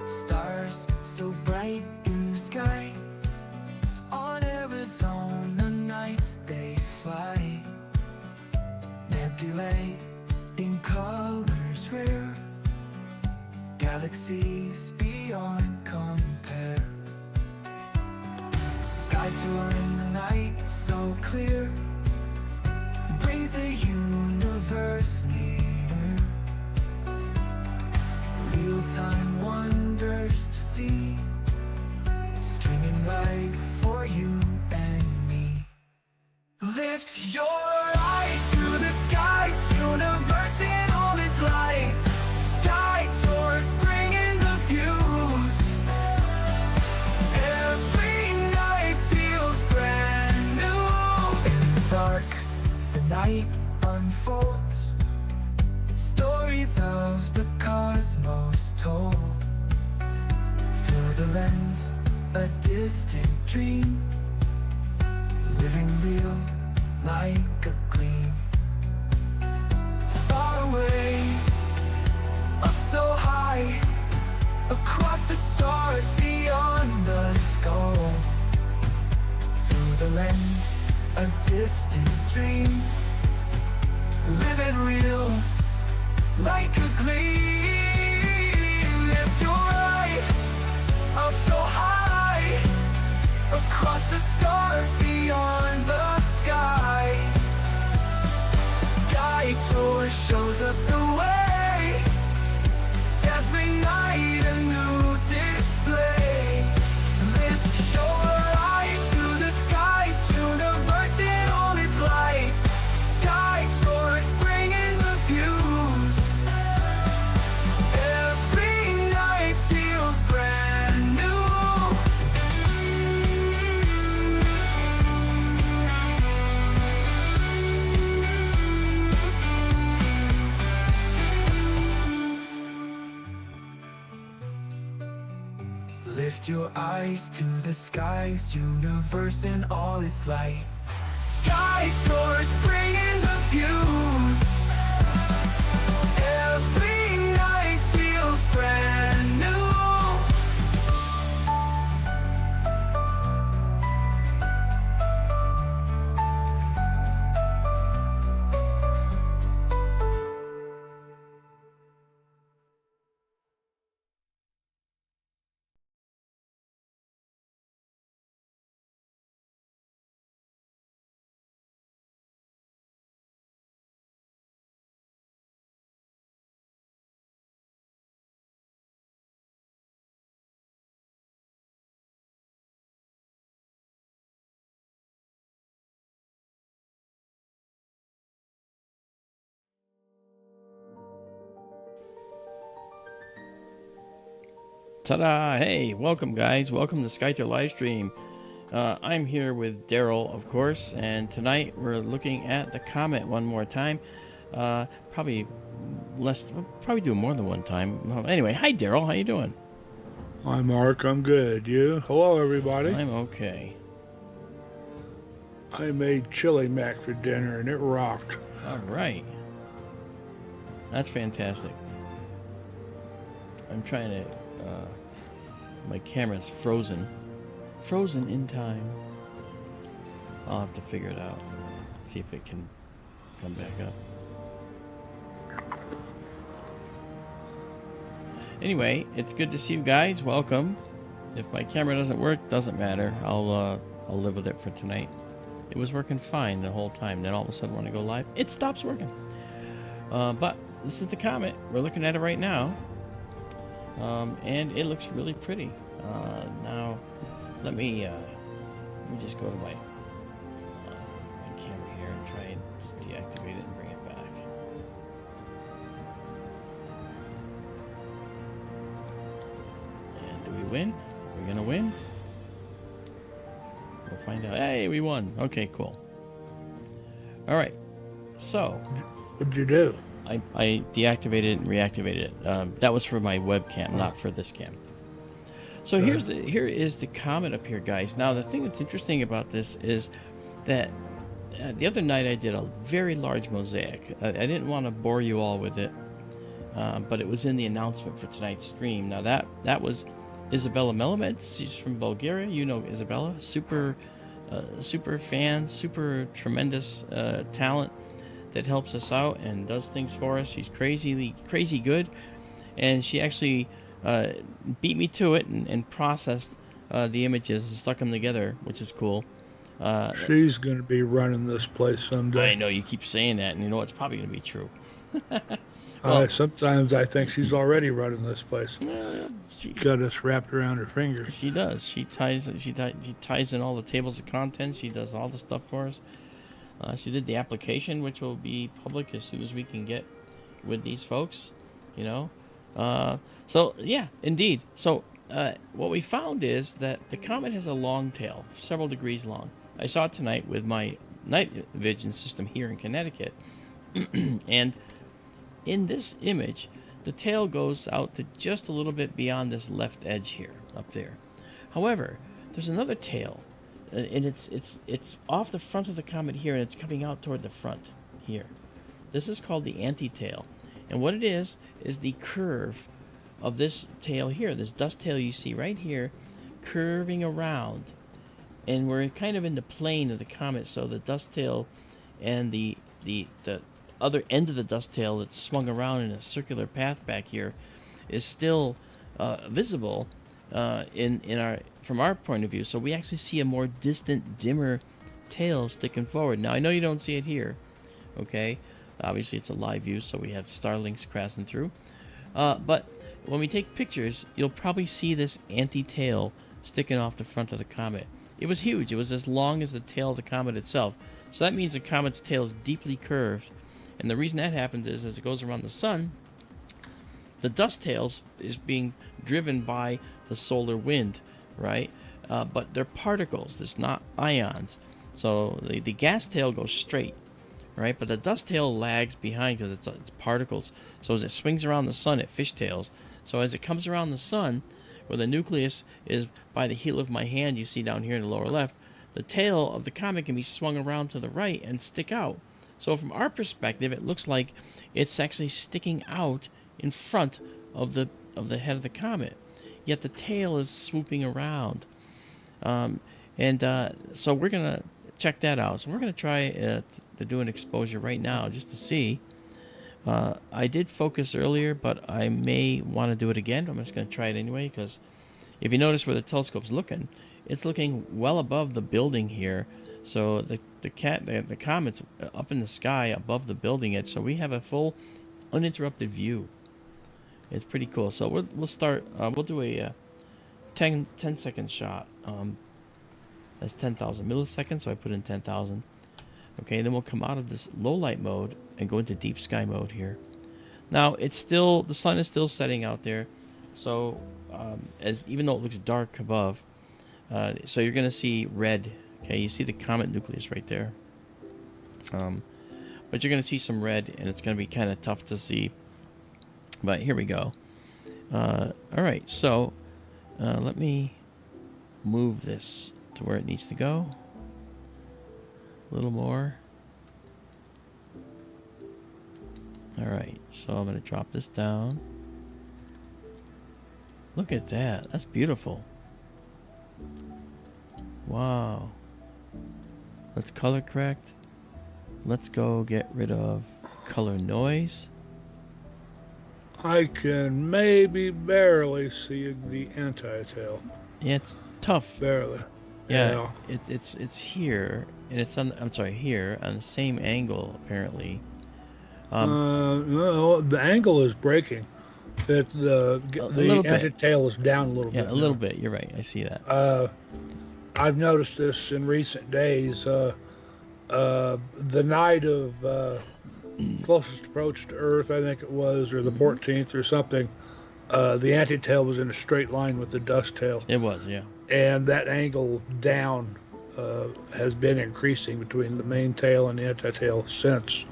Stars so bright in the sky. On Arizona nights they fly. Nebulae in colors rare. Galaxies beyond compare. Sky tour in the night so clear. Brings the universe near. Real-time wonders to see. Streaming light for you and me. Lift your eyes to the skies, universe in all its light. Sky tours bringing the views. Every night feels brand new. In the dark, the night unfolds. Stories of the cosmos told. Through the lens, a distant dream. Living real like a gleam. Far away, up so high. Across the stars beyond the skull. Through the lens, a distant dream. Living real like a gleam. Lift your eye up so high. Across the stars beyond the sky. Sky tour shows us the way. Every night a new display. Lift your eyes to the skies, universe in all its light. Sky tours bringing the views. Every night feels brand new. Lift your eyes to the skies, universe in all its light. Sky tours bringing the views. Every night feels brand new. Ta-da! Hey, welcome guys. Welcome to SkyTour livestream. I'm here with Daryl, of course, and tonight we're looking at the Comet one more time. Probably do it more than one time. Well, anyway, hi Daryl, how you doing? Hi Mark, I'm good. You? Hello everybody. I'm okay. I made chili mac for dinner and it rocked. All right. That's fantastic. I'm trying to... my camera's frozen in time. I'll have to figure it out, see if it can come back up. Anyway, it's good to see you guys. Welcome. If my camera doesn't work, doesn't matter. I'll live with it for tonight. It was working fine the whole time. Then all of a sudden when I go live, it stops working. But this is the Comet. We're looking at it right now. And it looks really pretty. Now, let me just go to my camera here and try and just deactivate it and bring it back. And do we win? Are we gonna win? We'll find out. Hey, we won. Okay, cool. All right. So. What'd you do? I deactivated it and reactivated it. That was for my webcam, not for this cam. So here is the Comet up here, guys. Now the thing that's interesting about this is that the other night I did a very large mosaic. I didn't want to bore you all with it, but it was in the announcement for tonight's stream. Now that was Izabela Melamed. She's from Bulgaria. You know Izabela, super fan, super tremendous talent that helps us out and does things for us. She's crazy good, and she actually beat me to it and processed the images and stuck them together, which is cool. She's going to be running this place someday. I know you keep saying that, and you know it's probably going to be true. Well, Sometimes I think she's already running this place. She's got us wrapped around her fingers. She does. She ties in all the tables of contents. She does all the stuff for us. She did the application, which will be public as soon as we can get with these folks. You know. So yeah, indeed. So what we found is that the comet has a long tail, several degrees long. I saw it tonight with my night vision system here in Connecticut, and in this image, the tail goes out to just a little bit beyond this left edge here, up there. However, there's another tail, and it's off the front of the comet here, and it's coming out toward the front here. This is called the anti-tail, and what it is the curve of this tail here, this dust tail you see right here, curving around, and we're kind of in the plane of the comet, so the dust tail and the other end of the dust tail that's swung around in a circular path back here is still visible from our point of view. So we actually see a more distant, dimmer tail sticking forward. Now I know you don't see it here, okay? Obviously it's a live view, so we have Starlinks crashing through. But when we take pictures, you'll probably see this anti-tail sticking off the front of the comet. It was huge. It was as long as the tail of the comet itself. So that means the comet's tail is deeply curved. And the reason that happens is as it goes around the sun, the dust tails is being driven by the solar wind, right? But they're particles. It's not ions. So the gas tail goes straight, right? But the dust tail lags behind because it's particles. So as it swings around the sun, it fishtails. So as it comes around the sun, where the nucleus is by the heel of my hand you see down here in the lower left, the tail of the comet can be swung around to the right and stick out. So from our perspective, it looks like it's actually sticking out in front of the head of the comet. Yet the tail is swooping around. So we're going to check that out. So we're going to try to do an exposure right now just to see. I did focus earlier, but I may want to do it again. I'm just going to try it anyway, because if you notice where the telescope's looking, it's looking well above the building here. So the comet's up in the sky above the building edge, so we have a full uninterrupted view. It's pretty cool. So we'll start. We'll do a 10-second shot. That's 10,000 milliseconds, so I put in 10,000. Okay, then we'll come out of this low light mode and go into deep sky mode here. Now the sun is still setting out there, so even though it looks dark above, so you're gonna see red. Okay, you see the comet nucleus right there. But you're gonna see some red, and it's gonna be kind of tough to see. But here we go. All right, so let me move this to where it needs to go. A little more. All right, so I'm going to drop this down. Look at that. That's beautiful. Wow. Let's color correct. Let's go get rid of color noise. I can maybe barely see the anti-tail. Yeah, it's tough. Barely. Yeah. It's here, and it's on. I'm sorry, here on the same angle apparently. No, the angle is breaking. The anti-tail is down a little bit. Yeah, a little bit. You're right. I see that. I've noticed this in recent days. The night of closest approach to Earth, I think it was, or the 14th or something, the anti-tail was in a straight line with the dust tail. It was, yeah. And that angle down has been increasing between the main tail and the anti-tail since.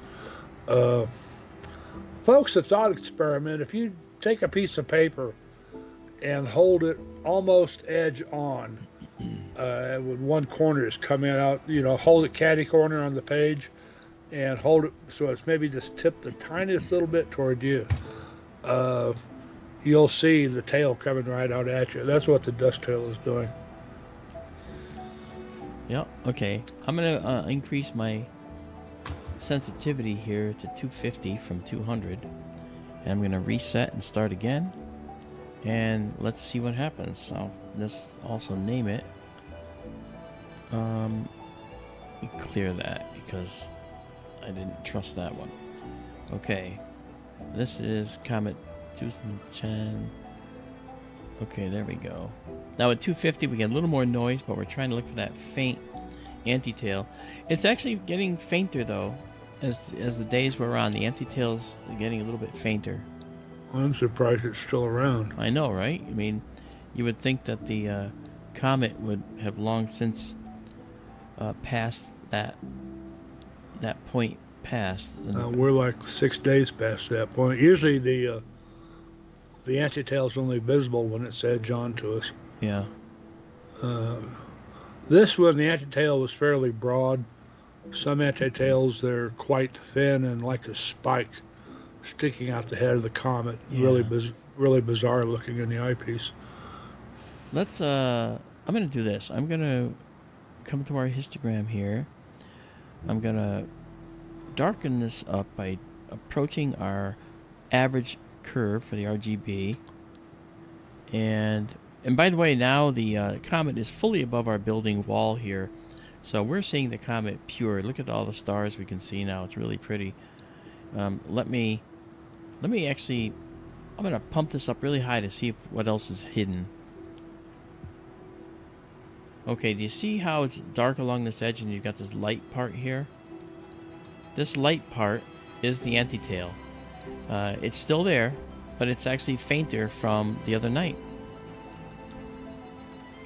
Folks, a thought experiment: if you take a piece of paper and hold it almost edge on, with one corner is coming out, hold it catty corner on the page and hold it so it's maybe just tipped the tiniest little bit toward you. you'll see the tail coming right out at you. That's what the dust tail is doing. Yep. Okay. I'm gonna increase my sensitivity here to 250 from 200, and I'm gonna reset and start again. And let's see what happens. I'll just also name it. Clear that because I didn't trust that one. Okay. This is Comet Tsuchinshan. Okay, there we go. Now at 250 we get a little more noise, but we're trying to look for that faint anti-tail. It's actually getting fainter though as the days wear on. The anti-tail's getting a little bit fainter. I'm surprised it's still around. I know, right? I mean, you would think that the comet would have long since passed that point past. We're like 6 days past that point. Usually the anti-tail's only visible when it's edge on to us. Yeah. This one, the anti-tail was fairly broad. Some anti-tails, they're quite thin and like a spike sticking out the head of the comet. Yeah. Really bizarre looking in the eyepiece. Let's I'm gonna do this. I'm gonna come to our histogram here. I'm gonna darken this up by approaching our average curve for the RGB. And by the way, now the comet is fully above our building wall here, so we're seeing the comet pure. Look at all the stars we can see now. It's really pretty. Let me actually, I'm gonna pump this up really high to see what else is hidden. Okay, do you see how it's dark along this edge and you've got this light part here? This light part is the anti-tail. It's still there, but it's actually fainter from the other night.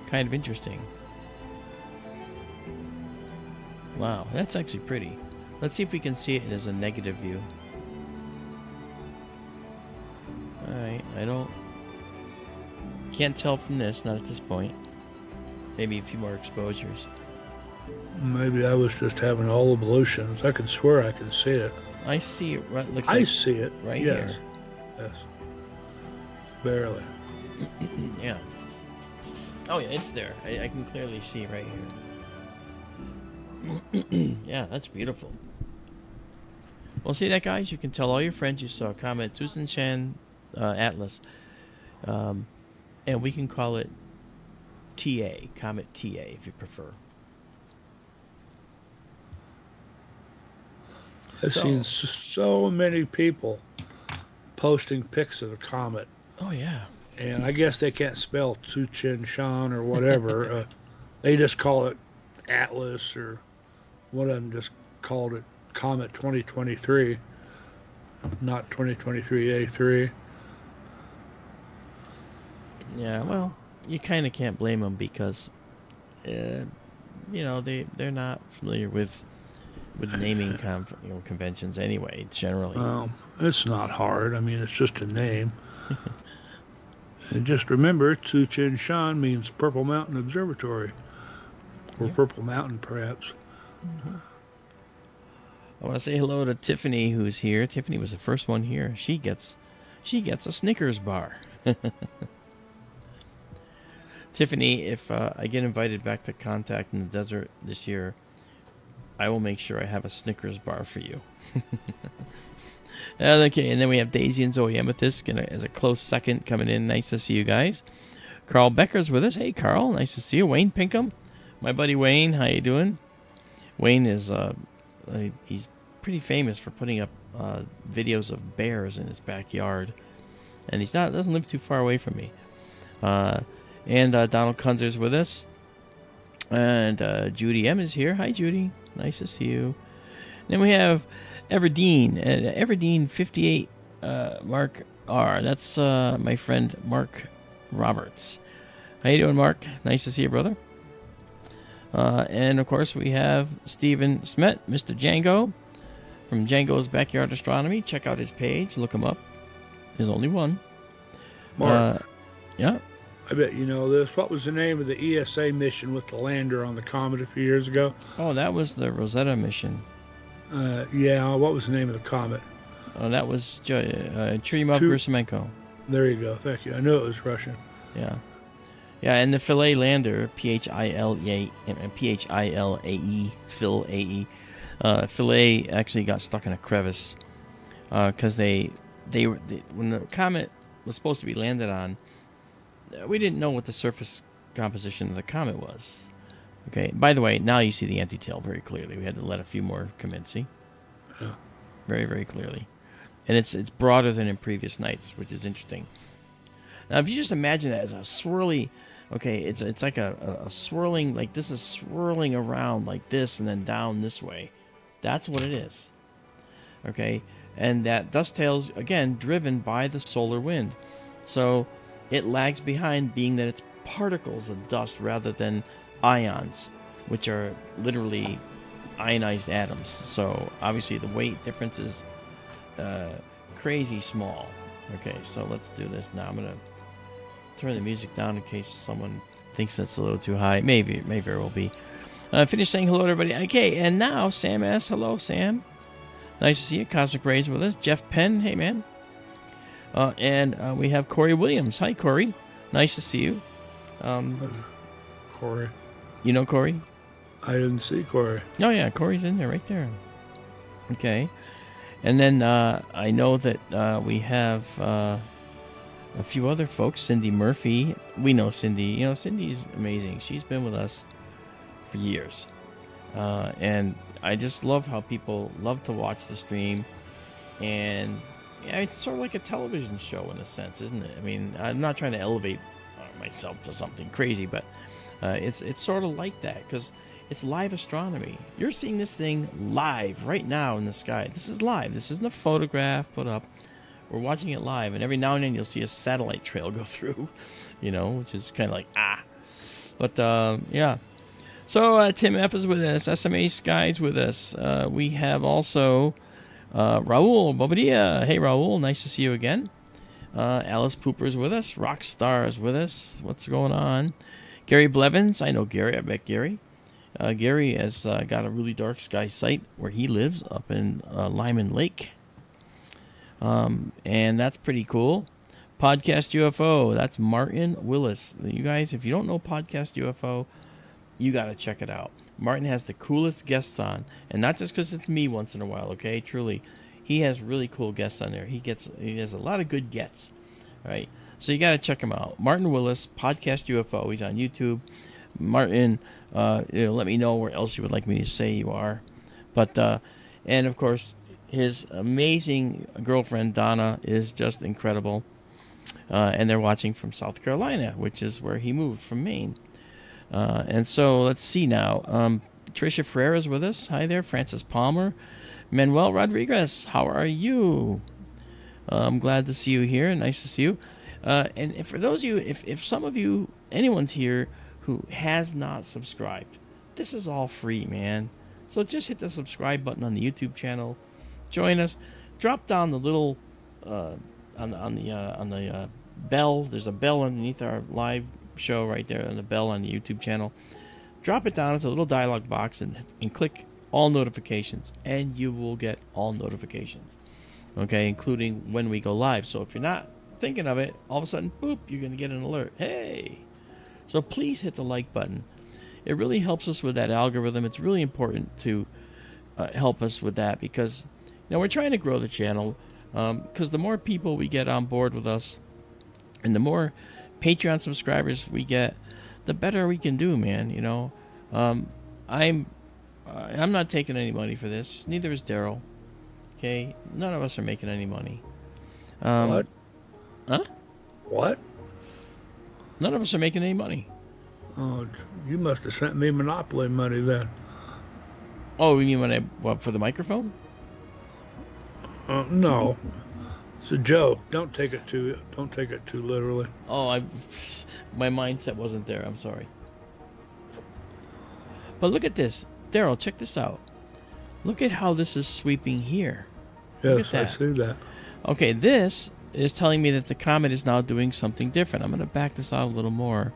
Kind of interesting. Wow, that's actually pretty. Let's see if we can see it as a negative view. Alright, can't tell from this, not at this point. Maybe a few more exposures. Maybe I was just having all evolutions. I could swear I could see it. I see it. Right, looks I like see it. right Yes. here. Yes. Barely. Yeah. Oh yeah, it's there. I can clearly see right here. Yeah, that's beautiful. Well, see that, guys? You can tell all your friends you saw Comet Tsuchinshan-ATLAS. And we can call it TA, Comet TA, if you prefer. I've seen so many people posting pics of the comet. Oh, yeah. And I guess they can't spell Tsuchinshan or whatever. They just call it Atlas, or one of them just called it Comet 2023, not 2023A3. Yeah, well, you kind of can't blame them because, you know, they're not familiar with naming conventions anyway, generally. It's not hard. I mean, it's just a name. And just remember, Tsuchinshan means Purple Mountain Observatory. Or Yeah. Purple Mountain, perhaps. Mm-hmm. I want to say hello to Tiffany, who's here. Tiffany was the first one here. She gets a Snickers bar. Tiffany, if I get invited back to Contact in the desert this year, I will make sure I have a Snickers bar for you. Okay, and then we have Daisy and Zoe Amethyst as a close second coming in. Nice to see you guys. Carl Becker's with us. Hey, Carl, nice to see you. Wayne Pinkham, my buddy Wayne, how you doing? Wayne is he's pretty famous for putting up videos of bears in his backyard, and doesn't live too far away from me. And Donald Kunzer's with us, and Judy M is here. Hi, Judy. Nice to see you. Then we have Everdeen 58 Mark R. That's my friend Mark Roberts. How you doing, Mark? Nice to see you, brother. And of course we have Stephen Smet, Mr. Django, from Django's Backyard Astronomy. Check out his page. Look him up. There's only one. Mark. Yeah. I bet you know this. What was the name of the ESA mission with the lander on the comet a few years ago? Oh, that was the Rosetta mission. Yeah, what was the name of the comet? Oh, that was Churyumov Chu- Gerasimenko. There you go. Thank you. I knew it was Russian. Yeah. Yeah, and the Philae lander, Philae, Phil AE. Philae actually got stuck in a crevice because they when the comet was supposed to be landed on, we didn't know what the surface composition of the comet was. Okay. By the way, now you see the anti-tail very clearly. We had to let a few more come in. See, very, very clearly, and it's broader than in previous nights, which is interesting. Now, if you just imagine that as a swirly, okay, it's like a swirling, like this is swirling around like this and then down this way. That's what it is. Okay, and that dust tail's again driven by the solar wind, so it lags behind, being that it's particles of dust rather than ions, which are literally ionized atoms. So obviously the weight difference is crazy small. Okay, so let's do this now. I'm gonna turn the music down in case someone thinks that's a little too high. Maybe it may very well be. Finish saying hello to everybody. Okay, and now Sam asks, hello, Sam. Nice to see you. Cosmic Rays with us. Jeff Penn, hey, man. And we have Corey Williams. Hi, Corey. Nice to see you. Corey. You know Corey? I didn't see Corey. Oh, yeah, Corey's in there, right there. Okay. And then I know that we have a few other folks. Cindy Murphy. We know Cindy. You know, Cindy's amazing. She's been with us for years. And I just love how people love to watch the stream. And yeah, it's sort of like a television show in a sense, isn't it? I mean, I'm not trying to elevate myself to something crazy, but it's sort of like that because it's live astronomy. You're seeing this thing live right now in the sky. This is live. This isn't a photograph put up. We're watching it live, and every now and then you'll see a satellite trail go through, you know, which is kind of like, But, yeah. So, Tim F. is with us. SMA Sky's with us. We have also Raul Bobadilla. Hey, Raul. Nice to see you again. Alice Pooper's with us. Rockstar is with us. What's going on? Gary Blevins. I know Gary. I bet Gary. Gary has got a really dark sky site where he lives up in Lyman Lake. And that's pretty cool. Podcast UFO. That's Martin Willis. You guys, if you don't know Podcast UFO, you got to check it out. Martin has the coolest guests on. And not just because it's me once in a while, okay? Truly. He has really cool guests on there. He has a lot of good gets. Right? So you got to check him out. Martin Willis, Podcast UFO. He's on YouTube. Martin, let me know where else you would like me to say you are. But, and of course, his amazing girlfriend, Donna, is just incredible. And they're watching from South Carolina, which is where he moved from Maine. And so let's see now. Tricia Ferreira is with us. Hi there. Francis Palmer. Manuel Rodriguez, how are you? I'm glad to see you here. Nice to see you. And for those of you, if some of you, anyone's here who has not subscribed, this is all free, man. So just hit the subscribe button on the YouTube channel. Join us. Drop down the little on the bell. There's a bell underneath our live show right there, and the bell on the YouTube channel. Drop it down into a little dialog box and click all notifications, and you will get all notifications. Okay, including when we go live. So if you're not thinking of it, all of a sudden, boop, you're going to get an alert. Hey! So please hit the like button. It really helps us with that algorithm. It's really important to help us with that because we're trying to grow the channel because the more people we get on board with us and the more Patreon subscribers we get, the better we can do, man. I'm not taking any money for this. Neither is Daryl. Okay? None of us are making any money. What? Huh? What? None of us are making any money. Oh, you must have sent me Monopoly money then. Oh, you mean for the microphone? No. It's a joke. Don't take it too literally. Oh, my mindset wasn't there. I'm sorry. But look at this. Daryl, check this out. Look at how this is sweeping here. Yes, I see that. Okay, this is telling me that the comet is now doing something different. I'm going to back this out a little more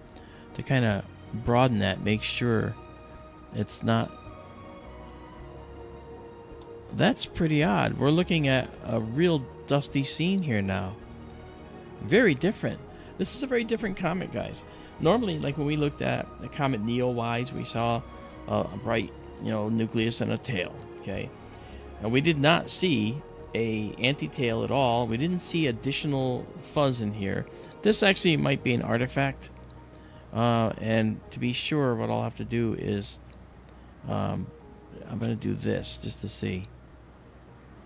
to kind of broaden that, make sure it's not That's pretty odd. We're looking at a real dusty scene here now. Very different. This is a very different comet, guys. Normally, like when we looked at the comet Neowise, we saw a bright, nucleus and a tail. Okay, and we did not see a anti-tail at all. We didn't see additional fuzz in here. This actually might be an artifact. And to be sure, what I'll have to do is, I'm going to do this just to see.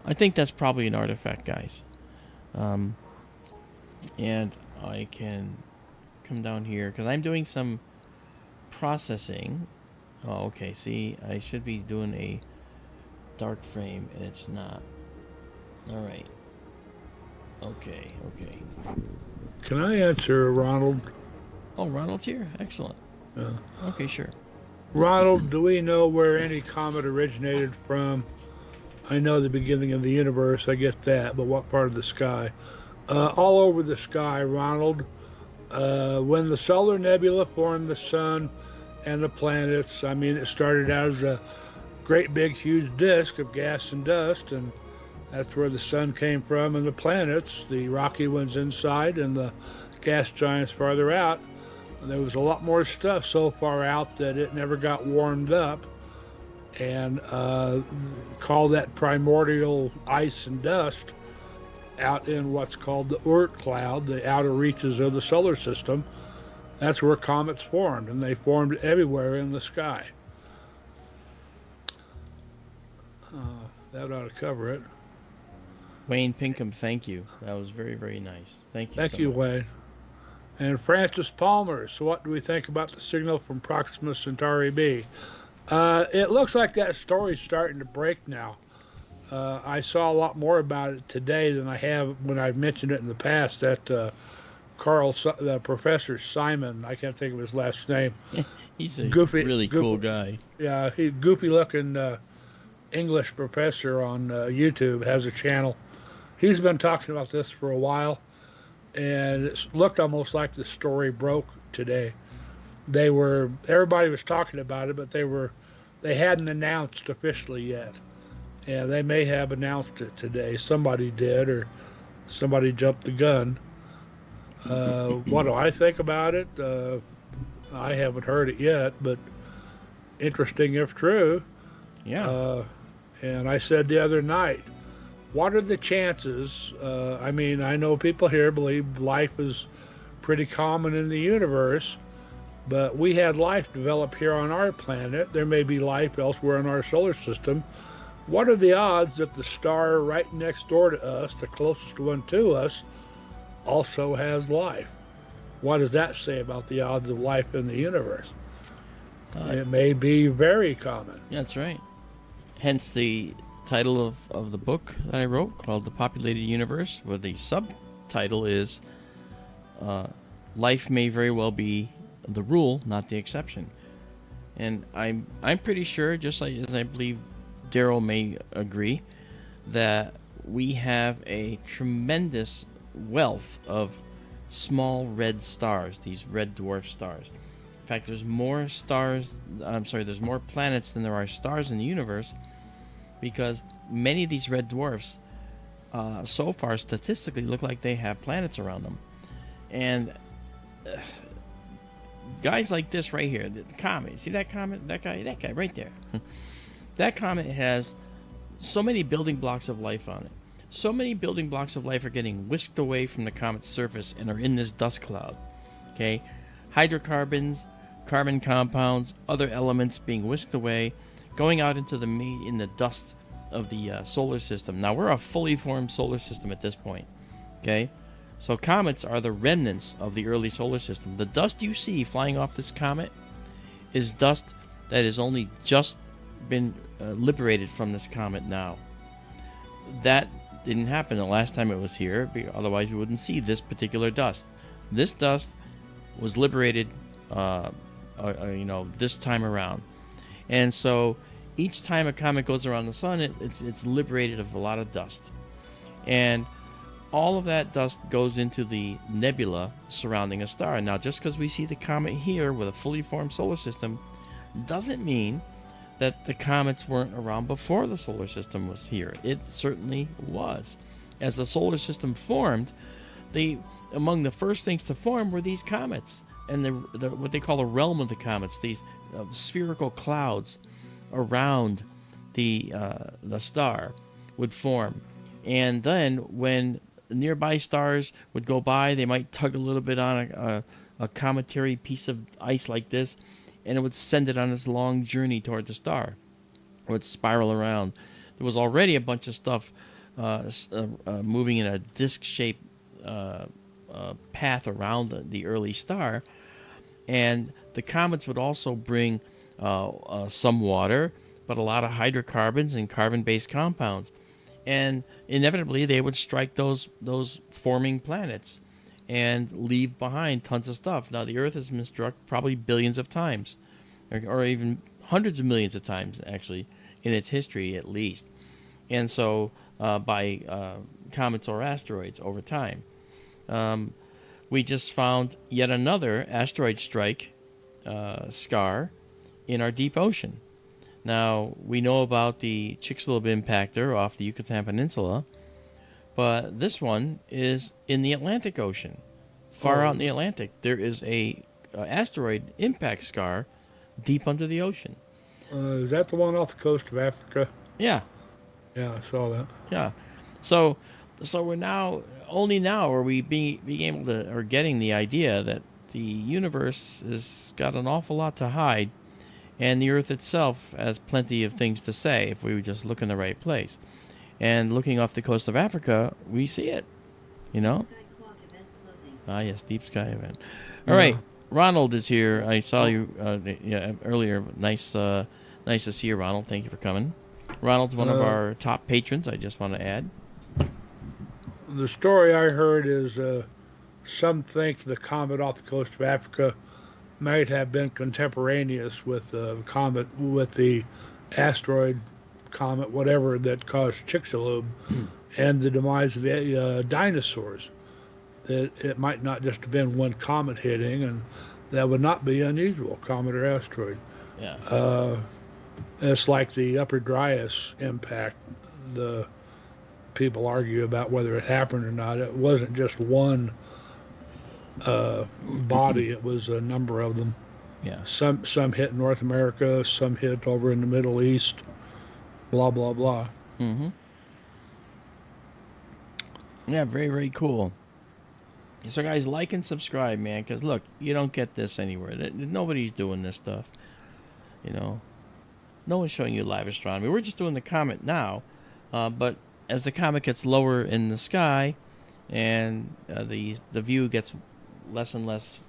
I think that's probably an artifact, guys. And I can come down here because I'm doing some processing. Oh, okay. See, I should be doing a dark frame, and it's not. All right. Okay. Can I answer, Ronald? Oh, Ronald's here? Excellent. Okay, sure. Ronald, do we know where any comet originated from? I know the beginning of the universe, I get that, but what part of the sky? All over the sky, Ronald. When the solar nebula formed the sun and the planets, it started out as a great big huge disk of gas and dust, and that's where the sun came from, and the planets, the rocky ones inside and the gas giants farther out. There was a lot more stuff so far out that it never got warmed up, and call that primordial ice and dust out in what's called the Oort cloud, the outer reaches of the solar system. That's where comets formed, and they formed everywhere in the sky. That ought to cover it. Wayne Pinkham, thank you. That was very, very nice. Thank you. Thank so you, much. Wayne. And Francis Palmer, so what do we think about the signal from Proxima Centauri B? It looks like that story's starting to break now. I saw a lot more about it today than I have when I've mentioned it in the past. That the Professor Simon, I can't think of his last name. He's a really cool guy. Yeah, he's goofy-looking English professor on YouTube, has a channel. He's been talking about this for a while, and it looked almost like the story broke today. Everybody was talking about it, but they hadn't announced officially yet. And they may have announced it today. Somebody did, or somebody jumped the gun. What do I think about it? I haven't heard it yet, but interesting if true. Yeah. And I said the other night, what are the chances? I know people here believe life is pretty common in the universe, but we had life develop here on our planet. There may be life elsewhere in our solar system. What are the odds that the star right next door to us, the closest one to us, also has life? What does that say about the odds of life in the universe? It may be very common. That's right. Hence the title of the book that I wrote called The Populated Universe, where the subtitle is Life May Very Well Be the Rule, Not the Exception. And I'm pretty sure, just like as I believe Daryl may agree, that we have a tremendous wealth of small red stars, these red dwarf stars. In fact, there's more planets than there are stars in the universe, because many of these red dwarfs so far statistically look like they have planets around them. And guys like this right here, the comet, see that comet? That guy right there. That comet has so many building blocks of life on it. So many building blocks of life are getting whisked away from the comet's surface and are in this dust cloud. Okay? Hydrocarbons, carbon compounds, other elements being whisked away, going out into the dust of the solar system. Now, we're a fully formed solar system at this point. Okay? So comets are the remnants of the early solar system. The dust you see flying off this comet is dust that has only just been liberated from this comet now. That didn't happen the last time it was here, otherwise we wouldn't see this particular dust. This dust was liberated this time around. And so each time a comet goes around the sun, it's liberated of a lot of dust. And all of that dust goes into the nebula surrounding a star. Now, just because we see the comet here with a fully formed solar system doesn't mean that the comets weren't around before the solar system was here. It certainly was. As the solar system formed, among the first things to form were these comets, and what they call the realm of the comets, these spherical clouds around the star would form. And then when nearby stars would go by, they might tug a little bit on a cometary piece of ice like this, and it would send it on this long journey toward the star. It would spiral around. There was already a bunch of stuff moving in a disc-shaped path around the early star, and the comets would also bring some water, but a lot of hydrocarbons and carbon-based compounds, and inevitably they would strike those forming planets and leave behind tons of stuff. Now, the Earth has been struck probably billions of times, or even hundreds of millions of times, actually, in its history at least. And so by comets or asteroids over time. We just found yet another asteroid strike scar in our deep ocean. Now, we know about the Chicxulub impactor off the Yucatan Peninsula, but this one is in the Atlantic Ocean. Far out in the Atlantic, there is a asteroid impact scar deep under the ocean. Is that the one off the coast of Africa? Yeah. Yeah, I saw that. Yeah. So we're now, only now are we being able to, or getting the idea that the universe has got an awful lot to hide, and the Earth itself has plenty of things to say if we would just look in the right place. And looking off the coast of Africa, we see it, you know? Ah, yes, deep sky event. All right, Ronald is here. I saw you earlier. Nice to see you, Ronald. Thank you for coming. Ronald's one of our top patrons, I just want to add. The story I heard is some think the comet off the coast of Africa might have been contemporaneous with the comet, with the asteroid comet, whatever, that caused Chicxulub and the demise of the dinosaurs. That it might not just have been one comet hitting, and that would not be unusual, comet or asteroid. Yeah. It's like the Upper Dryas impact. The people argue about whether it happened or not. It wasn't just one body; it was a number of them. Yeah. Some hit North America, some hit over in the Middle East. Blah blah blah. Mm-hmm. Yeah, very, very cool. So, guys, like and subscribe, man, because, look, you don't get this anywhere. Nobody's doing this stuff, you know. No one's showing you live astronomy. We're just doing the comet now, but as the comet gets lower in the sky and the view gets less and less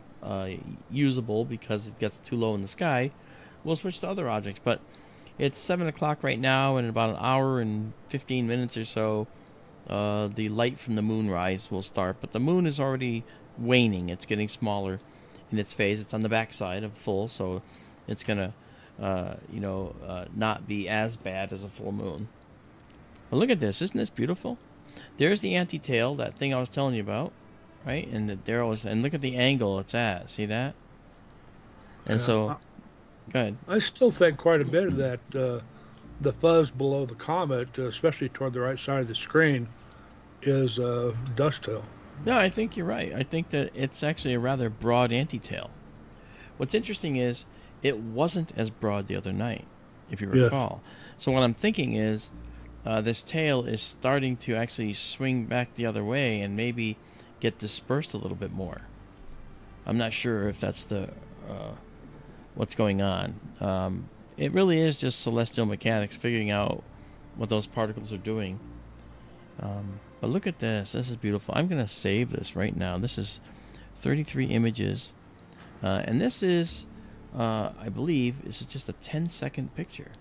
usable because it gets too low in the sky, we'll switch to other objects. But it's 7 o'clock right now, and in about an hour and 15 minutes or so, the light from the moonrise will start. But the moon is already waning. It's getting smaller in its phase. It's on the backside of full, so it's going to, not be as bad as a full moon. But look at this. Isn't this beautiful? There's the anti-tail, that thing I was telling you about, right? And and look at the angle it's at. See that? And so, go ahead. I still think quite a bit of that, the fuzz below the comet, especially toward the right side of the screen, is dust tail. No, I think you're right. I think that it's actually a rather broad anti-tail. What's interesting is it wasn't as broad the other night, if you recall. Yeah. So what I'm thinking is this tail is starting to actually swing back the other way and maybe get dispersed a little bit more. I'm not sure if that's what's going on. It really is just celestial mechanics figuring out what those particles are doing. But look at this. This is beautiful. I'm going to save this right now. This is 33 images. And this is, I believe, this is just a 10-second picture.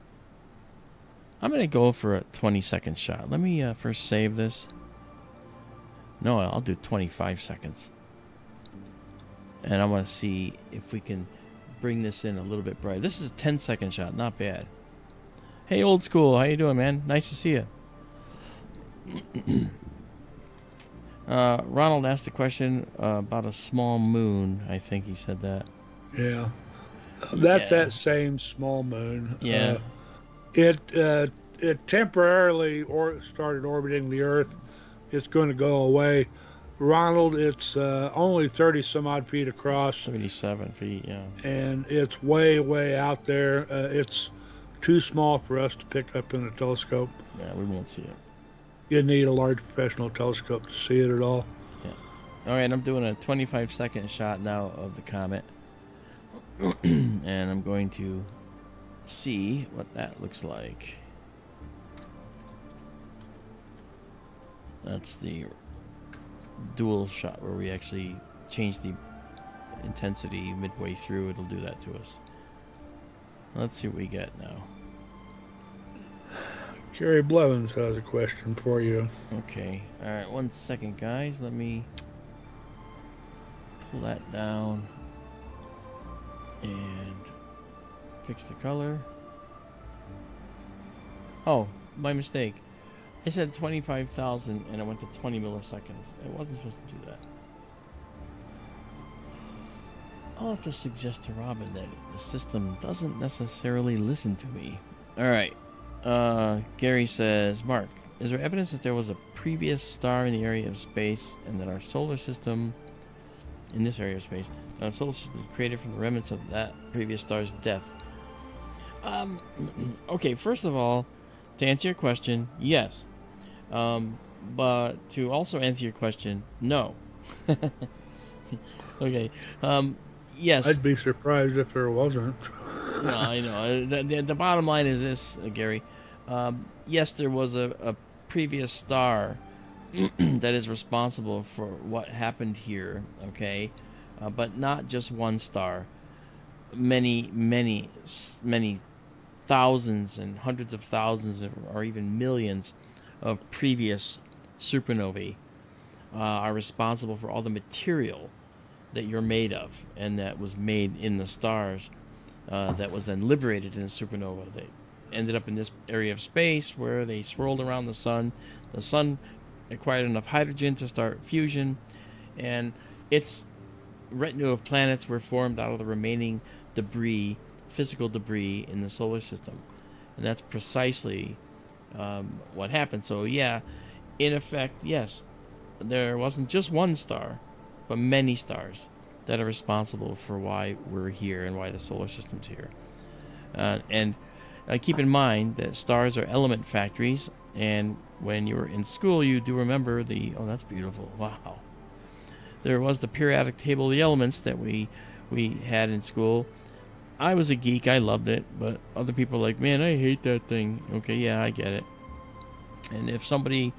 I'm going to go for a 20-second shot. Let me first save this. No, I'll do 25 seconds. And I want to see if we can bring this in a little bit brighter. This is a 10-second shot. Not bad. Hey, old school. How you doing, man? Nice to see you. Ronald asked a question about a small moon. I think he said that. Yeah. That's that same small moon. Yeah. It temporarily started orbiting the Earth. It's going to go away. Ronald, it's only 30 some odd feet across, 37 feet, yeah. and it's way, way out there. It's too small for us to pick up in a telescope. Yeah, we won't see it. You need a large professional telescope to see it at all. Yeah. All right, I'm doing a 25-second shot now of the comet. And I'm going to see what that looks like. That's the dual shot where we actually change the intensity midway through. It'll do that to us. Let's see what we get now. Gary Blevins has a question for you. Okay. All right, 1 second, guys. Let me pull that down and fix the color. Oh, my mistake. I said 25,000 and I went to 20 milliseconds. I wasn't supposed to do that. I'll have to suggest to Robin that the system doesn't necessarily listen to me. Alright. Gary says, Mark, is there evidence that there was a previous star in the area of space and that our solar system, in this area of space, our solar system was created from the remnants of that previous star's death? Okay, first of all, to answer your question, yes. But to also answer your question, no. Okay. Yes. I'd be surprised if there wasn't. No, I know. The bottom line is this, Gary. Yes, there was a previous star that is responsible for what happened here, okay? But not just one star. Many, many, many thousands and hundreds of thousands or even millions of previous supernovae are responsible for all the material that you're made of and that was made in the stars that was then liberated in a supernova. They ended up in this area of space where they swirled around the sun. The sun acquired enough hydrogen to start fusion, and its retinue of planets were formed out of the remaining debris, physical debris in the solar system. And that's precisely what happened. So yeah, in effect, yes, there wasn't just one star, but many stars that are responsible for why we're here and why the solar system's here. And keep in mind that stars are element factories, and when you were in school, you do remember oh, that's beautiful, wow. There was the periodic table of the elements that we had in school. I was a geek, I loved it, but other people are like, man, I hate that thing. Okay, yeah, I get it. And if somebody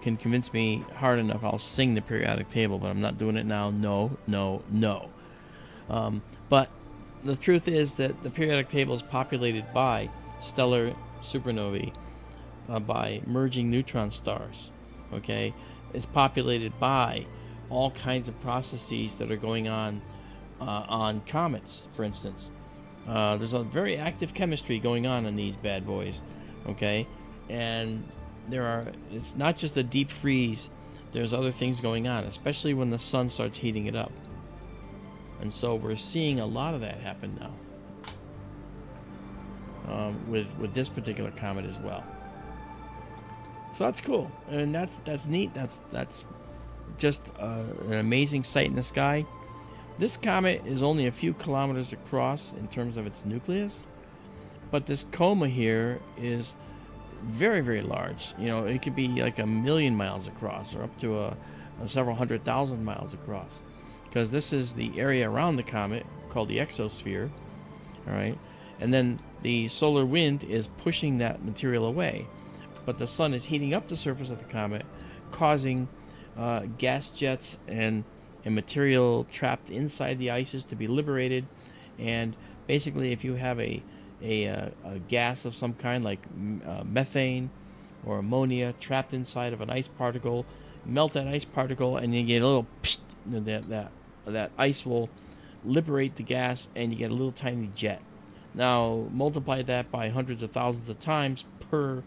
can convince me hard enough, I'll sing the periodic table, but I'm not doing it now. No, no, no. But the truth is that the periodic table is populated by stellar supernovae, by merging neutron stars. Okay, it's populated by all kinds of processes that are going on comets, for instance. There's a very active chemistry going on in these bad boys. Okay, and it's not just a deep freeze. There's other things going on, especially when the sun starts heating it up. And so we're seeing a lot of that happen now with this particular comet as well. So that's cool, and that's neat. That's just an amazing sight in the sky. This comet is only a few kilometers across in terms of its nucleus, but this coma here is very, very large. You know, it could be like 1,000,000 miles across, or up to several 100,000 miles across, because this is the area around the comet called the exosphere. All right, and then the solar wind is pushing that material away, but the sun is heating up the surface of the comet, causing gas jets and material trapped inside the ices to be liberated. And basically, if you have a gas of some kind, like methane or ammonia, trapped inside of an ice particle, melt that ice particle, and you get a little psh, that ice will liberate the gas, and you get a little tiny jet. Now multiply that by hundreds of thousands of times per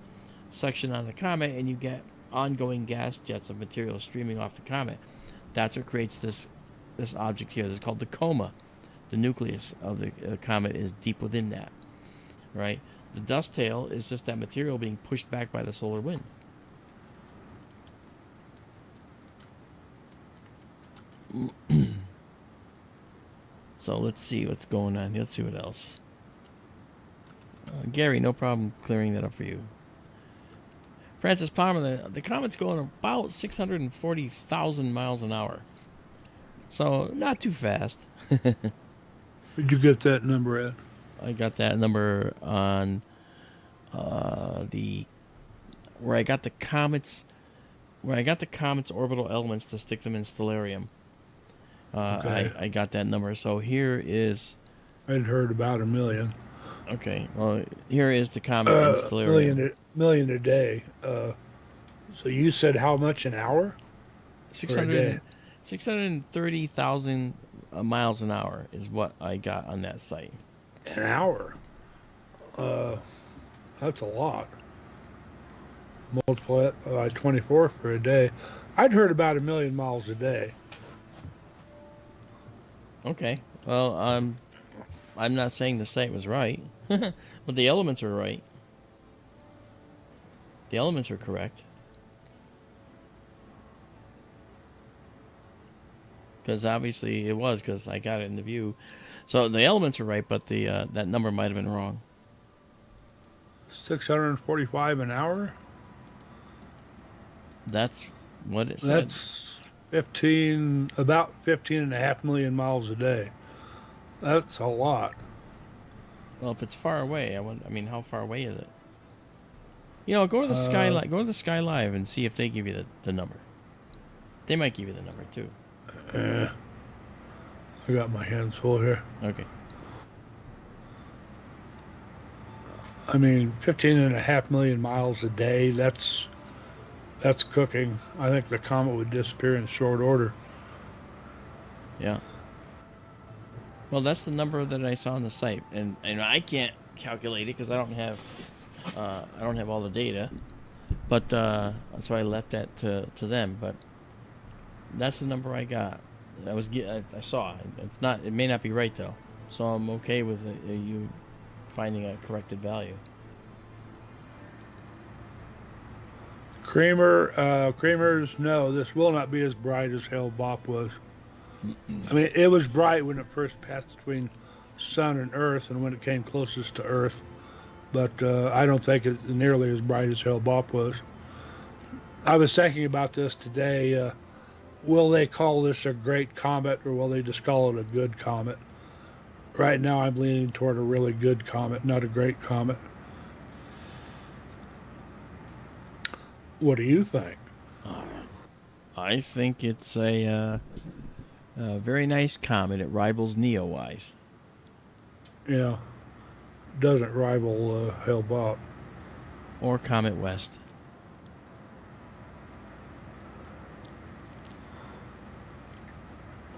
section on the comet, and you get ongoing gas jets of material streaming off the comet. That's what creates this object here. This is called the coma. The nucleus of the comet is deep within that, right? The dust tail is just that material being pushed back by the solar wind. So let's see what's going on. Let's see what else. Gary, no problem clearing that up for you. Francis Palmer, the comet's going about 640,000 miles an hour. So not too fast. Where'd you get that number at? I got that number on where I got the comet's orbital elements to stick them in stellarium. Okay. I got that number. So here is. I'd heard about 1 million. Okay. Well, here is the comet in stellarium. Million a day. So you said how much an hour? 630,000 miles an hour is what I got on that site. An hour? That's a lot. Multiply it by 24 for a day. I'd heard about 1 million miles a day. Okay. Well, I'm not saying the site was right, but the elements are right. The elements are correct. Because obviously it was, because I got it in the view. So the elements are right, but the that number might have been wrong. 645 an hour? That's what it said. That's about 15.5 million miles a day. That's a lot. Well, if it's far away, I mean, how far away is it? You know, go to the Skylight. Go to the Sky Live and see if they give you the number. They might give you the number too. I got my hands full here. Okay. I mean, 15.5 million miles a day, that's cooking. I think the comet would disappear in short order. Yeah. Well, that's the number that I saw on the site, and I can't calculate it because I don't have all the data. But so I left that to them. But that's the number I got. I saw. It's not. It may not be right though. So I'm okay with you finding a corrected value. Creamers, no, this will not be as bright as Hale-Bopp was. I mean, it was bright when it first passed between Sun and Earth and when it came closest to Earth, but I don't think it's nearly as bright as Hale-Bopp was. I was thinking about this today. Will they call this a great comet or will they just call it a good comet? Right now I'm leaning toward a really good comet, not a great comet. What do you think? I think it's a very nice comet. It rivals Neowise. Yeah, doesn't rival Hale-Bopp. Or Comet West.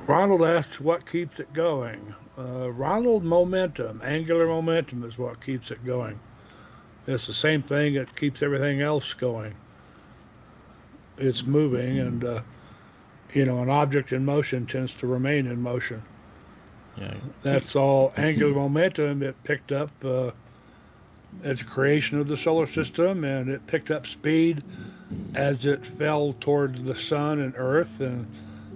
Ronald asks what keeps it going. Ronald, momentum, angular momentum is what keeps it going. It's the same thing that keeps everything else going. It's moving, and an object in motion tends to remain in motion. Yeah. That's all. Angular momentum, it picked up as a creation of the solar system, and it picked up speed as it fell toward the sun and Earth, and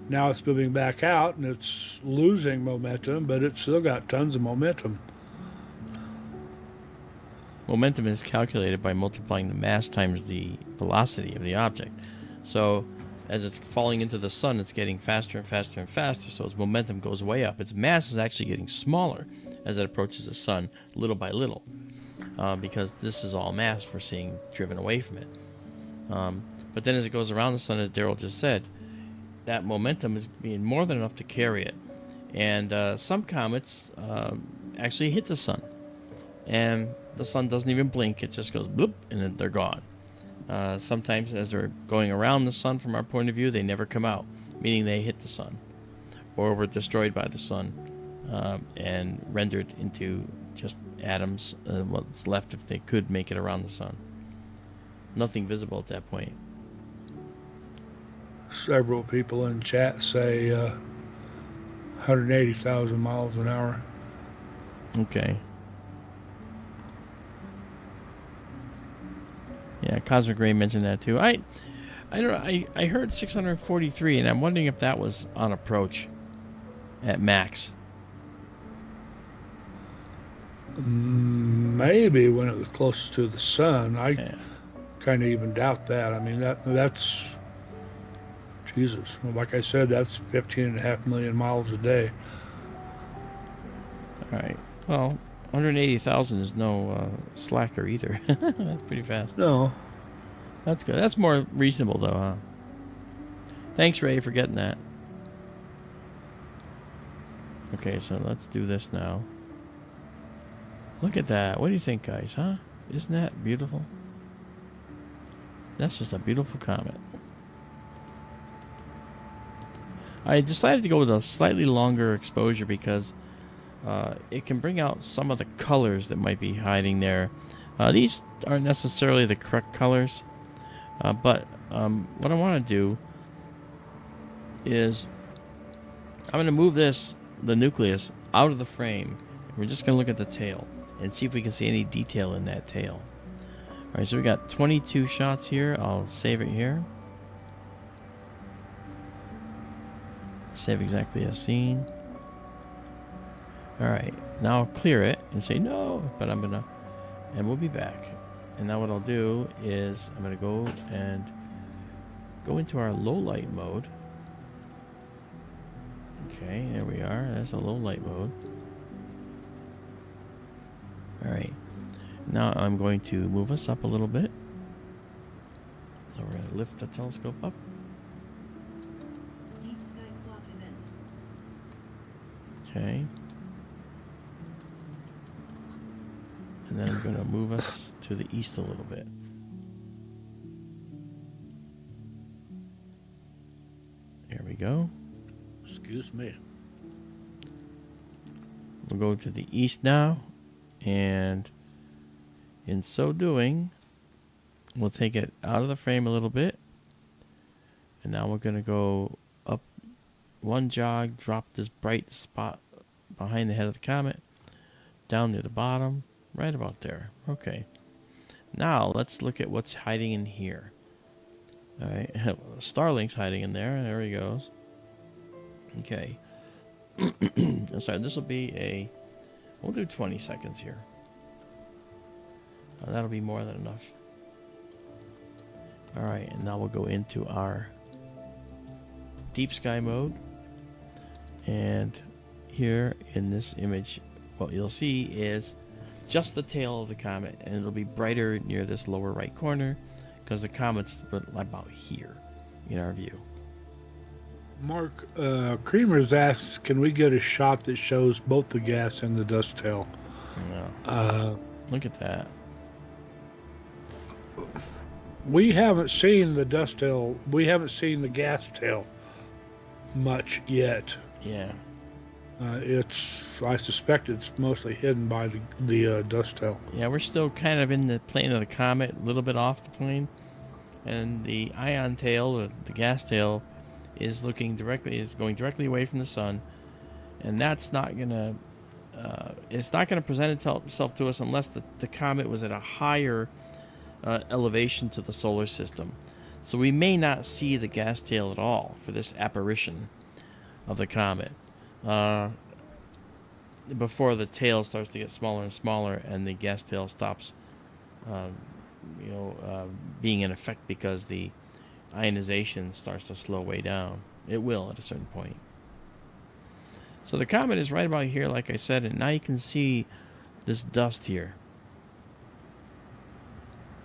now it's moving back out, and it's losing momentum, but it's still got tons of momentum. Momentum is calculated by multiplying the mass times the velocity of the object. So as it's falling into the sun, it's getting faster and faster and faster, so its momentum goes way up. Its mass is actually getting smaller as it approaches the sun, little by little, because this is all mass we're seeing driven away from it. But then as it goes around the sun, as Daryl just said, that momentum is being more than enough to carry it. And some comets actually hit the sun, and the sun doesn't even blink. It just goes bloop, and then they're gone. Sometimes as they're going around the sun from our point of view, they never come out, meaning they hit the sun or were destroyed by the sun and rendered into just atoms, what's left if they could make it around the sun. Nothing visible at that point. Several people in chat say 180,000 miles an hour. Okay. Yeah, Cosmic Ray mentioned that too. I don't know. I heard 643, and I'm wondering if that was on approach at max. Maybe when it was closest to the sun. I Yeah. kind of even doubt that. I mean, that's Jesus. Well, like I said, that's 15.5 million miles a day. All right. Well, 180,000 is no slacker either. That's pretty fast. No, That's good. That's more reasonable, though, huh? Thanks, Ray, for getting that. Okay, so let's do this now. Look at that. What do you think, guys, huh? Isn't that beautiful? That's just a beautiful comet. I decided to go with a slightly longer exposure because it can bring out some of the colors that might be hiding there. These aren't necessarily the correct colors, but what I want to do is I'm going to move the nucleus, out of the frame. We're just going to look at the tail and see if we can see any detail in that tail. All right, so we got 22 shots here. I'll save it here. Save exactly as seen. All right, now I'll clear it and say no, but I'm gonna, and we'll be back. And now what I'll do is I'm gonna go into our low light mode. Okay, there we are. That's a low light mode. All right, now I'm going to move us up a little bit. So we're gonna lift the telescope up. Deep sky clock event. Okay. And then I'm going to move us to the east a little bit. There we go. excuse me. We'll go to the east now, and in so doing, we'll take it out of the frame a little bit. And now we're going to go up one jog, drop this bright spot behind the head of the comet, down near the bottom, right about there. Okay. Now let's look at what's hiding in here. All right. Starlink's hiding in there. There he goes. Okay. Sorry, this will be we'll do 20 seconds here. That'll be more than enough. All right, and now we'll go into our deep sky mode. And here in this image, what you'll see is just the tail of the comet, and it'll be brighter near this lower right corner because the comet's about here in our view. Mark, Creamer's asks, can we get a shot that shows both the gas and the dust tail? Yeah. Look at that. We haven't seen the dust tail. We haven't seen the gas tail much yet. Yeah. I suspect it's mostly hidden by the dust tail. Yeah, we're still kind of in the plane of the comet, a little bit off the plane, and the ion tail, the gas tail, is going directly away from the sun, and that's not gonna it's not gonna present itself to us unless the comet was at a higher elevation to the solar system. So we may not see the gas tail at all for this apparition of the comet. Before the tail starts to get smaller and smaller, and the gas tail stops, being in effect because the ionization starts to slow way down. It will at a certain point. So the comet is right about here, like I said, and now you can see this dust here.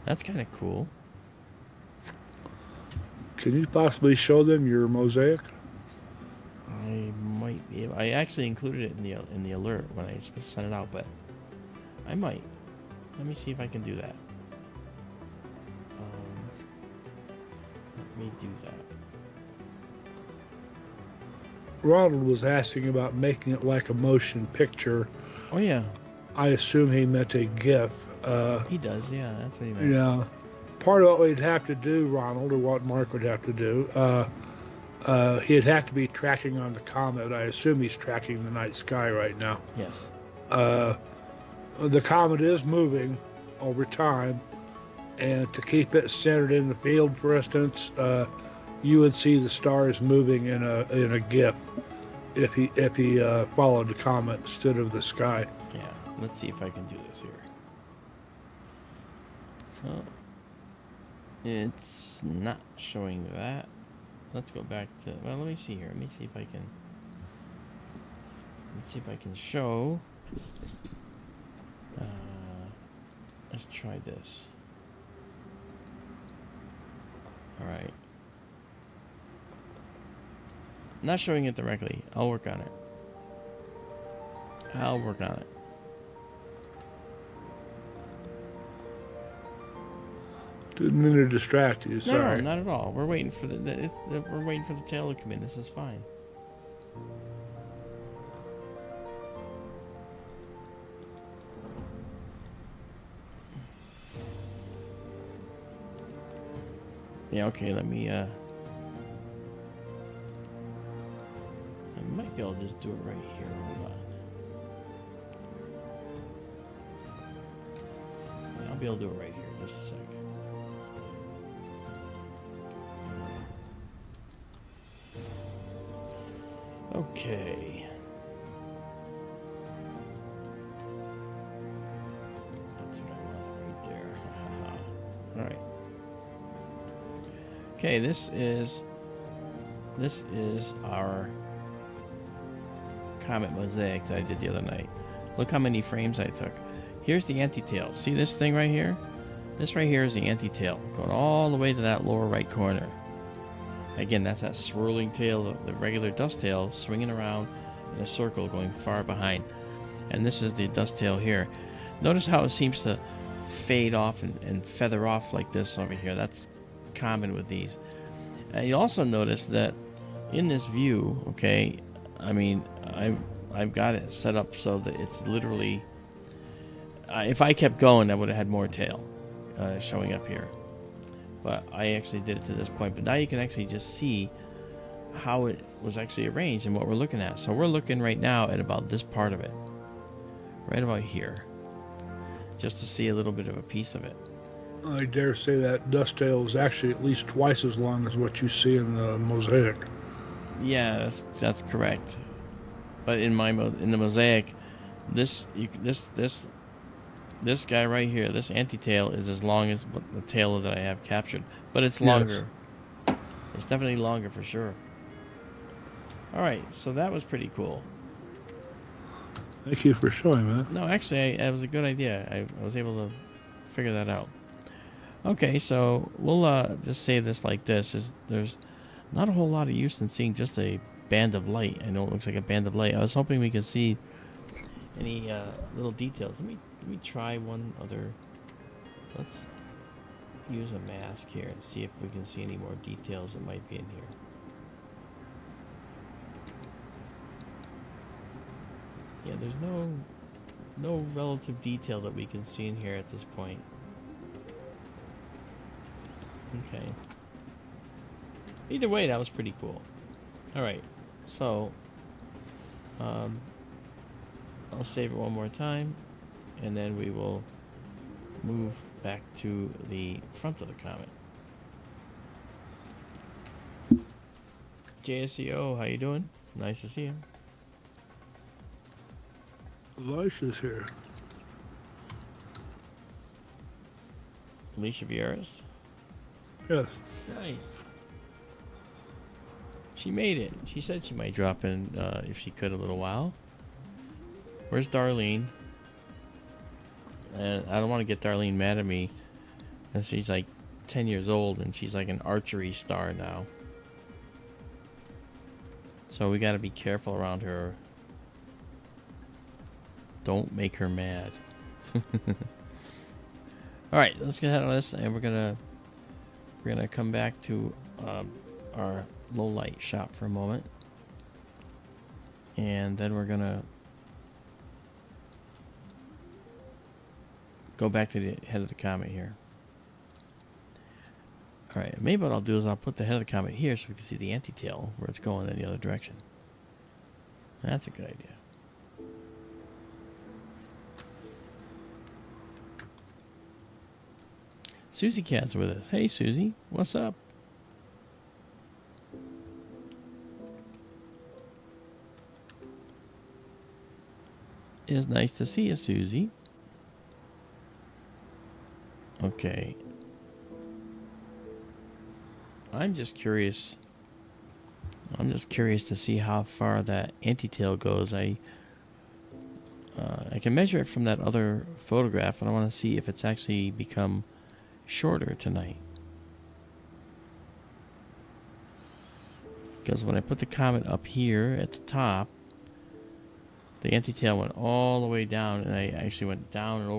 That's kind of cool. Can you possibly show them your mosaic? I might be able, I actually included it in the alert when I sent it out, but I might. Let me see if I can do that. Let me do that. Ronald was asking about making it like a motion picture. Oh yeah. I assume he meant a GIF. He does, yeah. That's what he meant. Yeah. Part of what we'd have to do, Ronald, or what Mark would have to do, he'd have to be tracking on the comet. I assume he's tracking the night sky right now. Yes. The comet is moving over time, and to keep it centered in the field, for instance, you would see the stars moving in a GIF if he followed the comet instead of the sky. Yeah, let's see if I can do this here. Oh, it's not showing that. Let's go back to, well, let me see here. Let me see if I can, let's see if I can show. Let's try this. All right. Not showing it directly. I'll work on it. I'll work on it. Didn't mean to distract you. Sorry. No, not at all. We're waiting for we're waiting for the tail to come in. This is fine. Yeah, okay, let me I might be able to just do it right here. Hold on. Yeah, I'll be able to do it right here. Just a second. Okay. That's what I want right there. All right. Okay, this is our Comet mosaic that I did the other night. Look how many frames I took. Here's the anti-tail. See this thing right here? This right here is the anti-tail, going all the way to that lower right corner. Again, that's that swirling tail, the regular dust tail, swinging around in a circle, going far behind. And this is the dust tail here. Notice how it seems to fade off and feather off like this over here. That's common with these. And you also notice that in this view, okay, I mean, I've got it set up so that it's literally, if I kept going, I would have had more tail showing up here. But I actually did it to this point. But now you can actually just see how it was actually arranged and what we're looking at. So we're looking right now at about this part of it. Right about here. Just to see a little bit of a piece of it. I dare say that dust tail is actually at least twice as long as what you see in the mosaic. Yeah, that's correct. But in the mosaic, this guy right here, this anti-tail is as long as the tail that I have captured, but it's longer. Yes. It's definitely longer for sure. All right, so that was pretty cool. Thank you for showing that. No, actually, it was a good idea. I was able to figure that out. Okay, so we'll just say this like this: there's not a whole lot of use in seeing just a band of light. I know it looks like a band of light. I was hoping we could see any little details. Let me try one other. Let's use a mask here and see if we can see any more details that might be in here. Yeah, there's no relative detail that we can see in here at this point. Okay. Either way, that was pretty cool. Alright, so I'll save it one more time, and then we will move back to the front of the comet. JSEO, how you doing? Nice to see you. Elisha's here. Alicia Vieras? Yes. Nice. She made it. She said she might drop in if she could a little while. Where's Darlene? And I don't want to get Darlene mad at me. And she's like 10 years old and she's like an archery star now. So we got to be careful around her. Don't make her mad. All right, let's get ahead of this, and we're gonna come back to our low light shot for a moment, and then we're gonna go back to the head of the comet here. All right, maybe what I'll do is I'll put the head of the comet here so we can see the anti-tail where it's going in the other direction. That's a good idea. Susie Cat's with us. Hey, Susie. What's up? It's nice to see you, Susie. Okay. I'm just curious to see how far that antitail goes. I can measure it from that other photograph, but I want to see if it's actually become shorter tonight. Because when I put the comet up here at the top, the antitail went all the way down, and I actually went down and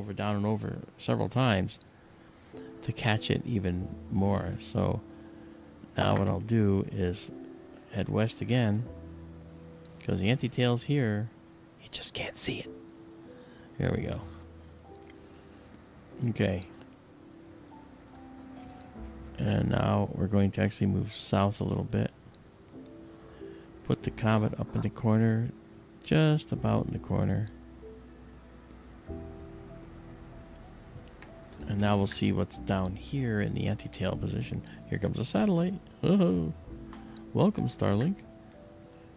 over several times to catch it even more. So now what I'll do is head west again, because the antitail's here. You just can't see it. There we go. Okay. And now we're going to actually move south a little bit. Put the comet up in the corner, just about in the corner. And now we'll see what's down here in the antitail position. Here comes a satellite. Oh, welcome, Starlink.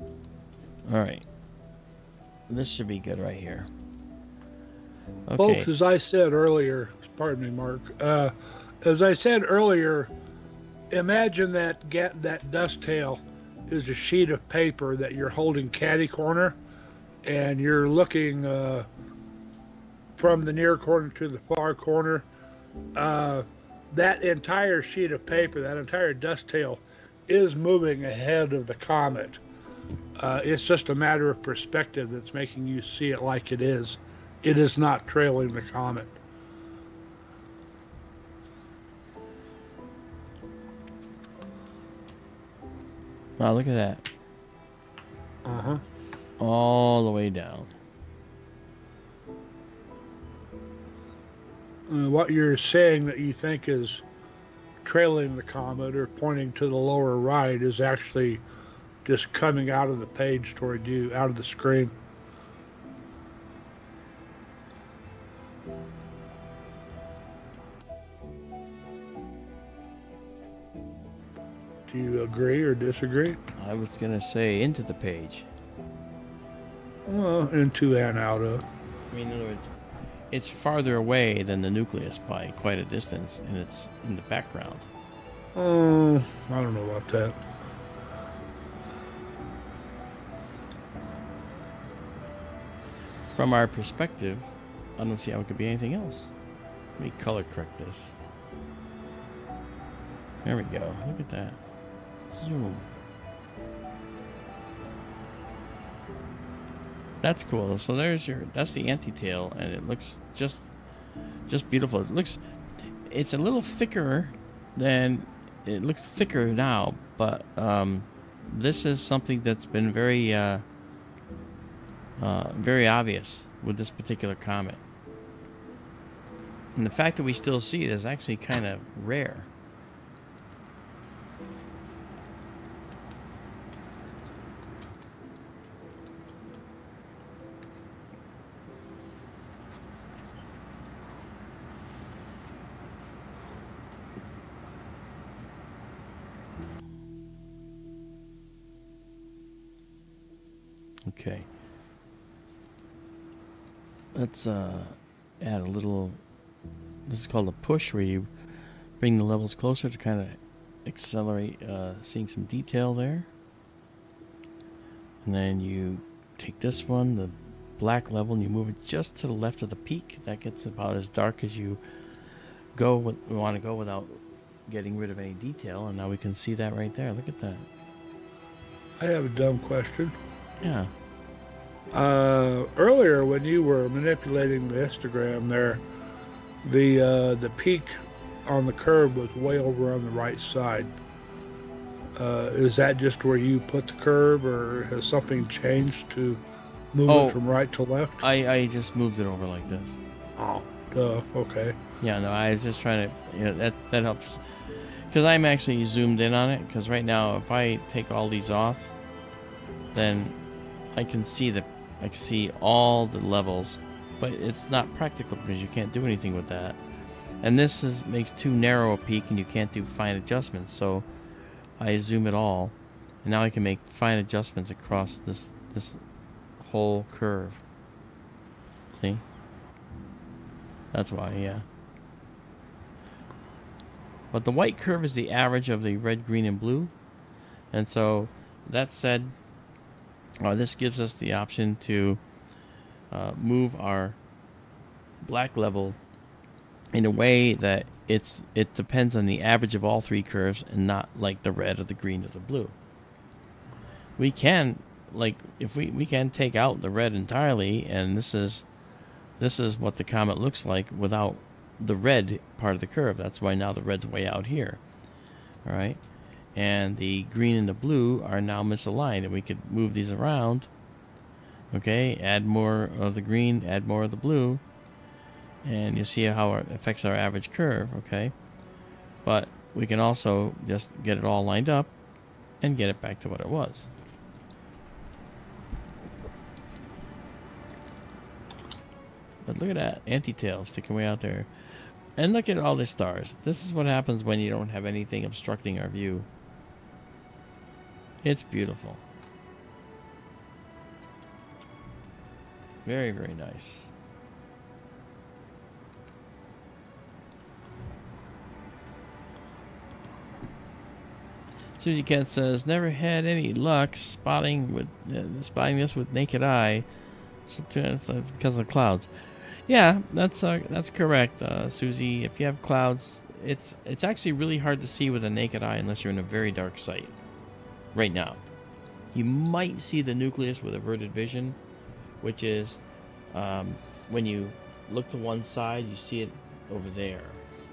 All right. This should be good right here. Okay. Folks, as I said earlier, pardon me, Mark. As I said earlier, imagine that dust tail is a sheet of paper that you're holding catty corner, and you're looking from the near corner to the far corner. That entire sheet of paper, that entire dust tail, is moving ahead of the comet. It's just a matter of perspective that's making you see it like it is. It is not trailing the comet. Wow, look at that. Uh-huh. All the way down. What you're saying that you think is trailing the comet or pointing to the lower right is actually just coming out of the page toward you, out of the screen. Do you agree or disagree? I was going to say into the page. Well, into and out of. I mean, in other words, it's farther away than the nucleus by quite a distance, and it's in the background. Oh, I don't know about that. From our perspective, I don't see how it could be anything else. Let me color correct this. There we go. Look at that. Zoom. That's cool. So that's the antitail, and it looks just beautiful. It's a little thicker than, it looks thicker now, but this is something that's been very obvious with this particular comet. And the fact that we still see it is actually kind of rare. Okay. Let's add a little, this is called a push, where you bring the levels closer to kind of accelerate seeing some detail there. And then you take this one, the black level, and you move it just to the left of the peak. That gets about as dark as you want to go without getting rid of any detail. And now we can see that right there. Look at that. I have a dumb question. Yeah. Earlier when you were manipulating the histogram there, the peak on the curve was way over on the right side. Is that just where you put the curve, or has something changed to move it from right to left? I just moved it over like this. Oh, okay. Yeah, no, I was just trying to, that helps. Because I'm actually zoomed in on it, because right now if I take all these off, then I can see all the levels, but it's not practical because you can't do anything with that. And this makes too narrow a peak, and you can't do fine adjustments. So I zoom it all, and now I can make fine adjustments across this whole curve. See? That's why, yeah. But the white curve is the average of the red, green, and blue. And so, that said, this gives us the option to move our black level in a way that it depends on the average of all three curves and not like the red or the green or the blue. We can, like, if we can take out the red entirely, and this is what the comet looks like without the red part of the curve. That's why now the red's way out here. All right, and the green and the blue are now misaligned, and we could move these around. Okay, add more of the green, add more of the blue, and you see how it affects our average curve. Okay, but we can also just get it all lined up and get it back to what it was. But look at that anti-tail sticking way out there. And look at all the stars. This is what happens when you don't have anything obstructing our view. It's beautiful. Very, very nice. Susie Kent says, never had any luck spotting this with naked eye. So it's because of the clouds. Yeah, that's correct, Susie. If you have clouds, it's actually really hard to see with a naked eye unless you're in a very dark site. Right now, you might see the nucleus with averted vision, which is when you look to one side, you see it over there,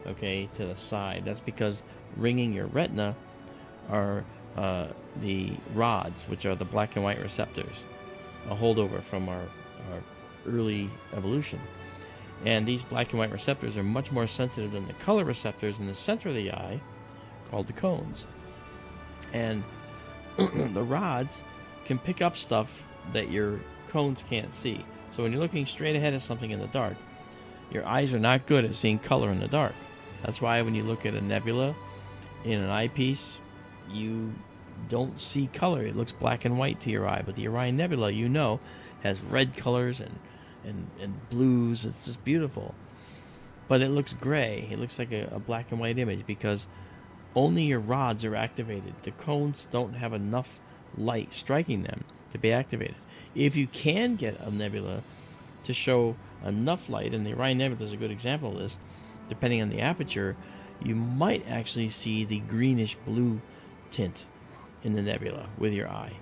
okay, to the side. That's because ringing your retina are the rods, which are the black and white receptors, a holdover from our early evolution. And these black and white receptors are much more sensitive than the color receptors in the center of the eye, called the cones. And the rods can pick up stuff that your cones can't see. So when you're looking straight ahead at something in the dark, your eyes are not good at seeing color in the dark. That's why when you look at a nebula in an eyepiece, you don't see color. It looks black and white to your eye. But the Orion Nebula, you know, has red colors and blues. It's just beautiful. But it looks gray. It looks like a black and white image because only your rods are activated. The cones don't have enough light striking them to be activated. If you can get a nebula to show enough light, and the Orion Nebula is a good example of this, depending on the aperture, you might actually see the greenish blue tint in the nebula with your eye.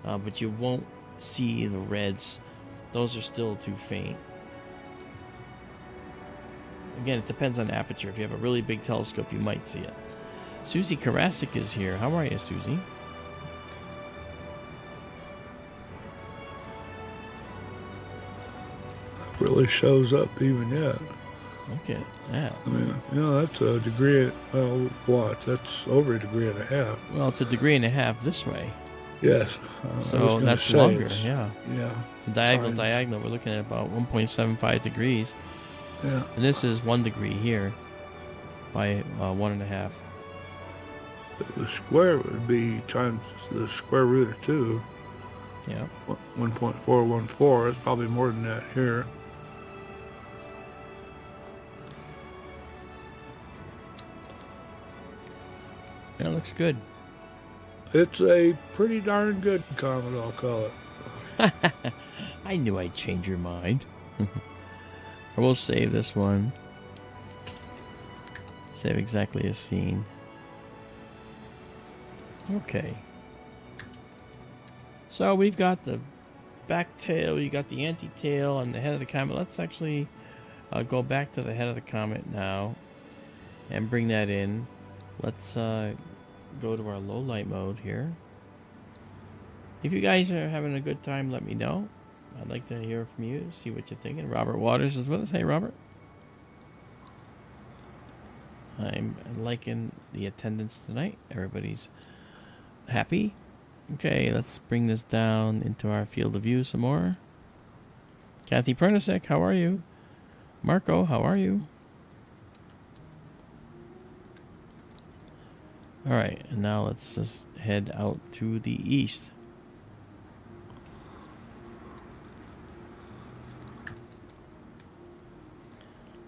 But you won't see the reds. Those are still too faint. Again, it depends on aperture. If you have a really big telescope, you might see it. Susie Karasik is here. How are you, Susie? Really shows up even yet. Okay, yeah. I mean, that's a degree. Well, what? That's over a degree and a half. Well, it's a degree and a half this way. Yes. So that's longer. Yeah. Yeah. The diagonal. We're looking at about 1.75 degrees. Yeah. And this is 1 degree here by 1.5. The square would be times the square root of 2. Yeah. 1.414. It's probably more than that here. That looks good. It's a pretty darn good comet, I'll call it. I knew I'd change your mind. I will save this one. Save exactly as seen. Okay. So we've got the back tail, you got the anti-tail, and the head of the comet. Let's actually go back to the head of the comet now and bring that in. Let's go to our low light mode here. If you guys are having a good time, let me know. I'd like to hear from you, see what you're thinking. Robert Waters is with us. Hey, Robert. I'm liking the attendance tonight. Everybody's happy. Okay, let's bring this down into our field of view some more. Kathy Pernasek, how are you? Marco, how are you? All right, and now let's just head out to the east.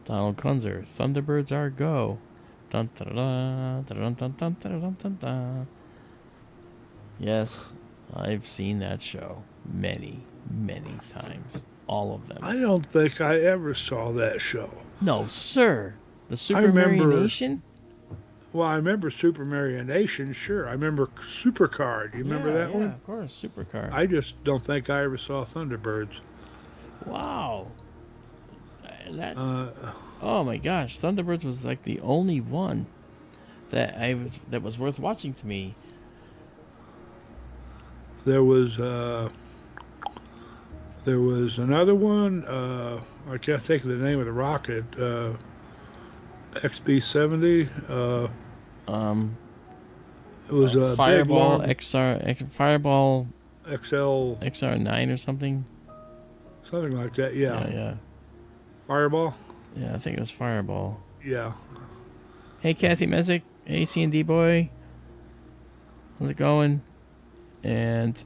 Donald Kunzer, Thunderbirds are go. Dun, da, da, da, dun, dun, dun, dun, dun, dun, dun. Yes, I've seen that show many, many times. All of them. I don't think I ever saw that show. No, sir. The Super remember- Marionation? Well, I remember Super Marionation, sure. I remember Supercard. You remember that yeah, one? of course, Supercar. I just don't think I ever saw Thunderbirds. Wow. That's Uh, oh my gosh, Thunderbirds was like the only one that was worth watching to me. there was another one. I can't think of the name of the rocket. XB-70. It was a Fireball big, long Fireball XL, XR9 or something. something like that. Yeah. Yeah. Fireball. Yeah, I think it was Fireball. Yeah. Hey, Kathy Mesick, AC&D boy. How's it going? And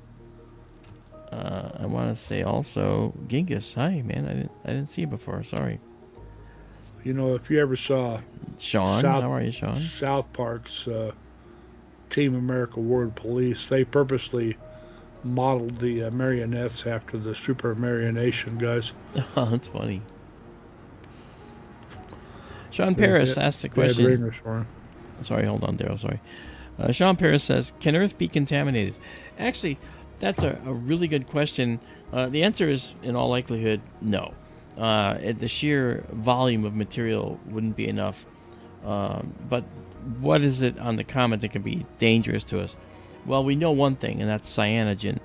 I want to say also, Genghis. Hi, man. I didn't see you before. Sorry. You know, if you ever saw Sean, South- how are you, Sean? South Park's Team America World Police, they purposely modeled the marionettes after the Super Marionation guys. Oh, that's funny. Sean They Paris had- asked a They had question. ringers for 'em. Sorry, hold on, Daryl. Sorry. Sean Paris says, "Can Earth be contaminated?" Actually, that's a really good question. The answer is, in all likelihood, no. The sheer volume of material wouldn't be enough. But what is it on the comet that can be dangerous to us? Well, we know one thing, and that's cyanogen.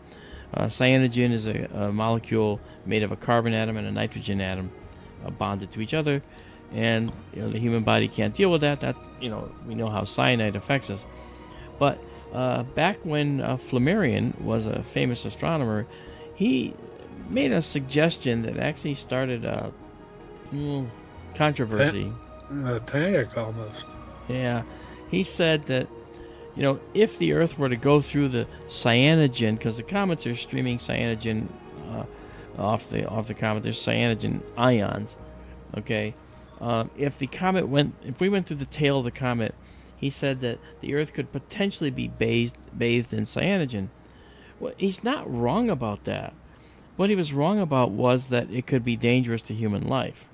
Cyanogen is a molecule made of a carbon atom and a nitrogen atom bonded to each other. And the human body can't deal with that. We know how cyanide affects us. But back when Flammarion was a famous astronomer, he made a suggestion that actually started a controversy. Panic almost. Yeah, he said that if the Earth were to go through the cyanogen, because the comets are streaming cyanogen off the comet, there's cyanogen ions. Okay, if we went through the tail of the comet, he said that the Earth could potentially be bathed in cyanogen. Well, he's not wrong about that. What he was wrong about was that it could be dangerous to human life,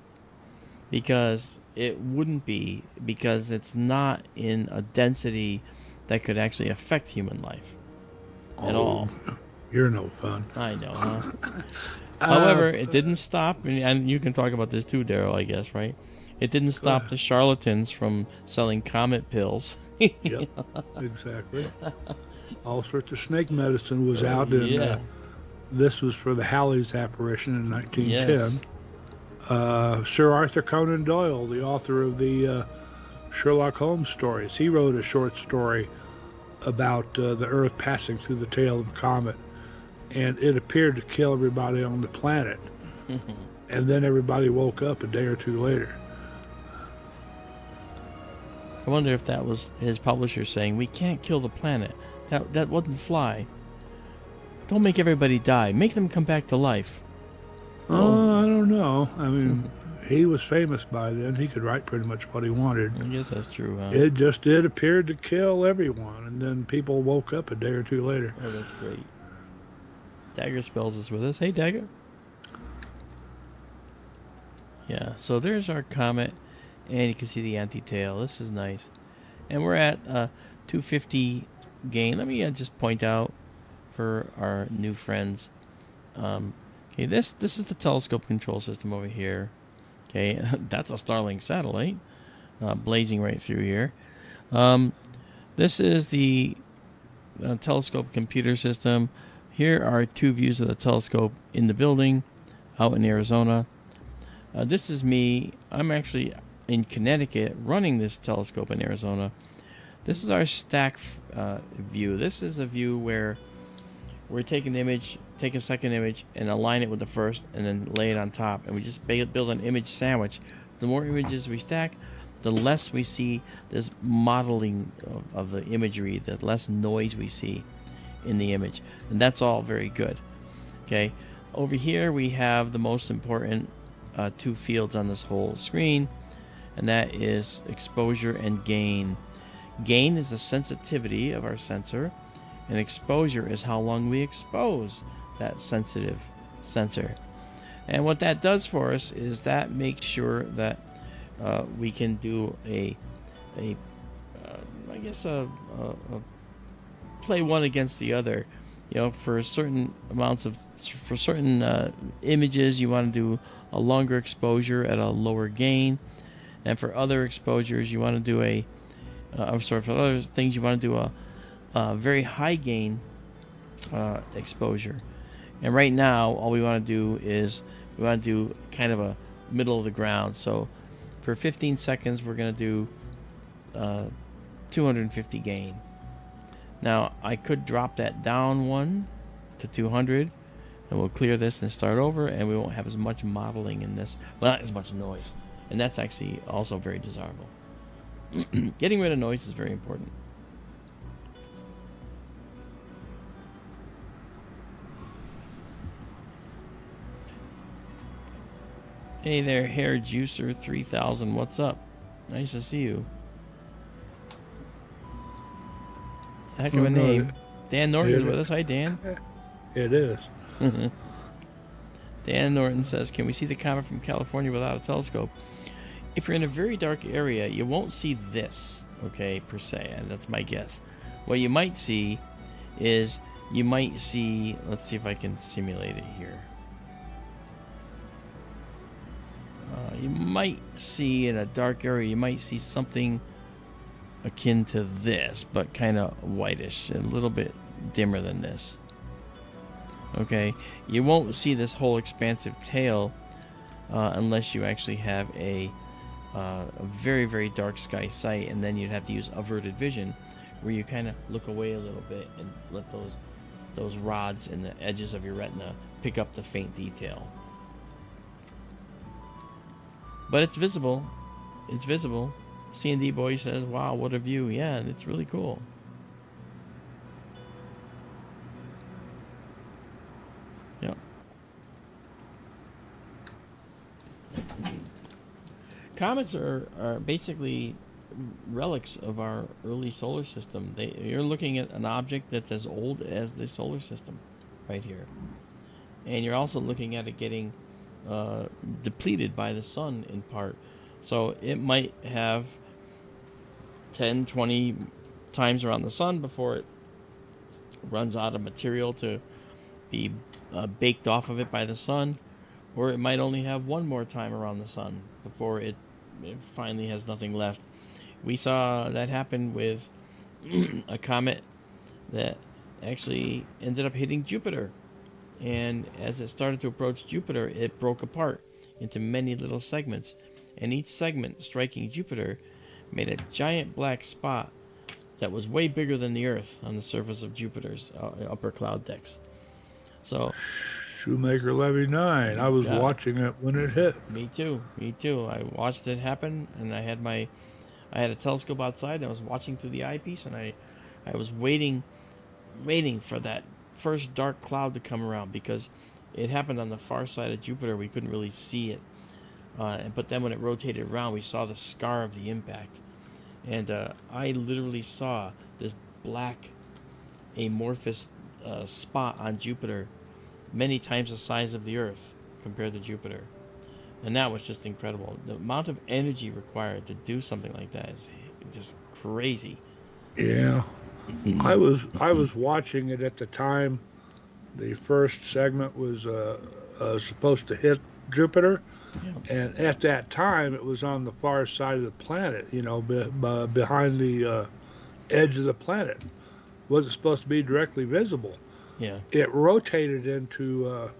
because it wouldn't be, because it's not in a density that could actually affect human life at all. You're no fun. I know, huh? However, it didn't stop, and you can talk about this too, Daryl, I guess, right? It didn't stop the charlatans from selling comet pills. Yep, exactly. All sorts of snake medicine was out in. Yeah. This was for the Halley's apparition in 1910. Yes. Sir Arthur Conan Doyle, the author of the Sherlock Holmes stories, he wrote a short story about the Earth passing through the tail of a comet, and it appeared to kill everybody on the planet. And then everybody woke up a day or two later. I wonder if that was his publisher saying, "We can't kill the planet. That wouldn't fly. Don't make everybody die. Make them come back to life." Oh, I don't know. I mean, he was famous by then. He could write pretty much what he wanted. I guess that's true, huh? It just did appear to kill everyone, and then people woke up a day or two later. Oh, that's great. Dagger Spells is with us. Hey, Dagger. Yeah, so there's our comet, and you can see the anti-tail. This is nice. And we're at 250 gain. Let me just point out for our new friends. Okay, this is the telescope control system over here. Okay, that's a Starlink satellite blazing right through here. This is the telescope computer system. Here are two views of the telescope in the building out in Arizona. This is me. I'm actually in Connecticut running this telescope in Arizona. This is our stack view. This is a view where we take an image, take a second image, and align it with the first, and then lay it on top. And we just build an image sandwich. The more images we stack, the less we see this modeling of the imagery, the less noise we see in the image. And that's all very good. Okay, over here we have the most important two fields on this whole screen, and that is exposure and gain. Gain is the sensitivity of our sensor, and exposure is how long we expose that sensitive sensor. And what that does for us is that makes sure that we can do a play one against the other. You know, for certain amounts of, for certain images, you want to do a longer exposure at a lower gain, and for other exposures, you want to do for other things, you want to do a very high gain exposure. And right now, all we want to do is we want to do kind of a middle of the ground. So for 15 seconds, we're going to do 250 gain. Now, I could drop that down one to 200, and we'll clear this and start over, and we won't have as much modeling in this. Well, not as much noise. And that's actually also very desirable. Getting rid of noise is very important. Hey there, Hair Juicer 3000. What's up? Nice to see you. It's a heck of a name. Dan Norton's with us. Hi, Dan. It is. Dan Norton says, can we see the comet from California without a telescope? If you're in a very dark area, you won't see this, okay, per se, and that's my guess. What you might see is, let's see if I can simulate it here. You might see in a dark area, you might see something akin to this, but kind of whitish, a little bit dimmer than this. Okay, you won't see this whole expansive tail unless you actually have a very, very dark sky sight, and then you'd have to use averted vision, where you kind of look away a little bit and let those rods in the edges of your retina pick up the faint detail. But it's visible. It's visible. C&D Boy says, wow, what a view. Yeah, it's really cool. Yep. Comets are basically relics of our early solar system. You're looking at an object that's as old as the solar system right here. And you're also looking at it getting depleted by the sun in part. So it might have 10, 20 times around the sun before it runs out of material to be baked off of it by the sun, or it might only have one more time around the sun before it finally has nothing left. We saw that happen with a comet that actually ended up hitting Jupiter. And as it started to approach Jupiter, it broke apart into many little segments. And each segment striking Jupiter made a giant black spot that was way bigger than the Earth on the surface of Jupiter's upper cloud decks. So, Shoemaker Levy 9. I was watching it when it hit. Me too. I watched it happen, and I had a telescope outside, and I was watching through the eyepiece, and I was waiting for that first dark cloud to come around, because it happened on the far side of Jupiter. We couldn't really see it, but then when it rotated around, we saw the scar of the impact, and I literally saw this black amorphous spot on Jupiter, many times the size of the Earth compared to Jupiter. And that was just incredible. The amount of energy required to do something like that is just crazy. Yeah. I was watching it at the time the first segment was supposed to hit Jupiter, and at that time it was on the far side of the planet, you know, behind the edge of the planet. Wasn't supposed to be directly visible. Yeah. It rotated into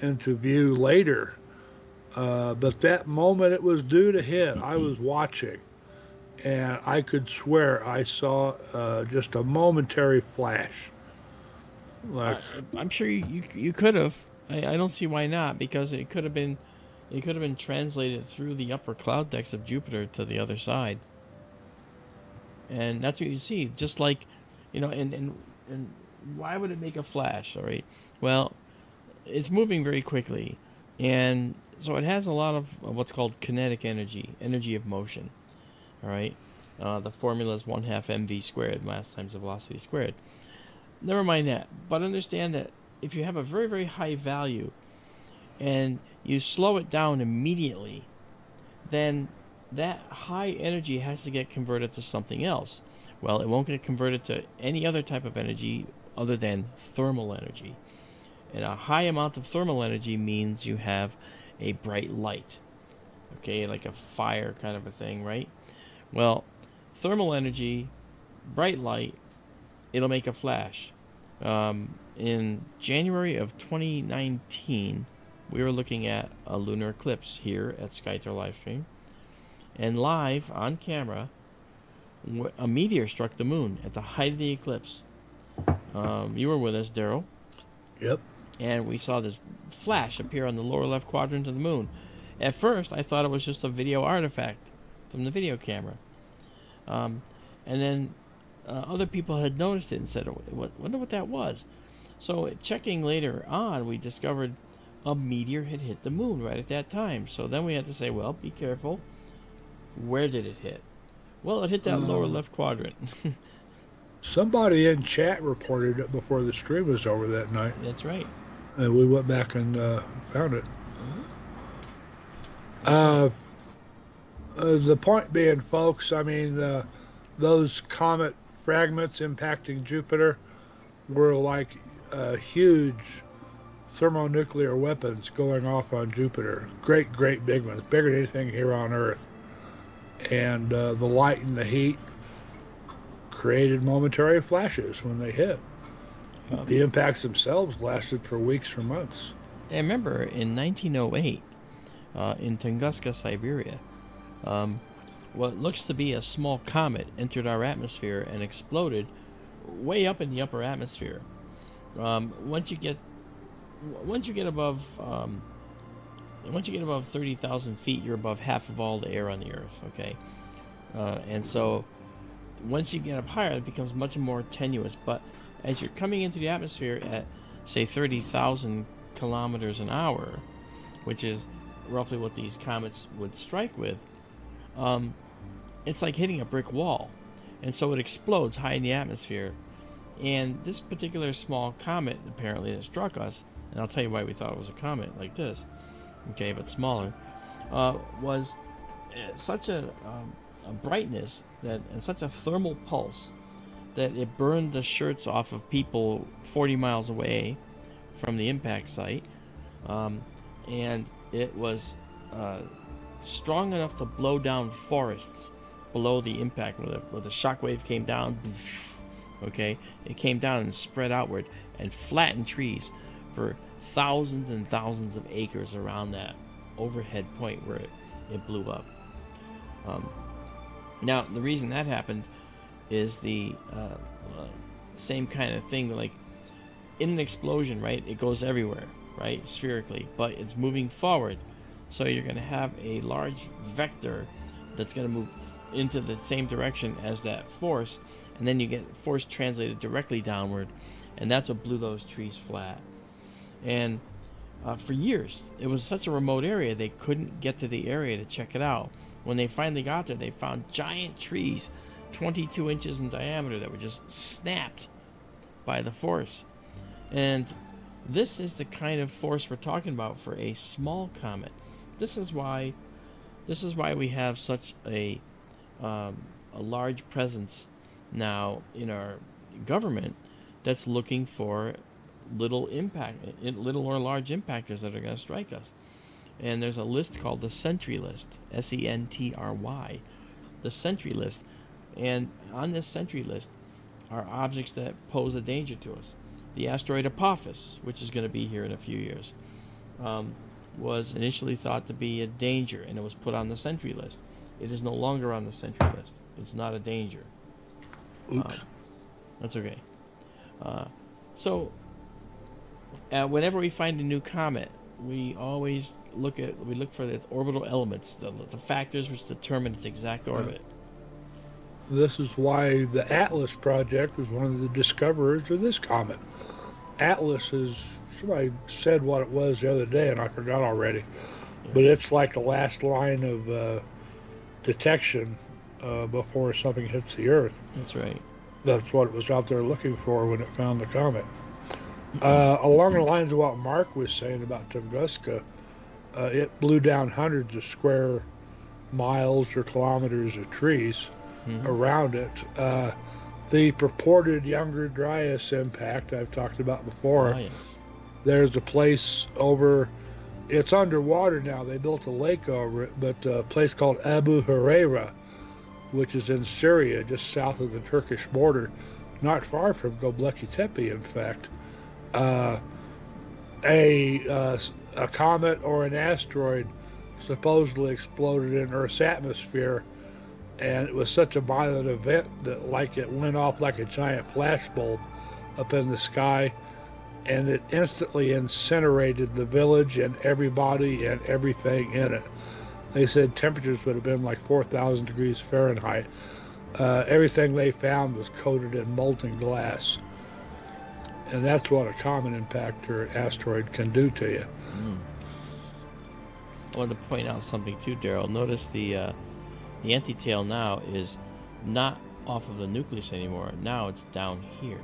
view later, but that moment it was due to hit, I was watching. And I could swear I saw just a momentary flash. Like, I'm sure you could have. I don't see why not, because it could have been It could have been translated through the upper cloud decks of Jupiter to the other side. And that's what you see. Just like, and why would it make a flash? All right. Well, it's moving very quickly. And so it has a lot of what's called kinetic energy, energy of motion. All right. The formula is 1/2 mv squared, mass times the velocity squared. Never mind that. But understand that if you have a very, very high value and you slow it down immediately, then that high energy has to get converted to something else. Well, it won't get converted to any other type of energy other than thermal energy. And a high amount of thermal energy means you have a bright light. Okay, like a fire kind of a thing, right? Well, thermal energy, bright light, it'll make a flash. In January of 2019, we were looking at a lunar eclipse here at SkyTour Livestream. And live on camera, a meteor struck the moon at the height of the eclipse. You were with us, Daryl. Yep. And we saw this flash appear on the lower left quadrant of the moon. At first, I thought it was just a video artifact from the video camera. And then other people had noticed it and said, wonder what that was. So checking later on, we discovered a meteor had hit the moon right at that time. So then we had to say, well, be careful. Where did it hit? Well, it hit that lower left quadrant. Somebody in chat reported it before the stream was over that night. That's right. And we went back and found it. The point being, folks, I mean, those comet fragments impacting Jupiter were like huge thermonuclear weapons going off on Jupiter. Great, great big ones, bigger than anything here on Earth. And the light and the heat created momentary flashes when they hit. The impacts themselves lasted for weeks or months. I remember in 1908, in Tunguska, Siberia, what looks to be a small comet entered our atmosphere and exploded way up in the upper atmosphere. Once you get above 30,000 feet, you're above half of all the air on the Earth. Okay, and so once you get up higher, it becomes much more tenuous. But as you're coming into the atmosphere at, say, 30,000 kilometers an hour, which is roughly what these comets would strike with, it's like hitting a brick wall. And so it explodes high in the atmosphere. And this particular small comet, apparently, that struck us, and I'll tell you why we thought it was a comet like this, okay, but smaller, was such a brightness that, and such a thermal pulse that it burned the shirts off of people 40 miles away from the impact site, and it was strong enough to blow down forests below the impact. Where the shockwave came down, okay, it came down and spread outward and flattened trees for thousands and thousands of acres around that overhead point where it blew up. Now, the reason that happened is the same kind of thing. Like in an explosion, right? It goes everywhere, right? Spherically, but it's moving forward. So you're going to have a large vector that's going to move into the same direction as that force, and then you get force translated directly downward, and that's what blew those trees flat. And for years, it was such a remote area, they couldn't get to the area to check it out. When they finally got there, they found giant trees 22 inches in diameter that were just snapped by the force. And this is the kind of force we're talking about for a small comet. This is why we have such a large presence now in our government that's looking for little or large impactors that are going to strike us. And there's a list called the Sentry List, SENTRY, the Sentry List. And on this Sentry List are objects that pose a danger to us. The asteroid Apophis, which is going to be here in a few years, was initially thought to be a danger, and it was put on the Sentry List. It is no longer on the Sentry List. It's not a danger. Oops. That's okay. So whenever we find a new comet, we always look for the orbital elements, the factors which determine its exact orbit. This is why the Atlas project was one of the discoverers of this comet. Atlas is, somebody said what it was the other day, and I forgot already. Yeah. But it's like the last line of detection before something hits the Earth. That's right. That's what it was out there looking for when it found the comet. Along the lines of what Mark was saying about Tunguska, it blew down hundreds of square miles or kilometers of trees around it. The purported Younger Dryas impact I've talked about before. Oh, yes. There's a place over, it's underwater now. They built a lake over it, but a place called Abu Huraira, which is in Syria, just south of the Turkish border, not far from Göbekli Tepe, in fact. A comet or an asteroid supposedly exploded in Earth's atmosphere, and it was such a violent event that like it went off like a giant flashbulb up in the sky, and it instantly incinerated the village and everybody and everything in it. They said temperatures would have been like 4,000 degrees Fahrenheit. Everything they found was coated in molten glass. And that's what a comet impact or asteroid can do to you. I wanted to point out something too, Daryl. Notice the antitail now is not off of the nucleus anymore. Now it's down here.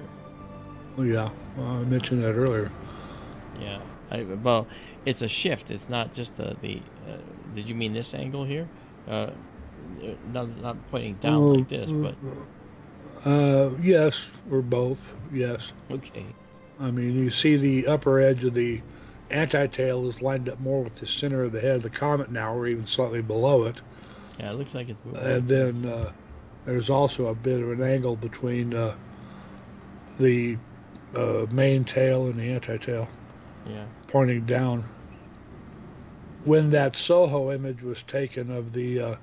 Oh yeah, I mentioned that earlier. Yeah. Well, it's a shift. It's not just the. Did you mean this angle here? Not pointing down like this, but. Yes, or both. Yes. Okay. I mean, you see the upper edge of the antitail is lined up more with the center of the head of the comet now, or even slightly below it. Yeah, it looks like it's moving. And then there's also a bit of an angle between the main tail and the antitail. Yeah. Pointing down. When that SOHO image was taken of the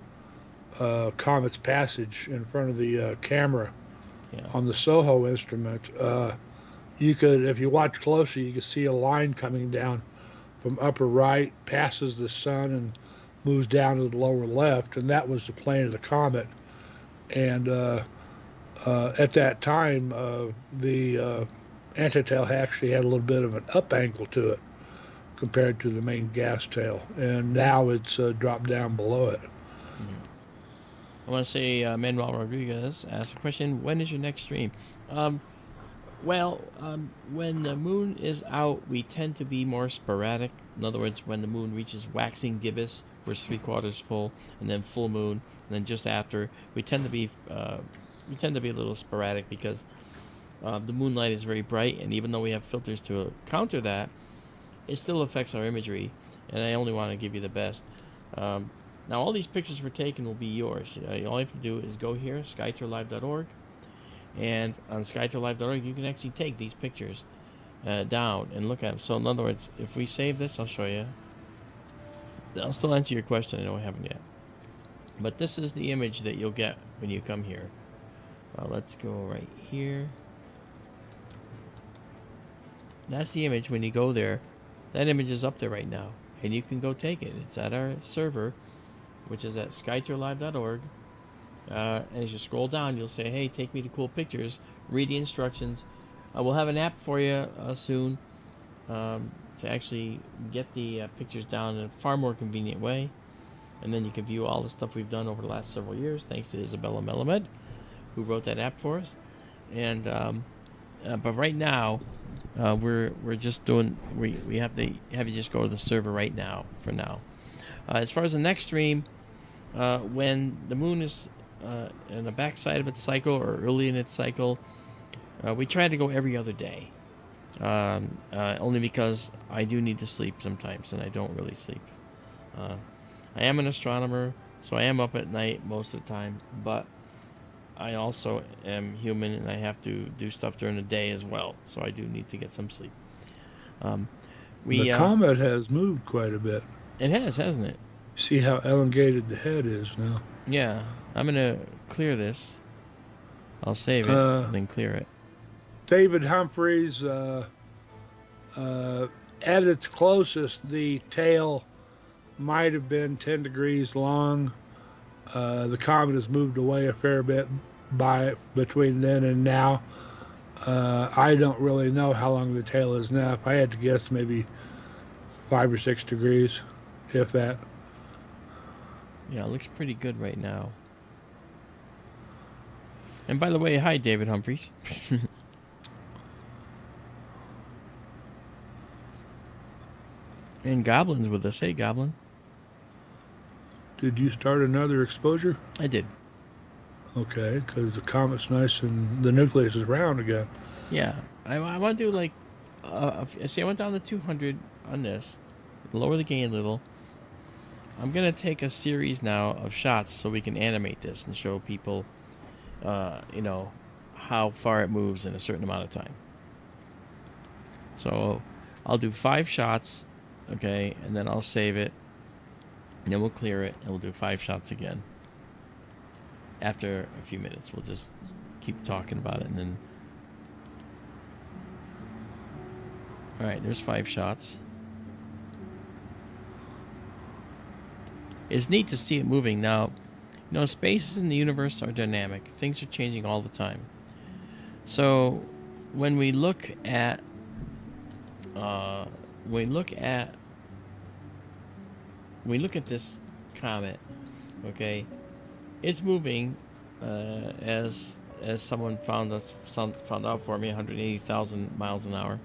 comet's passage in front of the camera on the SOHO instrument, you could, if you watch closely, you could see a line coming down from upper right, passes the sun, and moves down to the lower left, and that was the plane of the comet. And at that time, the antitail actually had a little bit of an up angle to it compared to the main gas tail, and now it's dropped down below it. I want to say Manuel Rodriguez asked a question, when is your next stream? When the moon is out, we tend to be more sporadic. In other words, when the moon reaches waxing gibbous, we're 3/4 full, and then full moon, and then just after, we tend to be a little sporadic because the moonlight is very bright, and even though we have filters to counter that, it still affects our imagery, and I only want to give you the best. Now, all these pictures we're taking will be yours. All you have to do is go here, skytourlive.org, and on skytourlive.org, you can actually take these pictures down and look at them. So, in other words, if we save this, I'll show you. I'll still answer your question. I know I haven't yet. But this is the image that you'll get when you come here. Let's go right here. That's the image when you go there. That image is up there right now, and you can go take it. It's at our server, which is at skytourlive.org. And as you scroll down, you'll say, hey, take me to cool pictures. Read the instructions. We'll have an app for you soon to actually get the pictures down in a far more convenient way. And then you can view all the stuff we've done over the last several years, thanks to Izabela Melamed, who wrote that app for us. And but right now, we're just doing. We have to have you just go to the server right now. For now, as far as the next stream, when the moon is in the backside of its cycle or early in its cycle, we try to go every other day. Only because I do need to sleep sometimes, and I don't really sleep. I am an astronomer, so I am up at night most of the time, but I also am human, and I have to do stuff during the day as well, so I do need to get some sleep. The comet has moved quite a bit. It has, hasn't it? See how elongated the head is now. Yeah. I'm going to clear this. I'll save it and then clear it. David Humphreys at its closest, the tail might have been 10 degrees long. The comet has moved away a fair bit by between then and now. I don't really know how long the tail is now. If I had to guess, maybe 5 or 6 degrees, if that. Yeah, it looks pretty good right now. And by the way, hi, David Humphreys. And Goblin's with us. Hey, Goblin. Did you start another exposure? I did. Okay, because the comet's nice and the nucleus is round again. Yeah. I want to do like... see, I went down to 200 on this. Lower the gain a little. I'm going to take a series now of shots so we can animate this and show people, you know, how far it moves in a certain amount of time. So I'll do 5 shots, okay, and then I'll save it. And then we'll clear it, and we'll do 5 shots again. After a few minutes, we'll just keep talking about it, and then... Alright, there's 5 shots. It's neat to see it moving. Now, you know, spaces in the universe are dynamic. Things are changing all the time. So, when we look at... we look at this comet, okay, it's moving as someone found out for me, 180,000 miles an hour.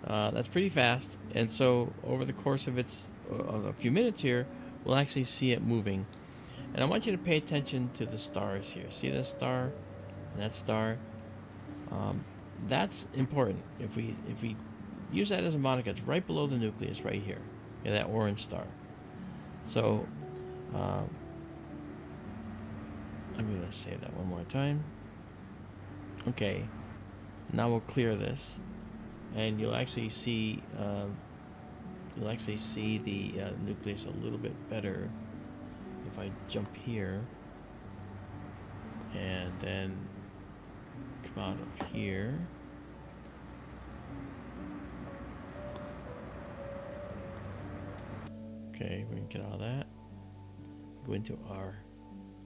That's pretty fast, and so over the course of a few minutes here, we'll actually see it moving. And I want you to pay attention to the stars here. See this star and that star? That's important. If we use that as a moniker, it's right below the nucleus, right here. Yeah, that orange star. So, I'm going to say that one more time. Okay, now we'll clear this, and you'll actually see the nucleus a little bit better if I jump here and then come out of here. Okay, we can get out of that. Go into our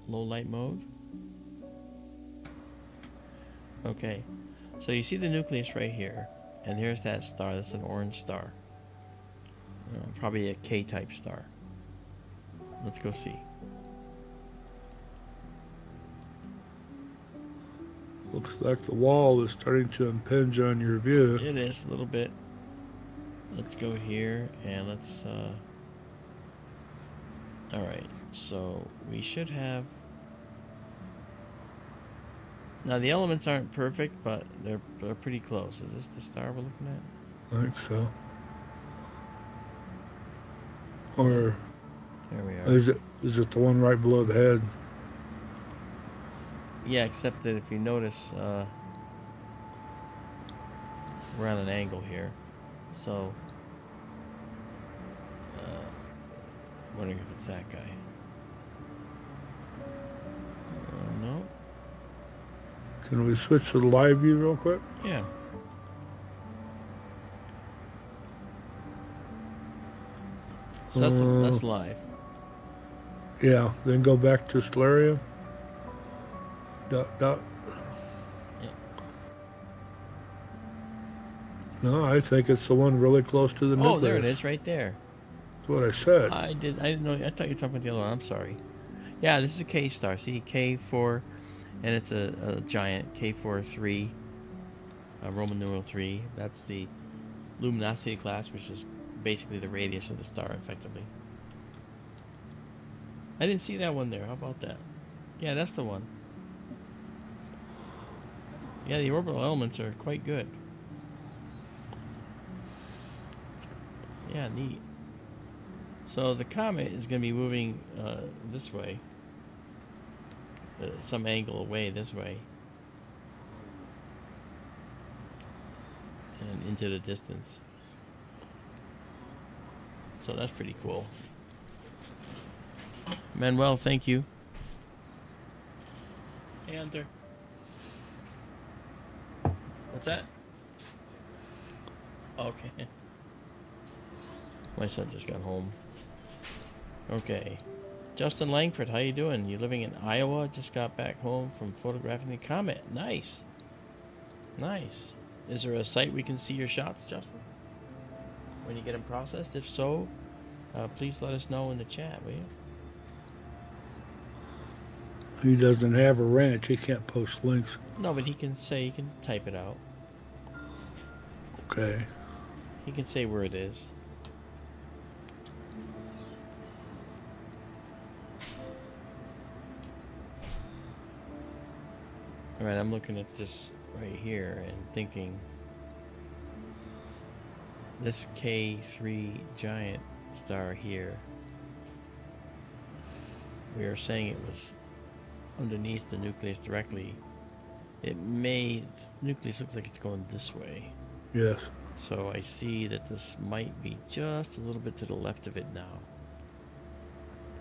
low light mode. Okay, so you see the nucleus right here, and here's that star. That's an orange star. Probably a K-type star. Let's go see. Looks like the wall is starting to impinge on your view. It is a little bit. Let's go here and let's. All right, so we should have. Now the elements aren't perfect, but they're pretty close. Is this the star we're looking at? I think so. Or There we are. is it the one right below the head? Yeah, except that if you notice, we're on an angle here, so wondering if it's that guy. No. Can we switch to the live view real quick? Yeah. So that's live. Yeah, then go back to Stellarium. Dot. Yeah. No, I think it's the one really close to the nucleus. Oh, there it is, right there. That's what I said. I didn't know. I thought you were talking about the other one. I'm sorry. Yeah, this is a K star. See, K4, and it's a giant K4-3, Roman numeral 3. That's the luminosity class, which is basically the radius of the star, effectively. I didn't see that one there. How about that? Yeah, that's the one. Yeah, the orbital elements are quite good. Yeah, neat. So the comet is going to be moving this way, some angle away this way, and into the distance. So that's pretty cool. Manuel, thank you. Hey, Hunter. What's that? Okay. My son just got home. Okay. Justin Langford, how you doing? You living in Iowa? Just got back home from photographing the comet. Nice. Nice. Is there a site we can see your shots, Justin? When you get them processed? If so, please let us know in the chat, will you? He doesn't have a ranch. He can't post links. No, but he can type it out. Okay. He can say where it is. Alright, I'm looking at this right here and thinking this K3 giant star here, we are saying it was underneath the nucleus directly. The nucleus looks like it's going this way. Yes. So I see that this might be just a little bit to the left of it now.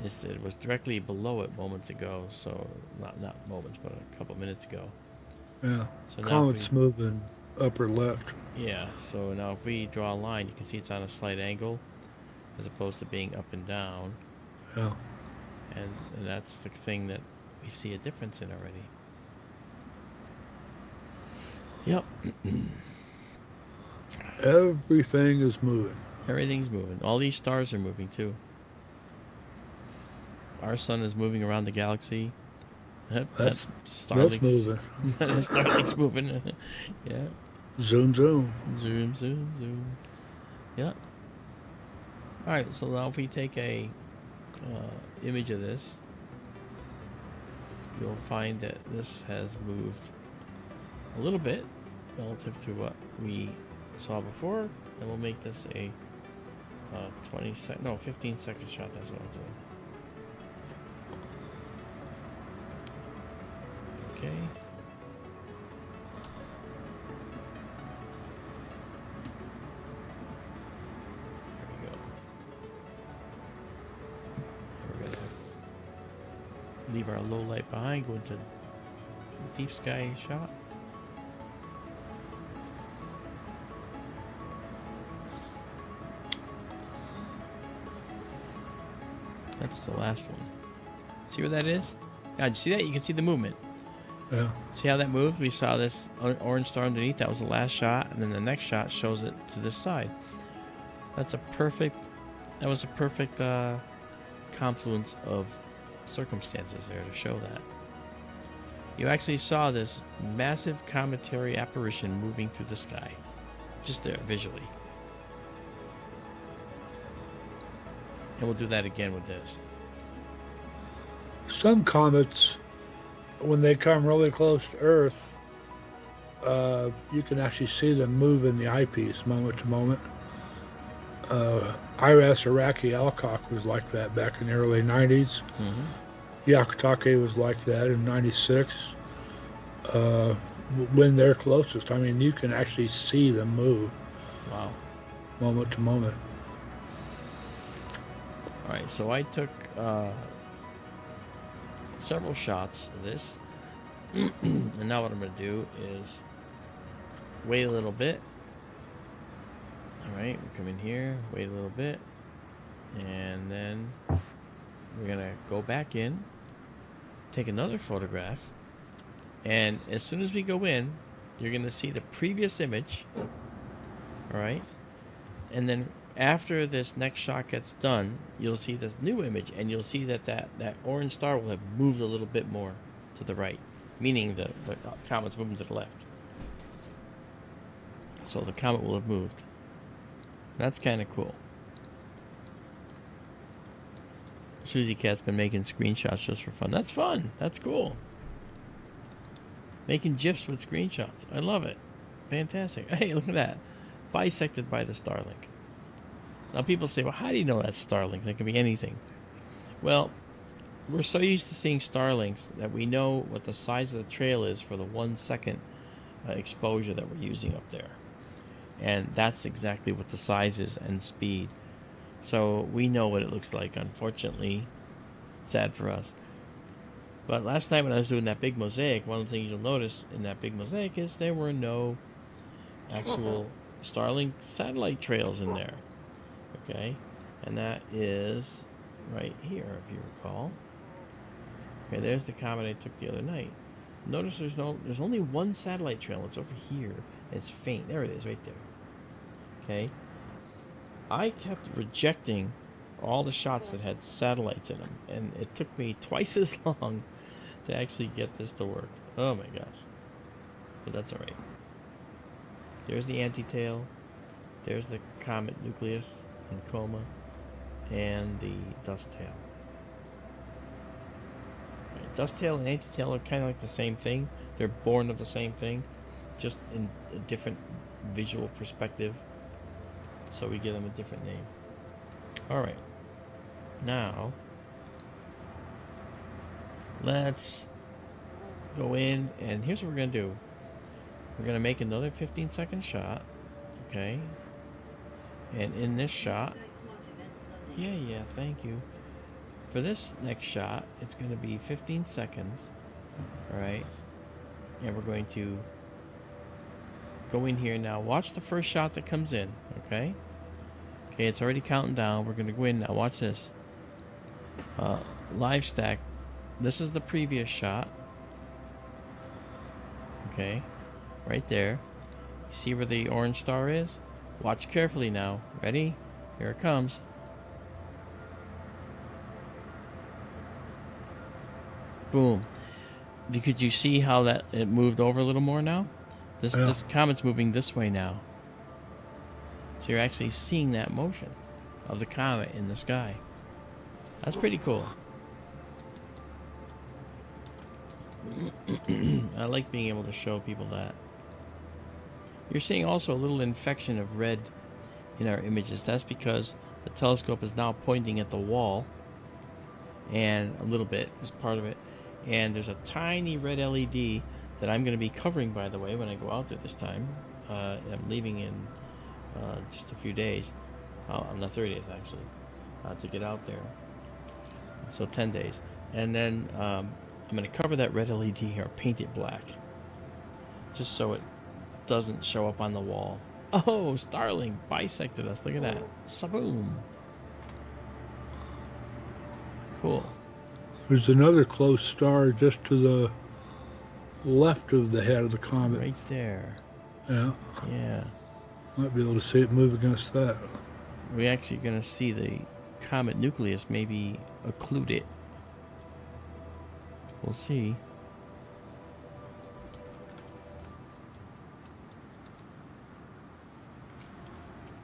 It was directly below it moments ago, so not moments, but a couple minutes ago. Yeah. So now Comet's moving upper left. yeah, so now if we draw a line, you can see it's on a slight angle as opposed to being up and down. Yeah. And that's the thing that we see a difference in already. Yep. Everything is moving. Everything's moving. All these stars are moving too. Our sun is moving around the galaxy. That's Starlink's moving. Starlink's moving. Yeah. Zoom, zoom. Zoom, zoom, zoom. Yeah. All right. So now if we take a image of this, you'll find that this has moved a little bit relative to what we saw before, and we'll make this a 15-second shot. That's what I'm doing. Okay. There we go. We're gonna leave our low light behind, go into deep sky shot. That's the last one. See where that is? Now, did you see that? You can see the movement. Yeah. See how that moved? We saw this orange star underneath. That was the last shot, and then the next shot shows it to this side. That was a perfect confluence of circumstances there to show that. You actually saw this massive cometary apparition moving through the sky. Just there, visually. And we'll do that again with this. Some comets, when they come really close to Earth, you can actually see them move in the eyepiece moment to moment. Iraq-Iraqi Alcock was like that back in the early 90s. Mm-hmm. Yakutake was like that in 96. When they're closest, I mean, you can actually see them move. Wow. Moment to moment. All right, so I took several shots of this, and now what I'm going to do is wait a little bit. All right, we come in here, wait a little bit, and then we're going to go back in, take another photograph, and as soon as we go in, you're going to see the previous image, all right, and then after this next shot gets done, you'll see this new image, and you'll see that that orange star will have moved a little bit more to the right, meaning the comet's moving to the left. So the comet will have moved. That's kind of cool. Susie Cat's been making screenshots just for fun. That's fun. That's cool. Making GIFs with screenshots. I love it. Fantastic. Hey, look at that. Bisected by the Starlink. Now people say, well, how do you know that's Starlink? That could be anything. Well, we're so used to seeing Starlinks that we know what the size of the trail is for the 1 second exposure that we're using up there. And that's exactly what the size is and speed. So we know what it looks like. Unfortunately, sad for us. But last night when I was doing that big mosaic, one of the things you'll notice in that big mosaic is there were no actual Starlink satellite trails in there. Okay, and that is right here, if you recall. Okay, there's the comet I took the other night. Notice there's only one satellite trail. It's over here. It's faint. There it is, right there. Okay. I kept rejecting all the shots that had satellites in them, and it took me twice as long to actually get this to work. Oh my gosh. But that's alright. There's the anti-tail. There's the comet nucleus and coma, and the dust tail. Right, dust tail and anti-tail are kind of like the same thing. They're born of the same thing, just in a different visual perspective. So we give them a different name. Alright. Now, let's go in, and here's what we're going to do. We're going to make another 15-second shot. Okay. And in this shot, yeah, thank you. For this next shot, it's going to be 15 seconds. Alright. And we're going to go in here now. Watch the first shot that comes in. Okay. Okay, it's already counting down. We're going to go in now. Watch this. Live stack. This is the previous shot. Okay. Right there. You see where the orange star is? Watch carefully now. Ready? Here it comes. Boom. Could you see how that it moved over a little more now? This comet's moving this way now. So you're actually seeing that motion of the comet in the sky. That's pretty cool. I like being able to show people that. You're seeing also a little infection of red in our images. That's because the telescope is now pointing at the wall, and a little bit is part of it. And there's a tiny red LED that I'm going to be covering, by the way, when I go out there this time. I'm leaving in just a few days, on the 30th actually, to get out there. So 10 days. And then I'm going to cover that red LED here, paint it black, just so it doesn't show up on the wall. Oh, Starling bisected us. Look at that. Saboom. Cool. There's another close star just to the left of the head of the comet. Right there. Yeah. Yeah. Might be able to see it move against that. We're actually going to see the comet nucleus maybe occlude it. We'll see.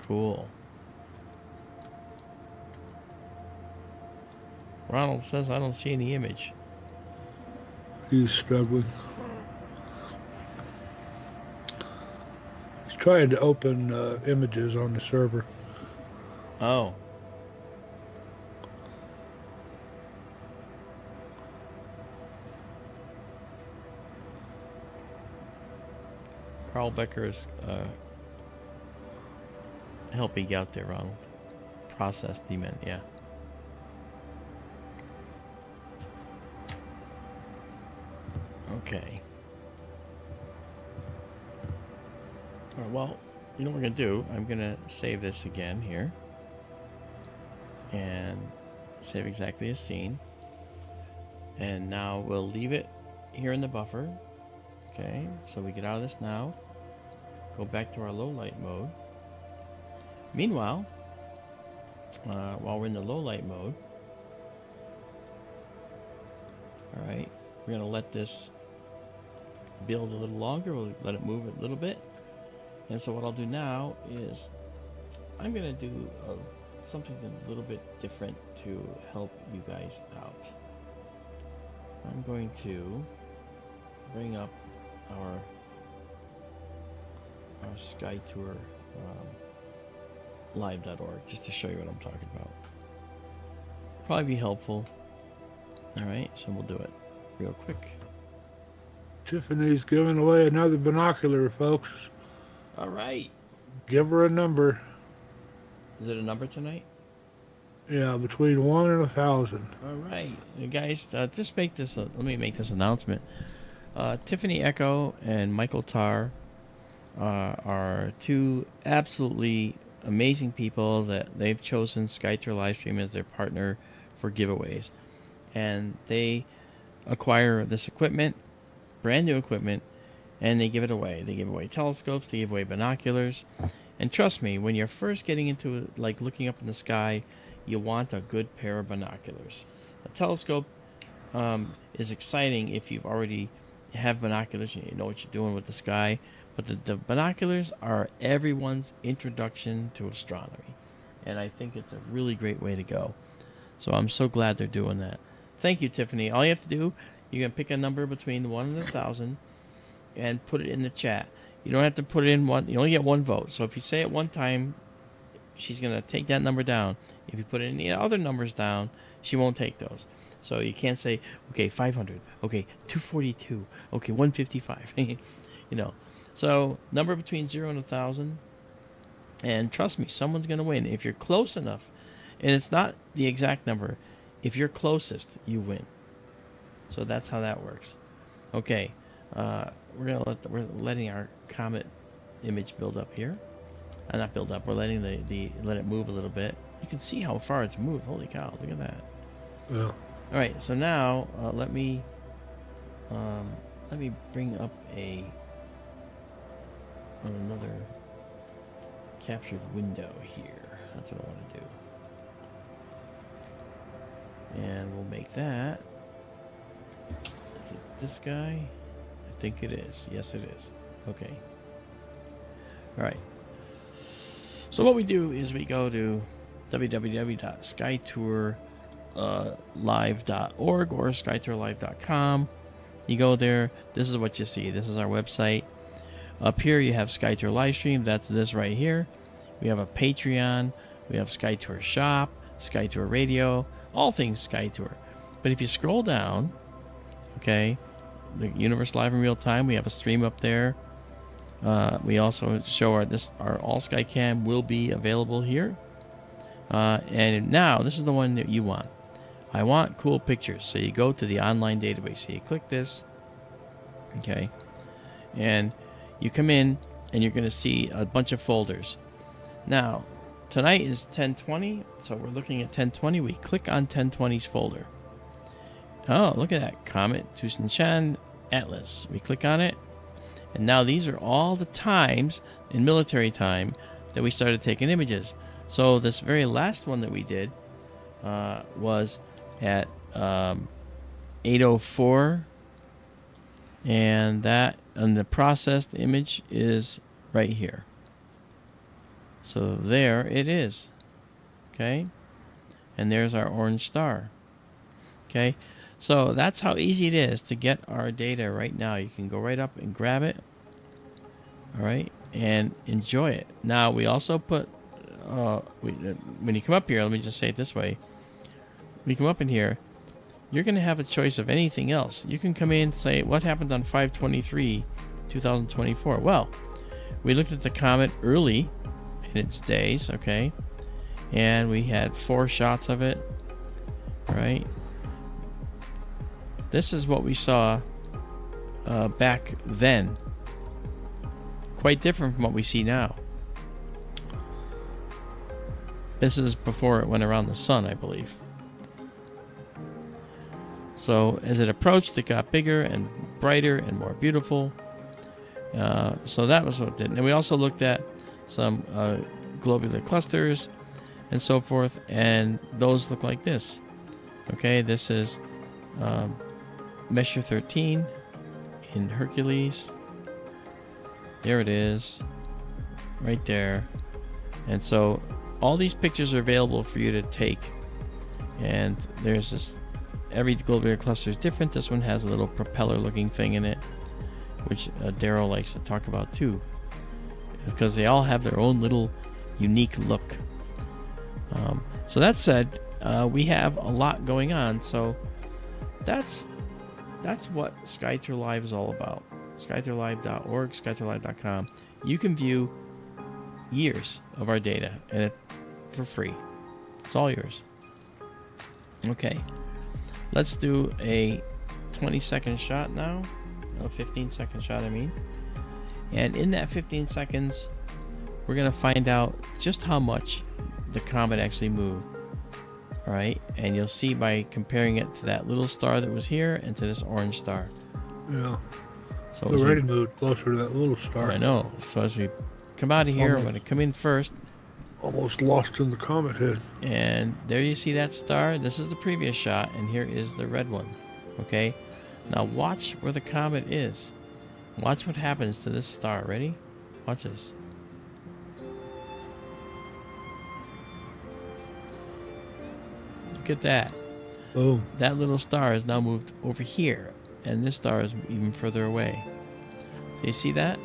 Cool. Ronald says I don't see any image. He's struggling. He's trying to open images on the server. Oh. Carl Becker is helping out there, Ronald. Process demon, yeah. Okay. All right, well, you know what we're going to do? I'm going to save this again here. And save exactly as seen. And now we'll leave it here in the buffer. Okay, so we get out of this now. Go back to our low light mode. Meanwhile, while we're in the low light mode, all right, we're going to let this build a little longer. We'll let it move a little bit. And so what I'll do now is I'm going to do something a little bit different to help you guys out. I'm going to bring up our SkyTour live.org just to show you what I'm talking about. Probably be helpful. All right, so we'll do it real quick. Tiffany's giving away another binocular, folks. All right. Give her a number. Is it a number tonight? Yeah, between 1 and 1,000. All right, you guys. Just make this. Let me make this announcement. Tiffany Echo and Michael Tarr are two absolutely amazing people that they've chosen SkyTour Livestream as their partner for giveaways. And they acquire this equipment, brand new equipment, and they give it away. They give away telescopes, they give away binoculars. And trust me, when you're first getting into like looking up in the sky, you want a good pair of binoculars. A telescope is exciting if you've already have binoculars and you know what you're doing with the sky. But the binoculars are everyone's introduction to astronomy. And I think it's a really great way to go. So I'm so glad they're doing that. Thank you, Tiffany. All you have to do, you can pick a number between 1 and 1,000 and put it in the chat. You don't have to put it in one. You only get one vote. So if you say it one time, she's going to take that number down. If you put any other numbers down, she won't take those. So you can't say, okay, 500, okay, 242, okay, 155. You know. So number between 0 and 1,000. And trust me, someone's going to win. If you're close enough, and it's not the exact number, if you're closest, you win. So that's how that works. Okay, we're letting our comet image build up here. Not build up. We're letting let it move a little bit. You can see how far it's moved. Holy cow! Look at that. Yeah. All right. So now let me bring up another captured window here. That's what I want to do. And we'll make that. Is it this guy? I think it is. Yes, it is. Okay. All right. So what we do is we go to www.skytourlive.org or skytourlive.com. You go there. This is what you see. This is our website. Up here you have SkyTour Livestream. That's this right here. We have a Patreon. We have SkyTour Shop, SkyTour Radio, all things SkyTour. But if you scroll down, okay, the Universe Live in Real Time, we have a stream up there. We also show our All Sky Cam will be available here. And now this is the one that you want. I want cool pictures. So you go to the online database. So you click this, okay, and you come in and you're going to see a bunch of folders. Now, tonight is 1020, so we're looking at 1020. We click on 1020's folder. Oh, look at that. Comet, Tsuchinshan-ATLAS. We click on it. And now these are all the times in military time that we started taking images. So this very last one that we did was at 8:04. And the processed image is right here. So there it is. Okay? And there's our orange star. Okay? So that's how easy it is to get our data right now. You can go right up and grab it. All right? And enjoy it. Now, we also put, when you come up here, let me just say it this way. When you come up in here, you're going to have a choice of anything else. You can come in and say, what happened on 5/23/2024? Well, we looked at the comet early in its days, okay? And we had 4 shots of it, right? This is what we saw back then. Quite different from what we see now. This is before it went around the sun, I believe. So as it approached, it got bigger and brighter and more beautiful. So that was what it did. And we also looked at some globular clusters and so forth, and those look like this. Okay, this is Messier 13 in Hercules. There it is, right there. And so all these pictures are available for you to take. And there's this, every globular cluster is different. This one has a little propeller-looking thing in it, which Daryl likes to talk about too, because they all have their own little unique look. So that said, we have a lot going on. So that's what SkyTour Live is all about. SkyTourLive.org, SkyTourLive.com. You can view years of our data and for free. It's all yours. Okay, let's do a 20-second shot now. A 15-second shot, I mean. And in that 15 seconds, we're going to find out just how much the comet actually moved. All right, and you'll see by comparing it to that little star that was here and to this orange star. Yeah. So It's already moved closer to that little star. I know. So as we come out of here, I'm going to come in first. Almost lost in the comet head. And there you see that star. This is the previous shot, and here is the red one. Okay? Now watch where the comet is. Watch what happens to this star. Ready? Watch this. Look at that. Boom. That little star has now moved over here, and this star is even further away. So you see that?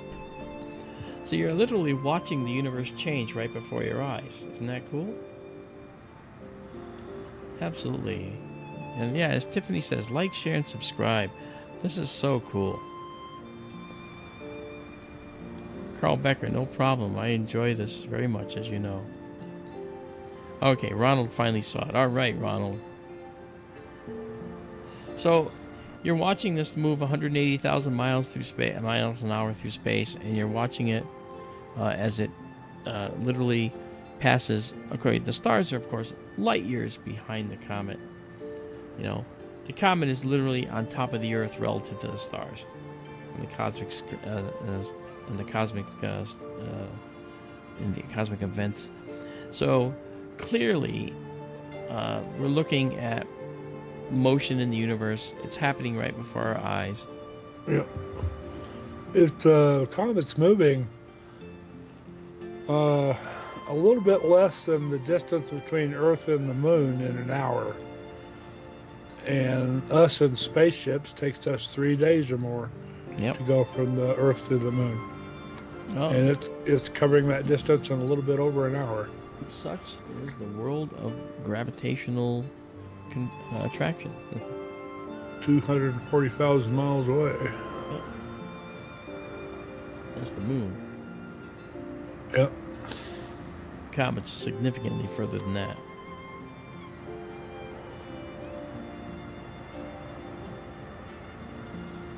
So you're literally watching the universe change right before your eyes. Isn't that cool? Absolutely. And yeah, as Tiffany says, like, share, and subscribe. This is so cool. Carl Becker, no problem. I enjoy this very much, as you know. Okay, Ronald finally saw it. All right, Ronald. So you're watching this move 180,000 miles through space, miles an hour through space, and you're watching it as it literally passes. Okay, the stars are, of course, light years behind the comet. You know, the comet is literally on top of the Earth relative to the stars, and the cosmic events. So clearly, we're looking at motion in the universe. It's happening right before our eyes. Yeah. Comet's moving a little bit less than the distance between Earth and the Moon in an hour. And us in spaceships takes us 3 days or more to go from the Earth to the Moon. Oh. And it's covering that distance in a little bit over an hour. Such is the world of gravitational attraction. 240,000 miles away. Yep. That's the Moon. Yep. Comet's significantly further than that.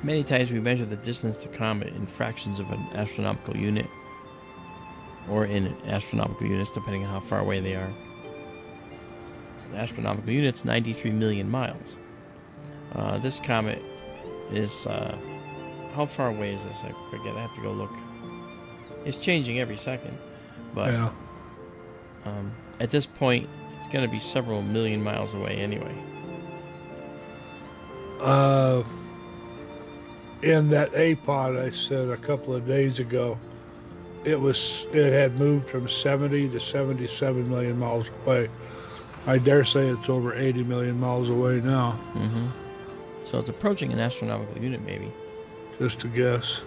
Many times we measure the distance to comet in fractions of an astronomical unit, or in astronomical units, depending on how far away they are. The astronomical unit's 93 million miles. This comet is, how far away is this? I forget, I have to go look. It's changing every second, but yeah. At this point, it's going to be several million miles away anyway. In that A-pod I said a couple of days ago, it had moved from 70 to 77 million miles away. I dare say it's over 80 million miles away now. Mm-hmm. So it's approaching an astronomical unit, maybe. Just a guess.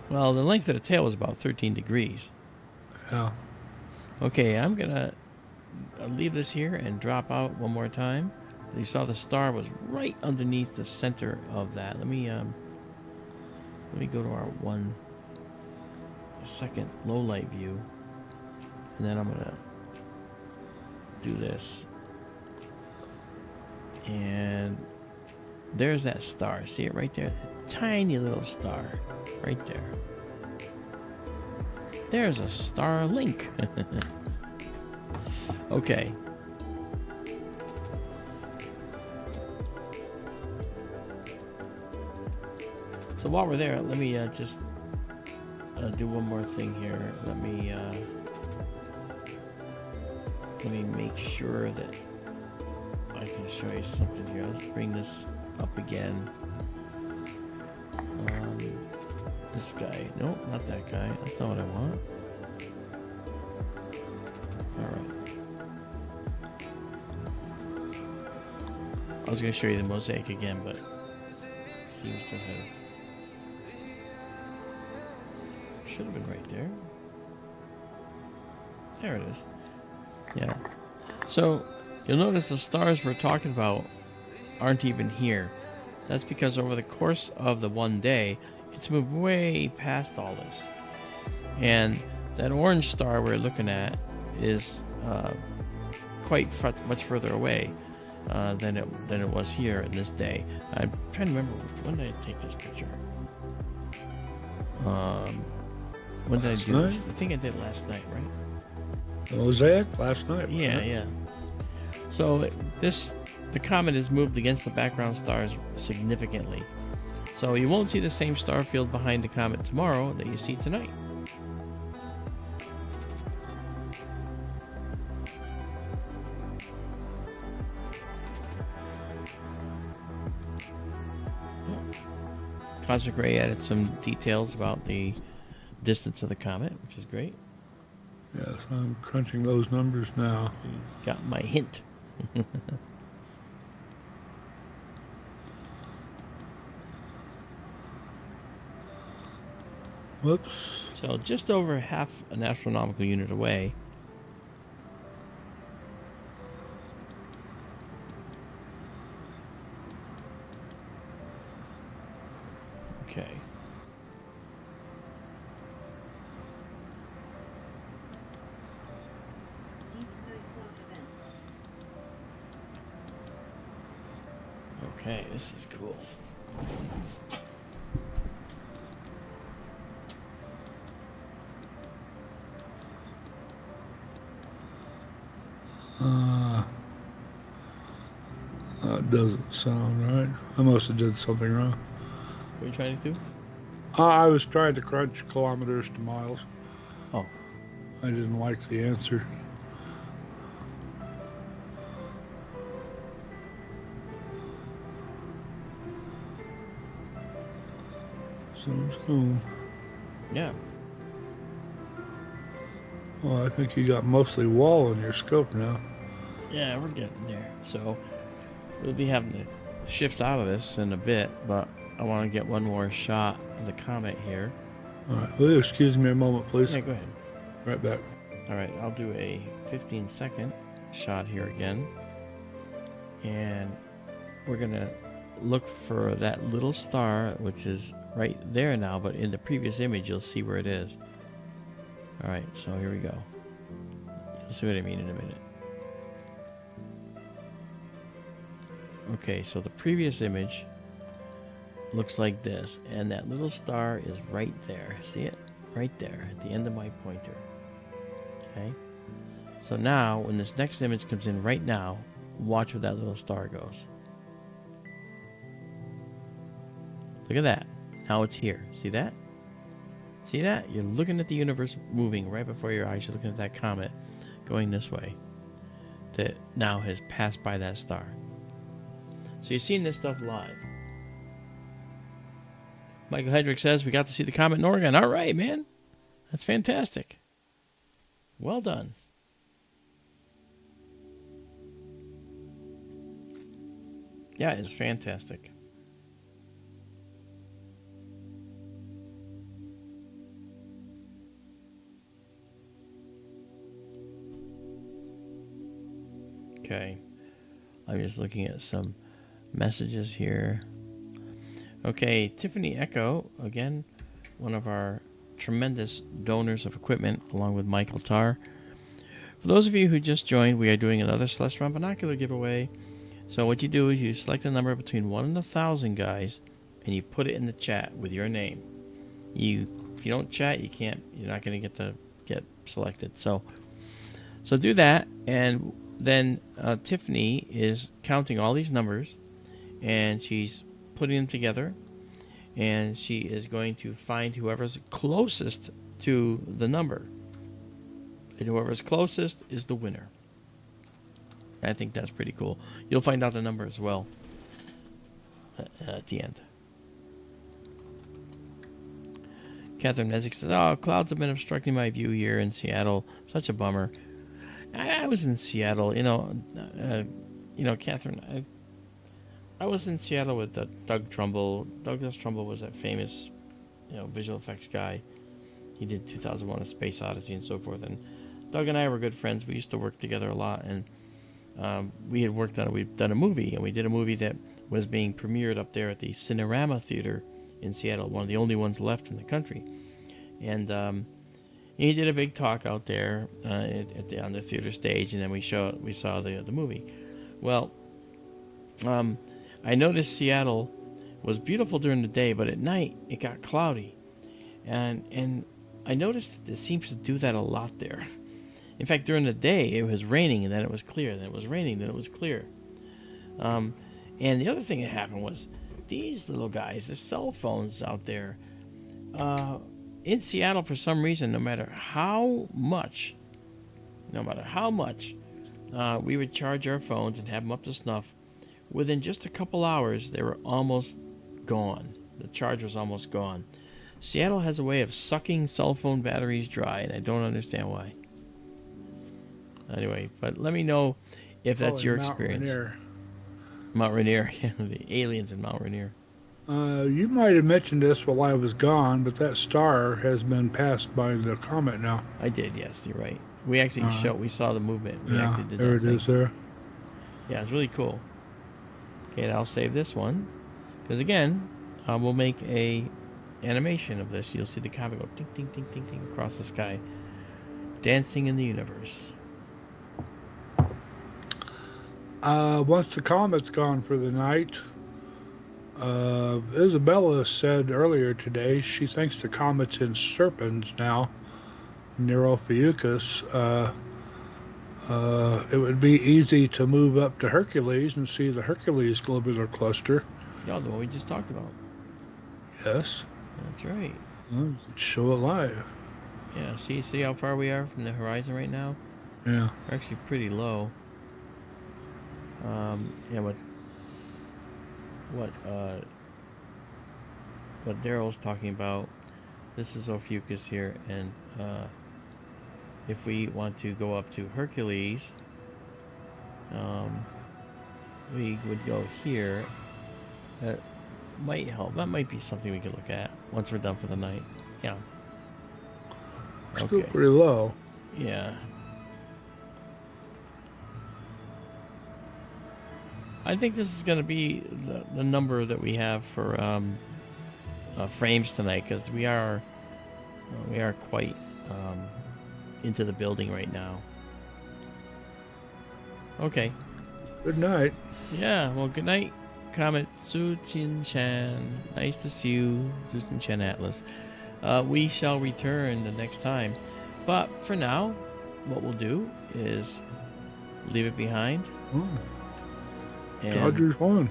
Well, the length of the tail is about 13 degrees. Yeah. Okay, I'm going to leave this here and drop out one more time. You saw the star was right underneath the center of that. Let me go to our 1 second low light view, and then I'm gonna do this. And there's that star. See it right there? Tiny little star, right there. There's a star link. Okay. So while we're there, let me just do one more thing here. Let me make sure that I can show you something here. Let's bring this up again. This guy. Nope, not that guy. That's not what I want. Alright. I was going to show you the mosaic again, but it seems to have... Should have been right there. There it is. Yeah. So, you'll notice the stars we're talking about aren't even here. That's because over the course of the one day, it's moved way past all this. And that orange star we're looking at is quite much further away than it was here in this day. I'm trying to remember, when did I take this picture? When did I Last do this? night? I think I did last night, right? The Mosaic last night. wasn't Yeah, it? yeah. So the comet is moved against the background stars significantly. So you won't see the same star field behind the comet tomorrow that you see tonight. Cosmic Ray added some details about the distance of the comet, which is great. Yes, I'm crunching those numbers now. You got my hint. Whoops. So just over half an astronomical unit away. Okay. Okay, this is cool. That doesn't sound right. I must have did something wrong. What are you trying to do? I was trying to crunch kilometers to miles. Oh, I didn't like the answer. So, yeah. well, I think you got mostly wall in your scope now. Yeah, we're getting there. So we'll be having to shift out of this in a bit, but I want to get one more shot of the comet here. All right, will you excuse me a moment, please? Yeah, go ahead. Right back. All right, I'll do a 15-second shot here again. And we're going to look for that little star, which is right there now, but in the previous image, you'll see where it is. All right, so here we go. You'll see what I mean in a minute. Okay, so the previous image looks like this, and that little star is right there. See it? Right there at the end of my pointer. Okay? So now, when this next image comes in right now, watch where that little star goes. Look at that. Now it's here. See that? See that? You're looking at the universe moving right before your eyes. You're looking at that comet going this way that now has passed by that star. So you're seeing this stuff live. Michael Hedrick says we got to see the comet in Oregon. All right, man. That's fantastic. Well done. Yeah, it's fantastic. Okay. I'm just looking at some messages here. Okay, Tiffany Echo, again, one of our tremendous donors of equipment, along with Michael Tarr. For those of you who just joined, we are doing another Celestron binocular giveaway. So what you do is you select a number between 1 and 1,000, guys, and you put it in the chat with your name. If you don't chat, you're not going to get selected. So do that, and then Tiffany is counting all these numbers, and she's putting them together, and she is going to find whoever's closest to the number, and whoever's closest is the winner. I think that's pretty cool. You'll find out the number as well at the end. Catherine Mesick says, "Oh, clouds have been obstructing my view here in Seattle. Such a bummer." I was in Seattle, Catherine. I was in Seattle with Doug Trumbull. Douglas Trumbull was that famous, visual effects guy. He did 2001: A Space Odyssey and so forth. And Doug and I were good friends. We used to work together a lot, and we'd done a movie, and we did a movie that was being premiered up there at the Cinerama Theater in Seattle, one of the only ones left in the country. And he did a big talk out there on the theater stage, and then we saw the movie. Well, I noticed Seattle was beautiful during the day, but at night it got cloudy, and I noticed that it seems to do that a lot there. In fact, during the day, it was raining, and then it was clear. Then it was raining, then it was clear. And the other thing that happened was these little guys, the cell phones out there, in Seattle, for some reason, no matter how much we would charge our phones and have them up to snuff, within just a couple hours, they were almost gone. The charge was almost gone. Seattle has a way of sucking cell phone batteries dry, and I don't understand why. Anyway, but let me know if that's your experience. Rainier. Mount Rainier, yeah, the aliens in Mount Rainier. You might have mentioned this while I was gone, but that star has been passed by the comet now. I did, yes, you're right. We actually we saw the movement. We Yeah, actually did there that it is there. Yeah, it's really cool. Okay, and I'll save this one. Because again, we'll make a animation of this. You'll see the comet go ding, ding, ding, ding, ding across the sky. Dancing in the universe. Once the comet's gone for the night, Izabela said earlier today she thinks the comet's in Serpens now, near Ophiuchus. It would be easy to move up to Hercules and see the Hercules globular cluster. Yeah, the one we just talked about. Yes. That's right. Well, show it live. Yeah, see how far we are from the horizon right now? Yeah. We're actually pretty low. Yeah, what Daryl's talking about, this is Ophiuchus here, and if we want to go up to Hercules, we would go here. That might help. That might be something we could look at once we're done for the night. Yeah. Still pretty low. Yeah. I think this is going to be the number that we have for frames tonight, because we are quite into the building right now. Okay. Good night. Yeah. Well, good night, Comet Tsuchinshan. Nice to see you, Tsuchinshan-ATLAS. We shall return the next time, but for now, what we'll do is leave it behind. Oh. And Dodgers won.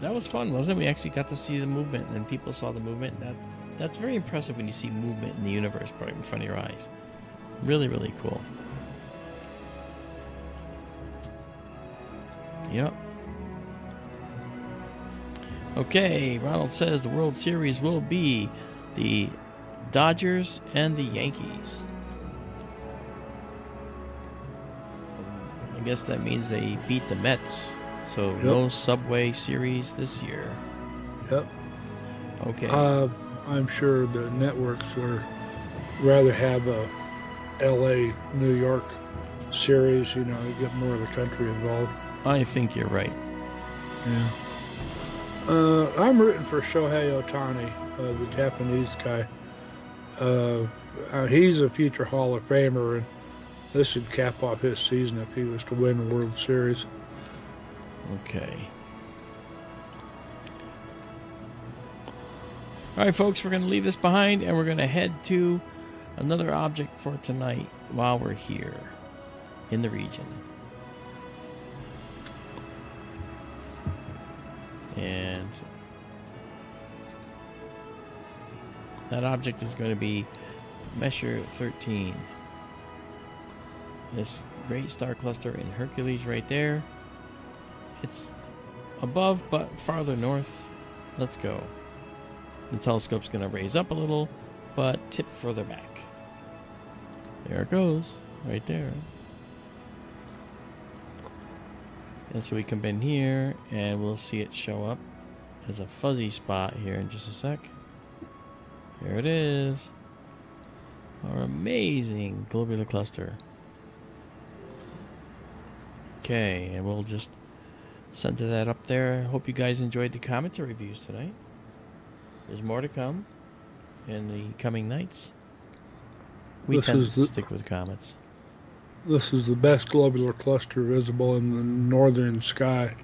that was fun, wasn't it? We actually got to see the movement, and people saw the movement. That's very impressive when you see movement in the universe right in front of your eyes. Really, really cool. Yep. Okay, Ronald says the World Series will be the Dodgers and the Yankees. I guess that means they beat the Mets. So no Subway Series this year. Yep. Okay. I'm sure the networks would rather have a L.A. New York series. You know, you get more of the country involved. I think you're right. Yeah. I'm rooting for Shohei Ohtani, the Japanese guy. He's a future Hall of Famer, and this would cap off his season if he was to win the World Series. Okay. All right, folks, we're going to leave this behind, and we're going to head to another object for tonight while we're here in the region. And that object is going to be Messier 13. This great star cluster in Hercules right there. It's above but farther north. Let's go. The telescope's going to raise up a little, but tip further back. There it goes, right there. And so we come in here, and we'll see it show up as a fuzzy spot here in just a sec. There it is. Our amazing globular cluster. Okay, and we'll just center that up there. Hope you guys enjoyed the cometary reviews tonight. There's more to come in the coming nights. We tend to stick with comets. This is the best globular cluster visible in the northern sky.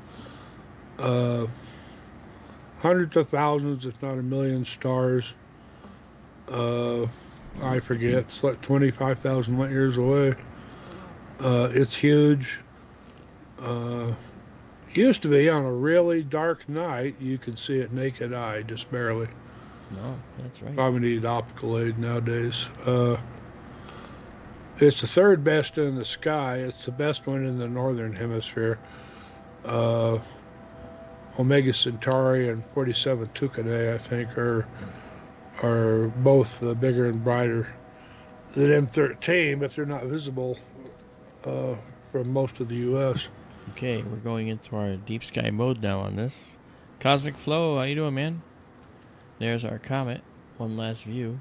Hundreds of thousands, if not a million stars. I forget. It's like 25,000 light years away. It's huge. Uh, Used to be on a really dark night, you could see it naked eye, just barely. No, that's right. Probably need optical aid nowadays. It's the third best in the sky. It's the best one in the northern hemisphere. Uh, Omega Centauri and 47 Tucanae, I think, are both bigger and brighter than M13, but they're not visible uh, from most of the U.S. Okay, we're going into our deep sky mode now on this. Cosmic Flow, how you doing, man? There's our comet. One last view.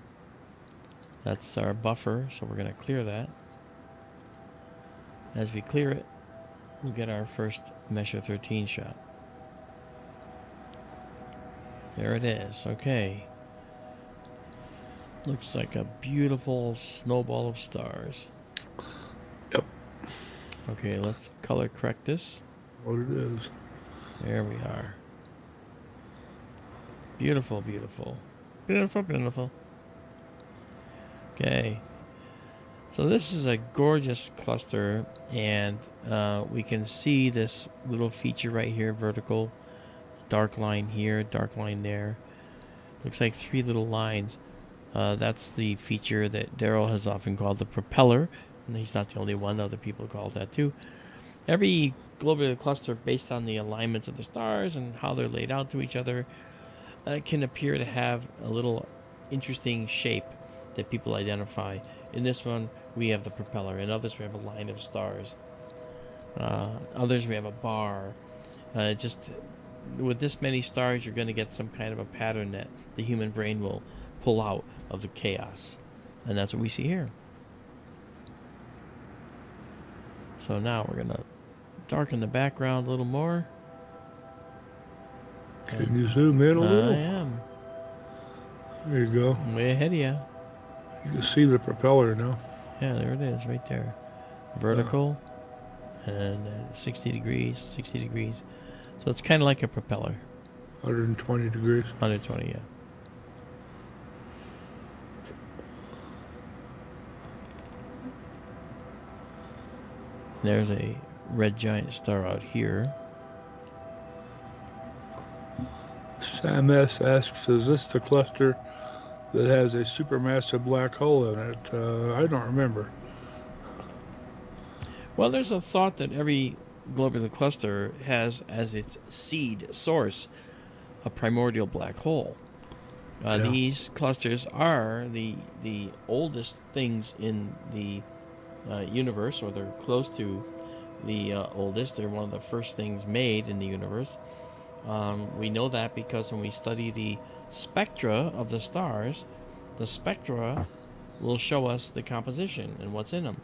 That's our buffer, so we're going to clear that. As we clear it, we'll get our first Measure 13 shot. There it is. Okay. Looks like a beautiful snowball of stars. Yep. Okay, let's color correct this. What it is. There we are. Beautiful, beautiful. Beautiful, beautiful. Okay. So this is a gorgeous cluster, and we can see this little feature right here, vertical. Dark line here, dark line there. Looks like three little lines. That's the feature that Daryl has often called the propeller, and he's not the only one. Other people call that too. Every globular cluster, based on the alignments of the stars and how they're laid out to each other, can appear to have a little interesting shape that people identify. In this one, we have the propeller. In others, we have a line of stars. Others, we have a bar. Just with this many stars, you're going to get some kind of a pattern that the human brain will pull out of the chaos. And that's what we see here. So now we're going to darken the background a little more. Can you zoom in a little? I am. There you go. I'm way ahead of you. You can see the propeller now. Yeah, there it is, right there. Vertical, and 60 degrees, 60 degrees. So it's kind of like a propeller. 120 degrees. 120, yeah. There's a red giant star out here. Sam S. asks, is this the cluster that has a supermassive black hole in it? I don't remember. Well, there's a thought that every globular cluster has as its seed source a primordial black hole. Yeah. These clusters are the oldest things in the universe, or they're close to the oldest. They're one of the first things made in the universe. We know that because when we study the spectra of the stars, the spectra will show us the composition and what's in them.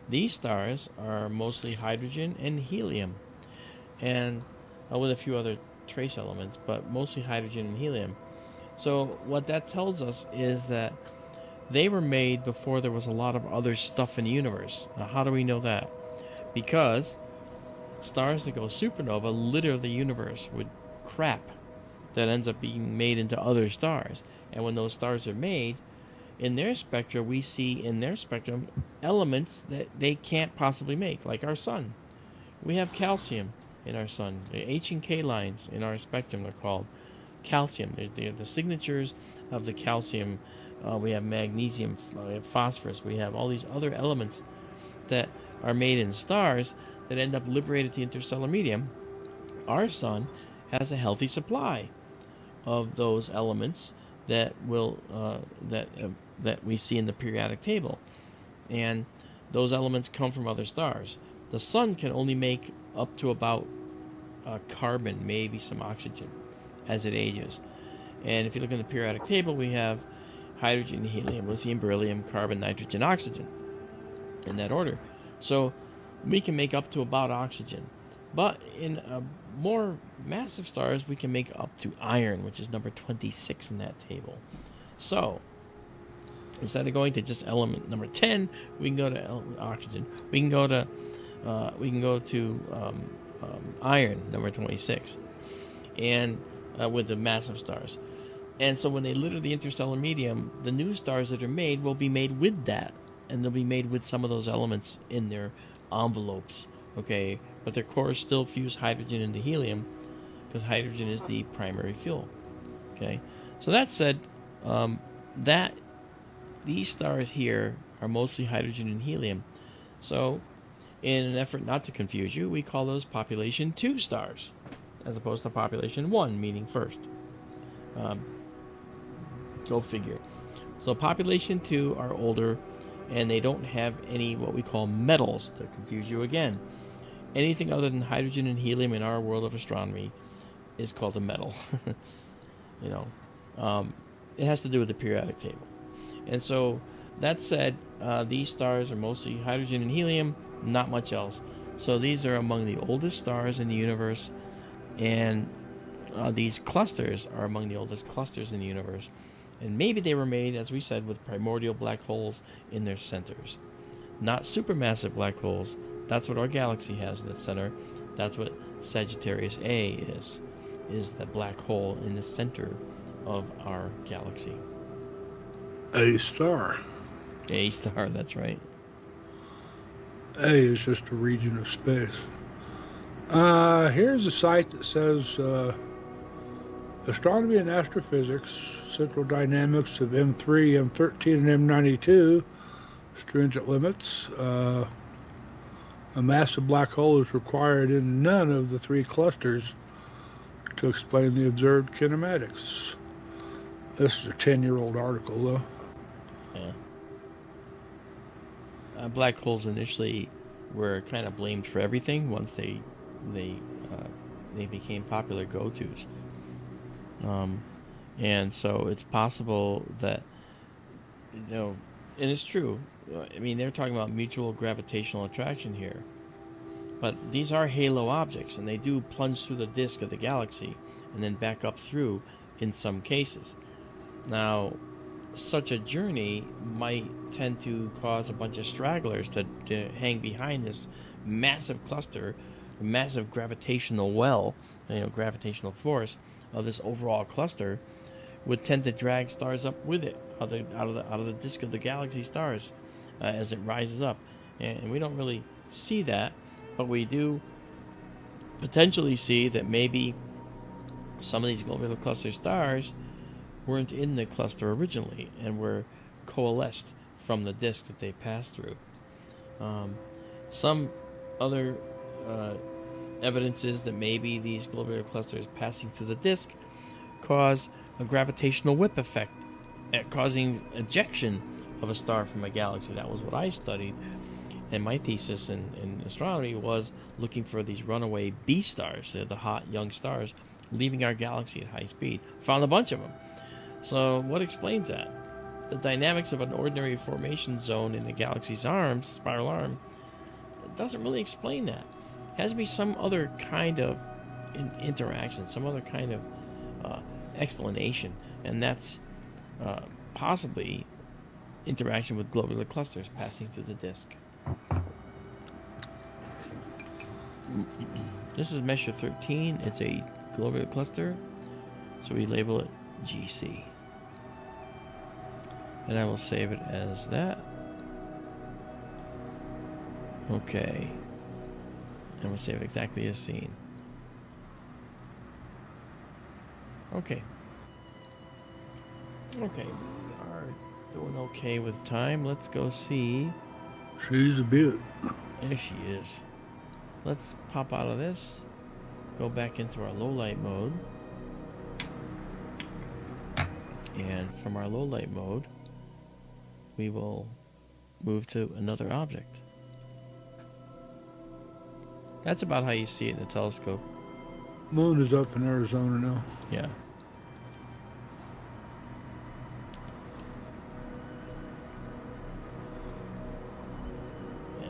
These stars are mostly hydrogen and helium, and with a few other trace elements, but mostly hydrogen and helium. So what that tells us is that they were made before there was a lot of other stuff in the universe. Now, how do we know that? Because stars that go supernova litter the universe with crap that ends up being made into other stars. And when those stars are made, in their spectra, we see in their spectrum elements that they can't possibly make, like our sun. We have calcium in our sun. The H and K lines in our spectrum are called calcium. They're the signatures of the calcium. We have magnesium, we have phosphorus. We have all these other elements that are made in stars that end up liberated to interstellar medium. Our sun has a healthy supply of those elements that will that we see in the periodic table, and those elements come from other stars. The sun can only make up to about carbon, maybe some oxygen, as it ages. And if you look in the periodic table, we have hydrogen, helium, lithium, beryllium, carbon, nitrogen, oxygen, in that order. So we can make up to about oxygen. But in more massive stars, we can make up to iron, which is number 26 in that table. So instead of going to just element number 10, we can go to oxygen. We can go to iron, number 26, and with the massive stars. And so when they litter the interstellar medium, the new stars that are made will be made with that. And they'll be made with some of those elements in their envelopes, okay? But their cores still fuse hydrogen into helium because hydrogen is the primary fuel, okay? So that said, that these stars here are mostly hydrogen and helium. So in an effort not to confuse you, we call those population 2 stars as opposed to population 1, meaning first. Go figure. So population 2 are older, and they don't have any what we call metals, to confuse you again. Anything other than hydrogen and helium in our world of astronomy is called a metal. You know, it has to do with the periodic table. And so that said, these stars are mostly hydrogen and helium, not much else. So these are among the oldest stars in the universe, and these clusters are among the oldest clusters in the universe. And maybe they were made, as we said, with primordial black holes in their centers. Not supermassive black holes. That's what our galaxy has in its center. That's what Sagittarius A is the black hole in the center of our galaxy. A star. A star, that's right. A is just a region of space. Here's a site that says Astronomy and Astrophysics, Central Dynamics of M3, M13, and M92, stringent limits. A massive black hole is required in none of the 3 clusters to explain the observed kinematics. This is a 10-year-old article, though. Yeah. Black holes initially were kind of blamed for everything once they became popular go-tos. And so it's possible that, and it's true. I mean, they're talking about mutual gravitational attraction here. But these are halo objects, and they do plunge through the disk of the galaxy and then back up through in some cases. Now, such a journey might tend to cause a bunch of stragglers to hang behind this massive cluster, massive gravitational well, gravitational force of this overall cluster would tend to drag stars up with it out of the disk of the galaxy stars as it rises up. And we don't really see that, but we do potentially see that maybe some of these globular cluster stars weren't in the cluster originally and were coalesced from the disk that they passed through. Some other evidence is that maybe these globular clusters passing through the disk cause a gravitational whip effect, causing ejection of a star from a galaxy. That was what I studied, and my thesis in astronomy was looking for these runaway B stars, the hot young stars, leaving our galaxy at high speed. Found a bunch of them. So what explains that? The dynamics of an ordinary formation zone in the galaxy's arms, spiral arm, doesn't really explain that. It has to be some other kind of interaction, some other kind of explanation, and that's possibly interaction with globular clusters passing through the disk. This is Messier 13. It's a globular cluster, so we label it GC. And I will save it as that. Okay. And we'll save it exactly as seen. Okay. Okay, we are doing okay with time. Let's go see. She's a beaut. There she is. Let's pop out of this. Go back into our low light mode. And from our low light mode, we will move to another object. That's about how you see it in the telescope. Moon is up in Arizona now. Yeah.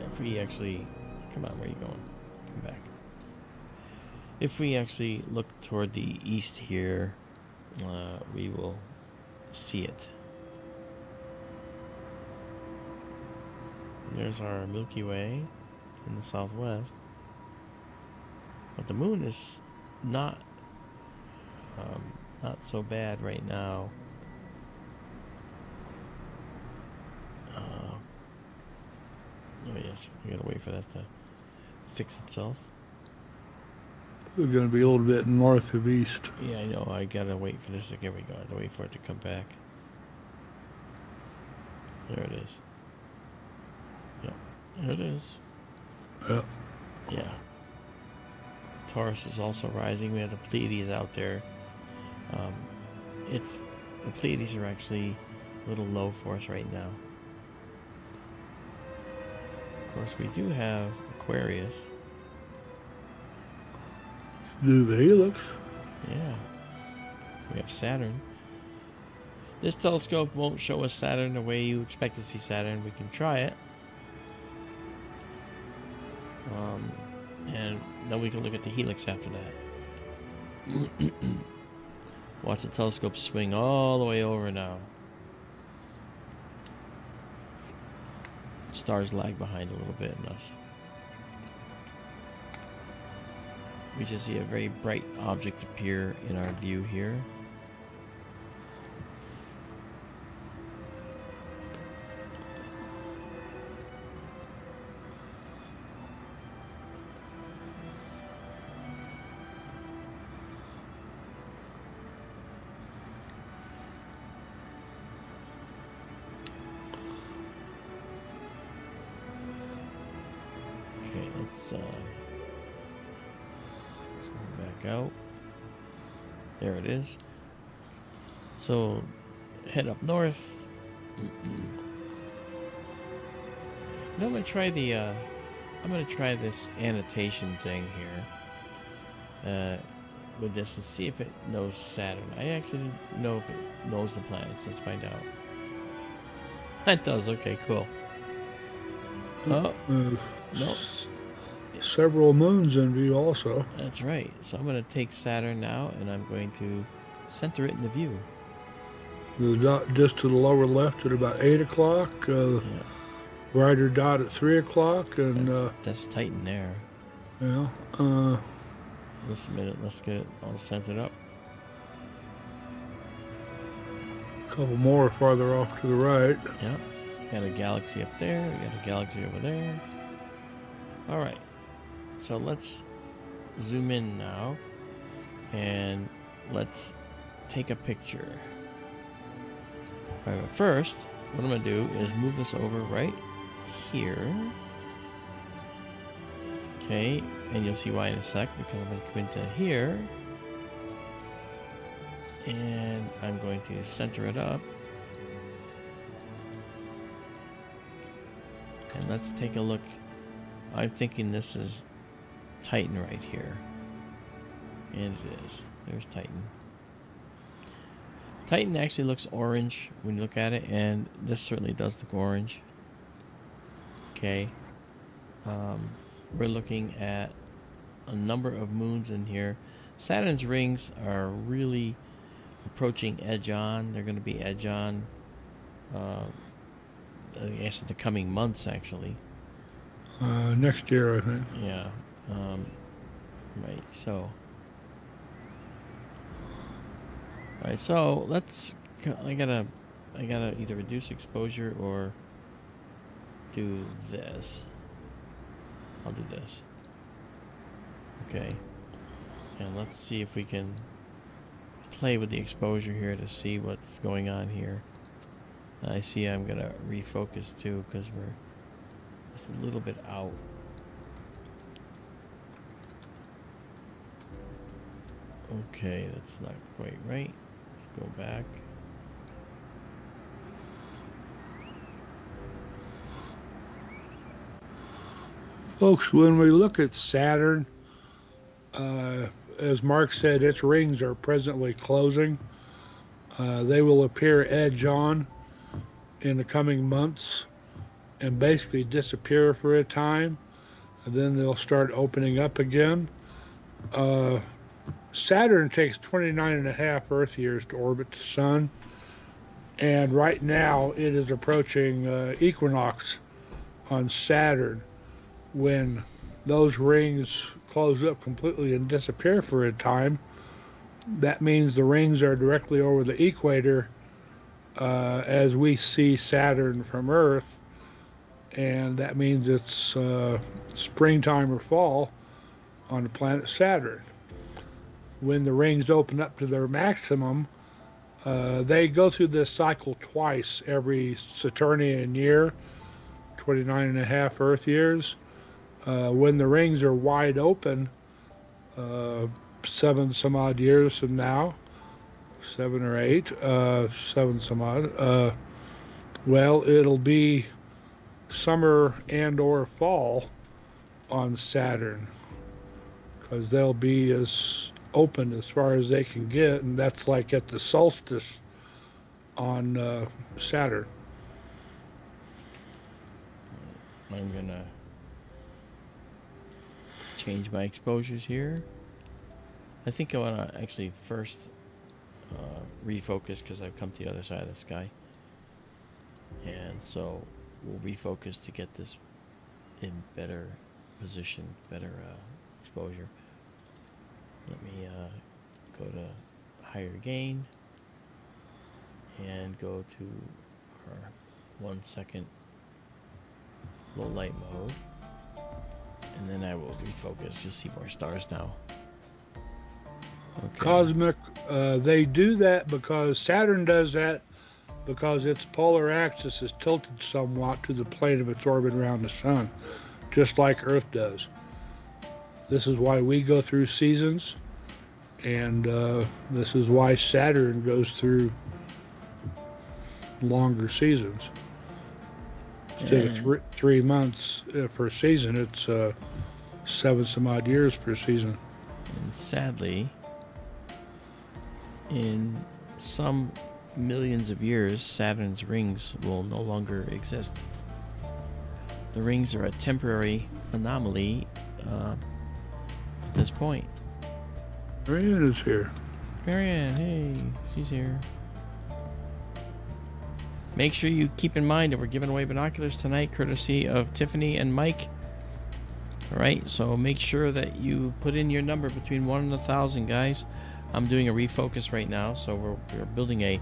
If we actually... Come on, where are you going? Come back. If we actually look toward the east here, we will see it. There's our Milky Way in the southwest. But the moon is not not so bad right now. Oh yes, we gotta wait for that to fix itself. We're going to be a little bit north of east. Yeah, I know. I gotta wait for this to. Here we go. I have to wait for it to come back. There it is. Yep, there it is. Yeah. Yeah. Taurus is also rising. We have the Pleiades out there. The Pleiades are actually a little low for us right now. Of course, we do have Aquarius. Do the Helix. Yeah. We have Saturn. This telescope won't show us Saturn the way you expect to see Saturn. We can try it. And then we can look at the Helix after that. Watch the telescope swing all the way over now. Stars lag behind a little bit in us. We just see a very bright object appear in our view here. Okay, let's go back out. There it is. So head up north. Now I'm gonna try this annotation thing here with this and see if it knows Saturn. I actually didn't know if it knows the planets. Let's find out. It does. Okay, cool. Oh, no. Several moons in view also. That's right. So I'm going to take Saturn now, and I'm going to center it in the view. The dot just to the lower left at about 8 o'clock. Yeah, Brighter dot at 3 o'clock. And that's Titan there. yeah. Just a minute. Let's get it all centered up. A couple more farther off to the right. Yeah. Got a galaxy up there. We got a galaxy over there. All right. So let's zoom in now, and let's take a picture. All right, but first, what I'm going to do is move this over right here. Okay, and you'll see why in a sec, because I'm going to come into here, and I'm going to center it up. And let's take a look. I'm thinking this is Titan right here. And it is. There's Titan. Titan actually looks orange when you look at it, and this certainly does look orange. Okay. We're looking at a number of moons in here. Saturn's rings are really approaching edge on. They're going to be edge on, I guess, in the coming months, actually. Next year, I think. Yeah. Right. So. All right. So let's. I gotta either reduce exposure or do this. I'll do this. Okay. And let's see if we can play with the exposure here to see what's going on here. I see I'm gonna refocus too because we're just a little bit out. Okay, that's not quite right. Let's go back. Folks, when we look at Saturn, as Mark said, its rings are presently closing. They will appear edge on in the coming months and basically disappear for a time, and then they'll start opening up again. Saturn takes 29.5 Earth years to orbit the Sun, and right now it is approaching equinox on Saturn, when those rings close up completely and disappear for a time. that means the rings are directly over the equator as we see Saturn from Earth, and that means it's springtime or fall on the planet Saturn. When the rings open up to their maximum, they go through this cycle twice every Saturnian year, 29 and a half Earth years. When the rings are wide open, 7 some odd years from now, 7 or 8, 7 some odd, well, it'll be summer and or fall on Saturn, because they'll be as open as far as they can get, and that's like at the solstice on Saturn. I'm gonna change my exposures here. I think I want to actually first refocus, because I've come to the other side of the sky, and so we'll refocus to get this in better position, better exposure. Let me go to higher gain and go to our 1 second low light mode, and then I will refocus. You'll see more stars now. Okay. Cosmic, they do that because Saturn does that because its polar axis is tilted somewhat to the plane of its orbit around the sun, just like Earth does. This is why we go through seasons, and this is why Saturn goes through longer seasons. Instead of 3 months per season, it's 7 some odd years per season. And sadly, in some millions of years, Saturn's rings will no longer exist. The rings are a temporary anomaly at this point. Marianne is here. Marianne, hey, she's here. Make sure you keep in mind that we're giving away binoculars tonight, courtesy of Tiffany and Mike. All right, so make sure that you put in your number between 1 and 1,000, guys. I'm doing a refocus right now, so we're building a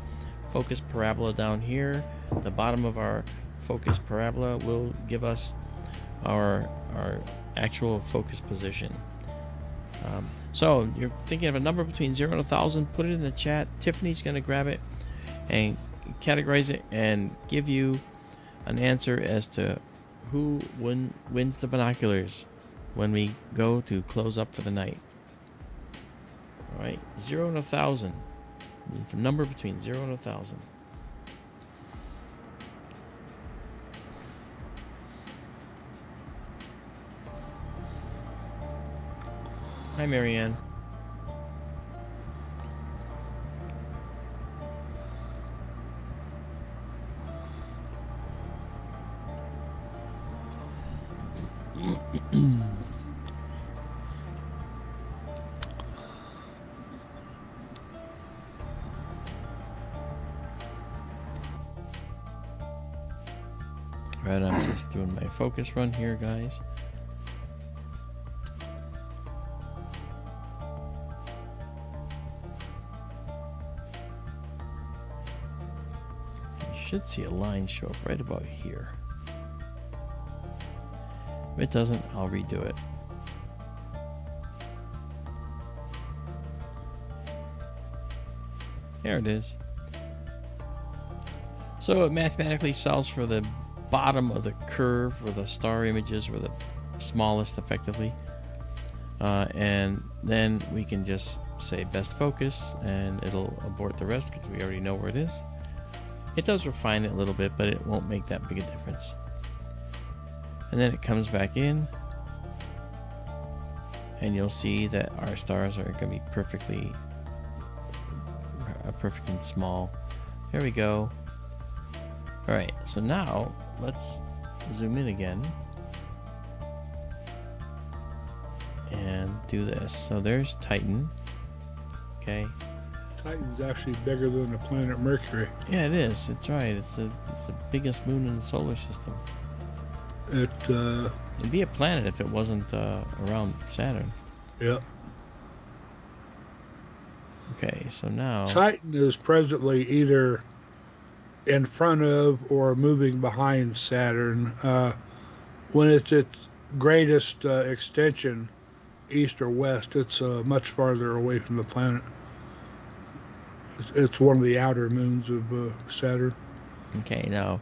focus parabola down here. The bottom of our focus parabola will give us our actual focus position. So you're thinking of a number between 0 and 1,000. Put it in the chat. Tiffany's going to grab it and categorize it and give you an answer as to who wins the binoculars when we go to close up for the night. All right, 0 and 1,000. A number between 0 and 1,000. Hi, Marianne. Right, I'm just doing my focus run here, guys. You should see a line show up right about here. If it doesn't, I'll redo it. There it is. So it mathematically solves for the bottom of the curve where the star images were the smallest, effectively. And then we can just say best focus, and it'll abort the rest because we already know where it is. It does refine it a little bit, but it won't make that big a difference. And then it comes back in, and you'll see that our stars are going to be perfectly and small. There we go. All right, so now let's zoom in again and do this. So there's Titan. Okay. Titan's actually bigger than the planet Mercury. Yeah, it is. It's right. It's the biggest moon in the solar system. It'd be a planet if it wasn't around Saturn. Yep. Okay. Okay, so now... Titan is presently either in front of or moving behind Saturn. When it's its greatest extension, east or west, it's much farther away from the planet. It's one of the outer moons of Saturn. Okay, now,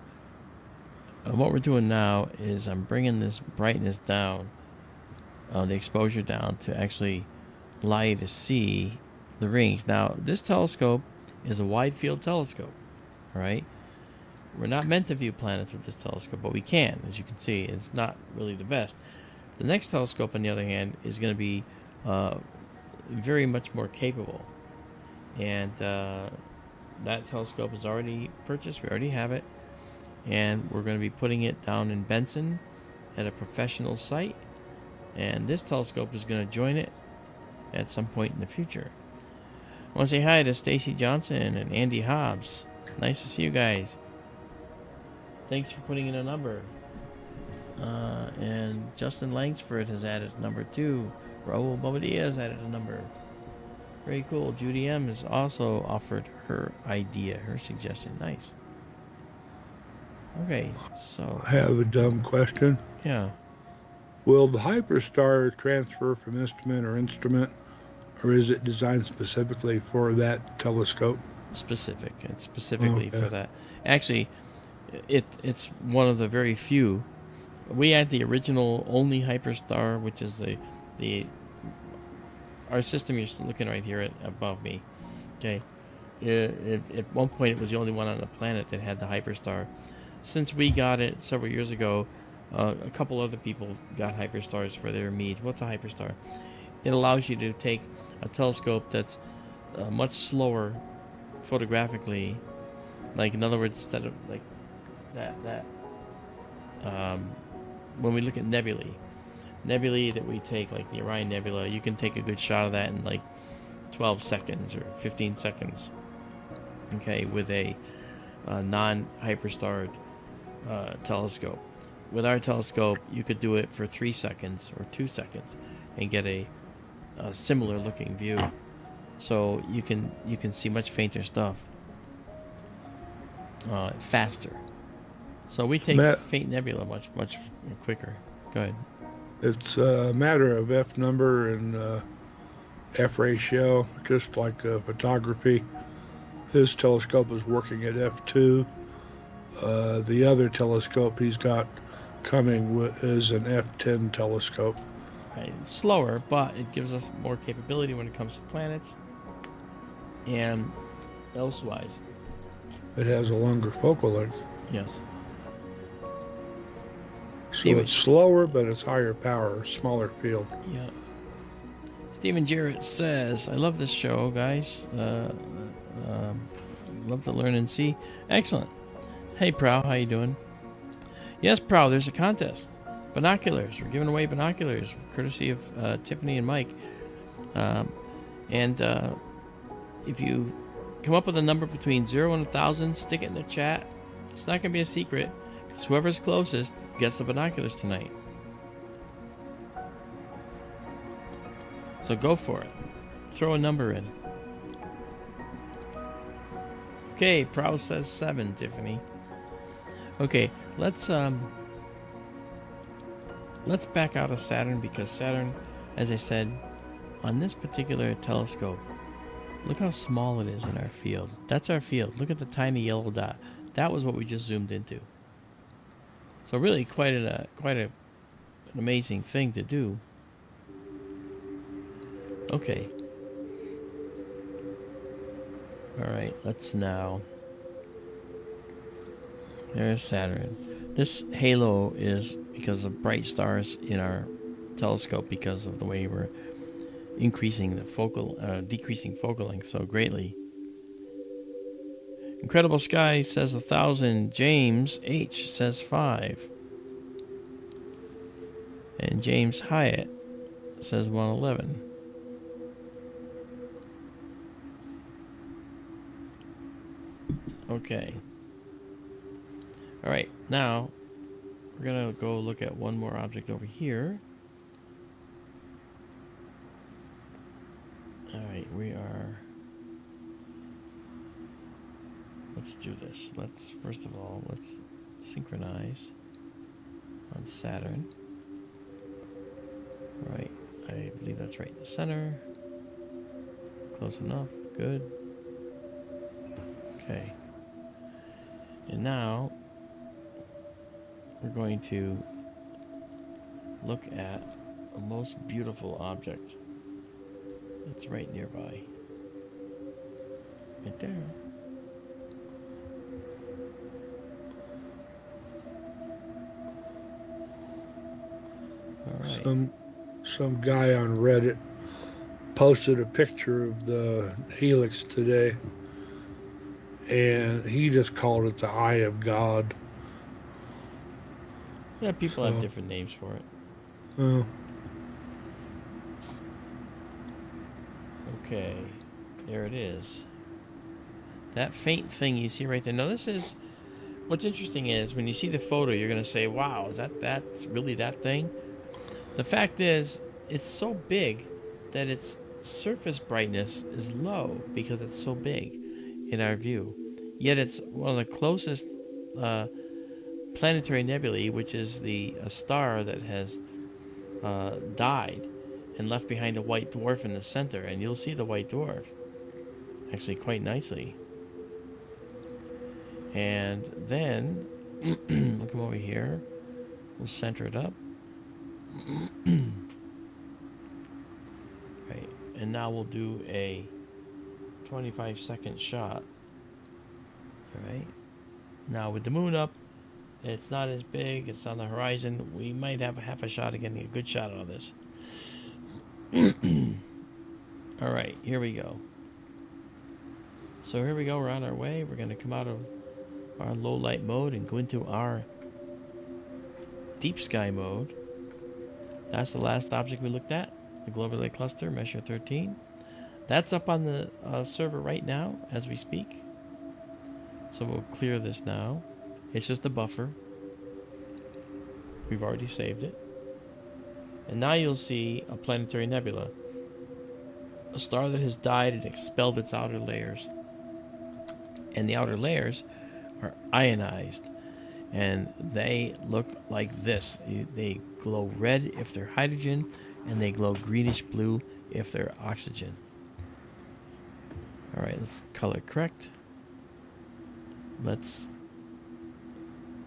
what we're doing now is I'm bringing this brightness down, the exposure down, to actually allow you to see the rings. Now, this telescope is a wide field telescope, all right? We're not meant to view planets with this telescope, but we can, as you can see. It's not really the best. The next telescope, on the other hand, is going to be very much more capable. And that telescope is already purchased. We already have it. And we're going to be putting it down in Benson at a professional site. And this telescope is going to join it at some point in the future. I want to say hi to Stacy Johnson and Andy Hobbs. Nice to see you guys. Thanks for putting in a number. And Justin Langsford has added number 2. Raul Bobadilla has added a number. Very cool. Judy M has also offered her idea, her suggestion. Nice. Okay, so... I have a dumb question. Yeah. Will the hyperstar transfer from instrument or instrument, or is it designed specifically for that telescope? Specific. It's specifically for that. Actually, it's one of the very few. We had the original only hyperstar, which is the our system you're looking right here above me. Okay. At one point, it was the only one on the planet that had the hyperstar. Since we got it several years ago, a couple other people got hyperstars for their needs. What's a hyperstar? It allows you to take a telescope that's much slower photographically. Like, in other words, instead of like that when we look at nebulae that we take, like the Orion Nebula, you can take a good shot of that in like 12 seconds or 15 seconds. Okay, with a non-hyperstar telescope. With our telescope, you could do it for 3 seconds or 2 seconds and get a similar looking view. So you can see much fainter stuff faster. So we take faint nebula much quicker. Go ahead. It's a matter of F number and F ratio, just like photography. His telescope is working at F2. The other telescope he's got coming is an F10 telescope. Right. Slower, but it gives us more capability when it comes to planets and elsewise. It has a longer focal length. Yes. So it's slower, but it's higher power, smaller field. Yeah. Stephen Jarrett says, I love this show, guys. Love to learn and see. Excellent. Hey, Prow, how you doing? Yes, Prow, there's a contest. Binoculars. We're giving away binoculars, courtesy of Tiffany and Mike. And if you come up with a number between 0 and 1,000, stick it in the chat. It's not going to be a secret, because whoever's closest gets the binoculars tonight. So go for it. Throw a number in. Okay, Prow says 7, Tiffany. Okay, let's back out of Saturn, because Saturn, as I said, on this particular telescope, look how small it is in our field. That's our field. Look at the tiny yellow dot. That was what we just zoomed into. So really quite an amazing thing to do. Okay. All right, let's now... There's Saturn. This halo is because of bright stars in our telescope, because of the way we're increasing the decreasing focal length so greatly. Incredible Sky says 1,000. James H says 5. And James Hyatt says 111. Okay. All right, now we're going to go look at one more object over here. All right, we are let's do this. First of all, let's synchronize on Saturn. Right, I believe that's right in the center. Close enough, good. Okay. And now, we're going to look at the most beautiful object that's right nearby. Right there. All right. Some guy on Reddit posted a picture of the Helix today, and he just called it the Eye of God. Yeah, people have So, different names for it. uh, Okay, there it is. That faint thing you see right there. Now this is, what's interesting is when you see the photo, you're going to say, wow, that's really that thing? The fact is, it's so big that its surface brightness is low because it's so big in our view. Yet it's one of the closest planetary nebulae, which is a star that has died and left behind a white dwarf in the center. And you'll see the white dwarf actually quite nicely. And then we'll come over here. We'll center it up. Right. And now we'll do a 25-second shot. All right. Now with the moon up, it's not as big. It's on the horizon. We might have half a shot of getting a good shot out of this. All right, here we go. So here we go. We're on our way. We're going to come out of our low light mode and go into our deep sky mode. That's the last object we looked at, the Global Lake Cluster, Measure 13. That's up on the server right now as we speak. So we'll clear this now. It's just a buffer. We've already saved it. And now you'll see a planetary nebula. A star that has died and expelled its outer layers. And the outer layers are ionized. And they look like this. They glow red if they're hydrogen, and they glow greenish blue if they're oxygen. All right, let's color correct. Let's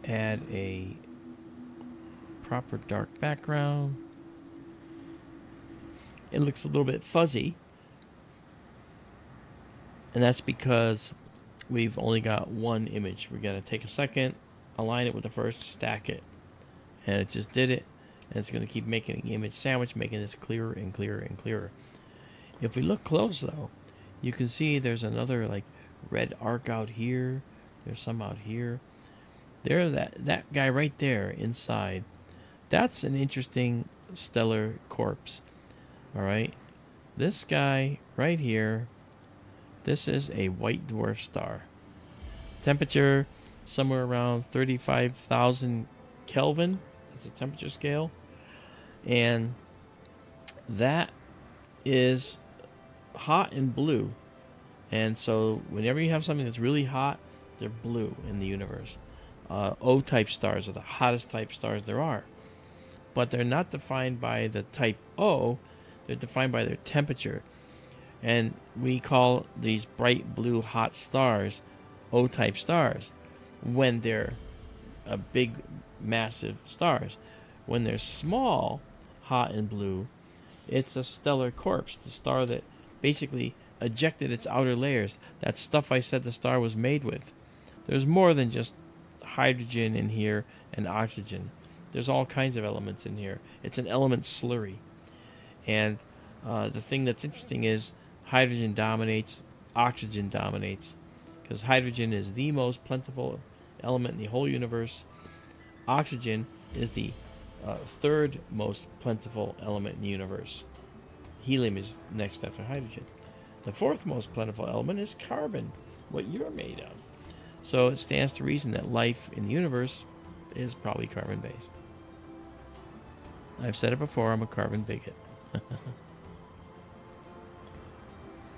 add a proper dark background. It looks a little bit fuzzy, and that's because we've only got one image. We're going to take a second, align it with the first, stack it, and it just did it, and it's going to keep making an image sandwich, making this clearer and clearer and clearer. If we look close though, you can see there's another like red arc out here. There's some out here. There, that guy right there inside, that's an interesting stellar corpse. All right, this guy right here, this is a white dwarf star. Temperature somewhere around 35,000 Kelvin. That's a temperature scale. And that is hot and blue. And so whenever you have something that's really hot, they're blue in the universe. O-type stars are the hottest type stars there are. But they're not defined by the type O. They're defined by their temperature. And we call these bright blue hot stars O-type stars when they're big, massive stars. When they're small, hot and blue, it's a stellar corpse, the star that basically ejected its outer layers. That stuff I said the star was made with. There's more than just hydrogen in here and oxygen. There's all kinds of elements in here. It's an element slurry. And the thing that's interesting is hydrogen dominates, oxygen dominates, because hydrogen is the most plentiful element in the whole universe. Oxygen is the third most plentiful element in the universe. Helium is next after hydrogen. The fourth most plentiful element is carbon, what you're made of. So it stands to reason that life in the universe is probably carbon-based. I've said it before, I'm a carbon bigot.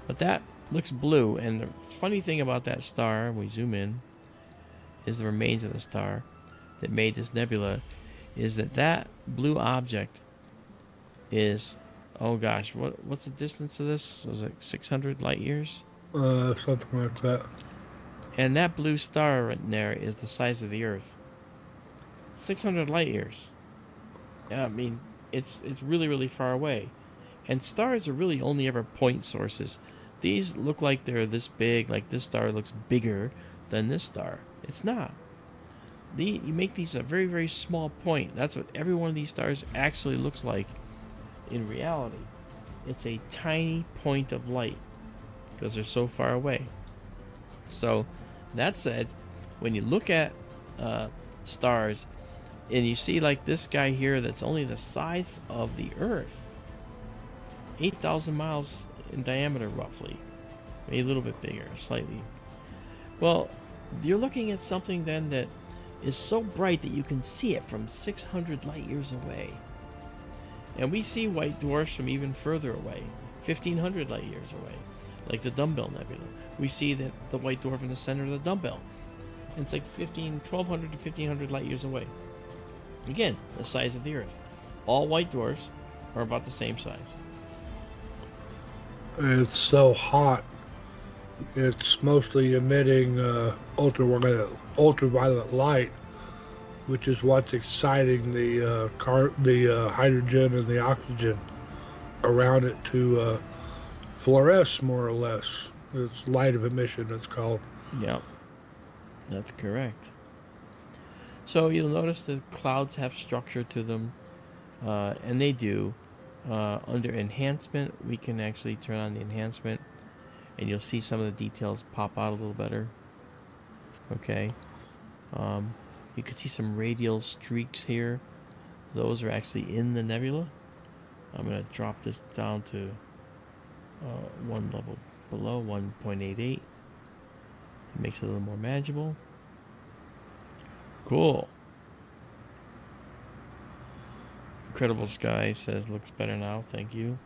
But that looks blue. And the funny thing about that star, we zoom in, is the remains of the star that made this nebula, is that blue object is, oh gosh, what's the distance of this? It was like 600 light years? Something like that. And that blue star right there is the size of the Earth. 600 light years. Yeah, I mean, it's really, really far away. And stars are really only ever point sources. These look like they're this big, like this star looks bigger than this star. It's not. You make these a very, very small point. That's what every one of these stars actually looks like in reality. It's a tiny point of light because they're so far away. So, that said, when you look at stars and you see like this guy here that's only the size of the Earth, 8,000 miles in diameter roughly, maybe a little bit bigger, slightly. Well, you're looking at something then that is so bright that you can see it from 600 light years away. And we see white dwarfs from even further away, 1,500 light years away, like the Dumbbell Nebula. We see that the white dwarf in the center of the dumbbell. And it's like 1,200 to 1,500 light years away. Again, the size of the Earth. All white dwarfs are about the same size. It's so hot. It's mostly emitting ultraviolet light, which is what's exciting the hydrogen and the oxygen around it to fluoresce, more or less. It's light of emission, it's called. Yep, that's correct. So you'll notice the clouds have structure to them, and they do. Under enhancement, we can actually turn on the enhancement, and you'll see some of the details pop out a little better. Okay. You can see some radial streaks here. Those are actually in the nebula. I'm going to drop this down to one level below, 1.88. It makes it a little more manageable. Cool. Incredible Sky says looks better now. Thank you.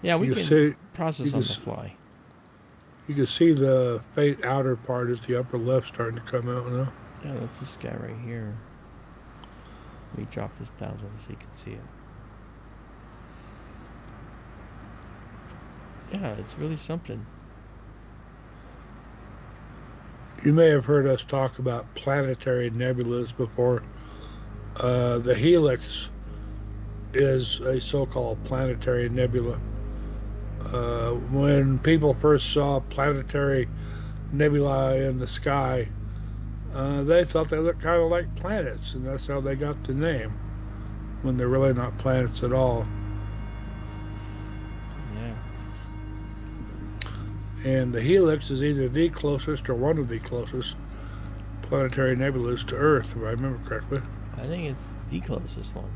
Yeah, we can process on the fly. You can see the faint outer part at the upper left starting to come out now. Yeah, that's this guy right here. Let me drop this down so you can see it. Yeah, it's really something. You may have heard us talk about planetary nebulas before. The Helix is a so-called planetary nebula. When people first saw planetary nebula in the sky, they thought they looked kind of like planets, and that's how they got the name, when they're really not planets at all. Yeah. And the Helix is either the closest or one of the closest planetary nebulas to Earth, if I remember correctly. I think it's the closest one.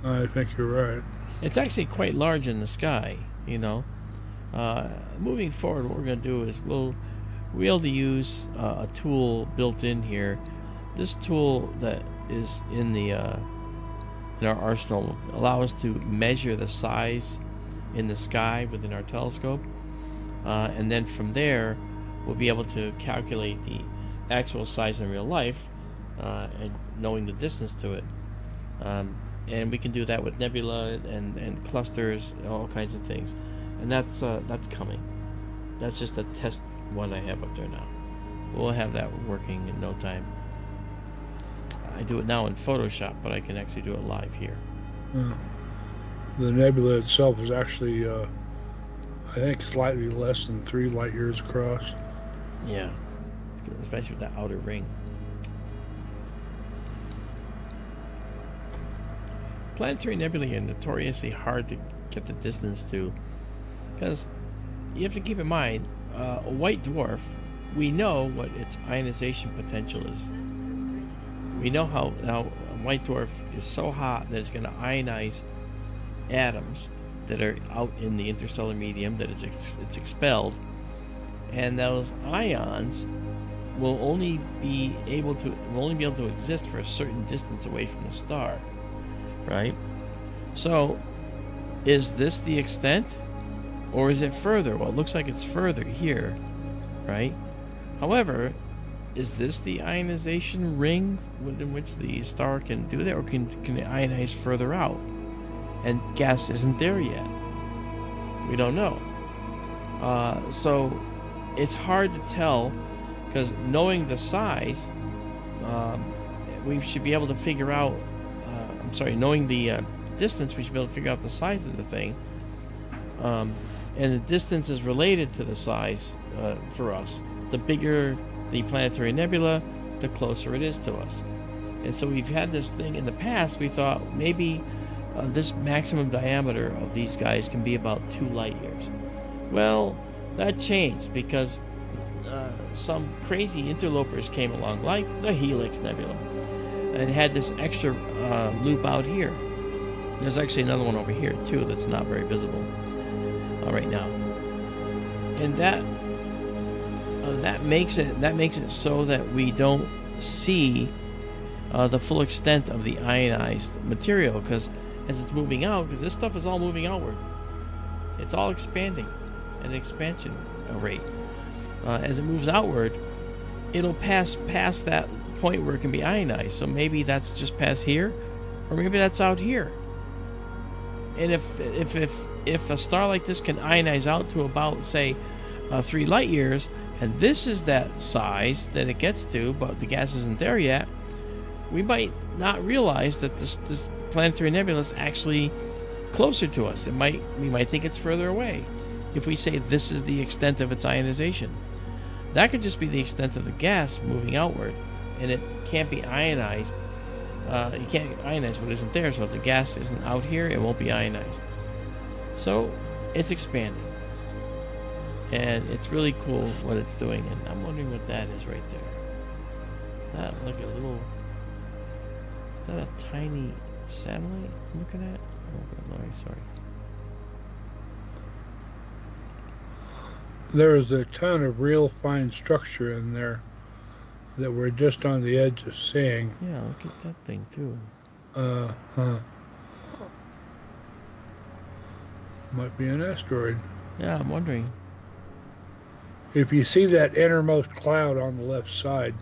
I think you're right. It's actually quite large in the sky, you know. Moving forward, what we're going to do is we'll be able to use a tool built in here. This tool that is in our arsenal will allow us to measure the size in the sky within our telescope. And then from there, we'll be able to calculate the actual size in real life, and knowing the distance to it. And we can do that with nebula and clusters, all kinds of things. And that's coming. That's just a test one I have up there now. We'll have that working in no time. I do it now in Photoshop, but I can actually do it live here. The nebula itself is actually, I think, slightly less than 3 light years across. Yeah, especially with that outer ring. Planetary nebulae are notoriously hard to get the distance to, because you have to keep in mind, a white dwarf, we know what its ionization potential is. We know how a white dwarf is so hot that it's going to ionize atoms that are out in the interstellar medium, that it's expelled, and those ions will only be able to exist for a certain distance away from the star, right? So, is this the extent? Or is it further? Well, it looks like it's further here, right? However, is this the ionization ring within which the star can do that, or can it ionize further out? And gas isn't there yet. We don't know. So it's hard to tell, because knowing the size, we should be able to figure out, knowing the distance, we should be able to figure out the size of the thing. And the distance is related to the size for us. The bigger the planetary nebula, the closer it is to us. And so we've had this thing in the past, we thought maybe this maximum diameter of these guys can be about 2 light years. Well, that changed because some crazy interlopers came along, like the Helix Nebula, and had this extra loop out here. There's actually another one over here too that's not very visible right now, and that makes it so that we don't see the full extent of the ionized material, because as it's moving out, because this stuff is all moving outward, it's all expanding at an expansion rate. As it moves outward, it'll pass past that point where it can be ionized. So maybe that's just past here, or maybe that's out here. And if a star like this can ionize out to about, say, 3 light years, and this is that size that it gets to, but the gas isn't there yet, we might not realize that this planetary nebula is actually closer to us. We might think it's further away. If we say this is the extent of its ionization, that could just be the extent of the gas moving outward, and it can't be ionized. You can't ionize what isn't there, so if the gas isn't out here, it won't be ionized. So it's expanding, and it's really cool what it's doing, and I'm wondering what that is right there. That like a little, is that a tiny satellite I'm looking at? Oh, Larry, sorry. There is a ton of real fine structure in there that we're just on the edge of seeing. Yeah, look at that thing too. Might be an asteroid. Yeah, I'm wondering. If you see that innermost cloud on the left side,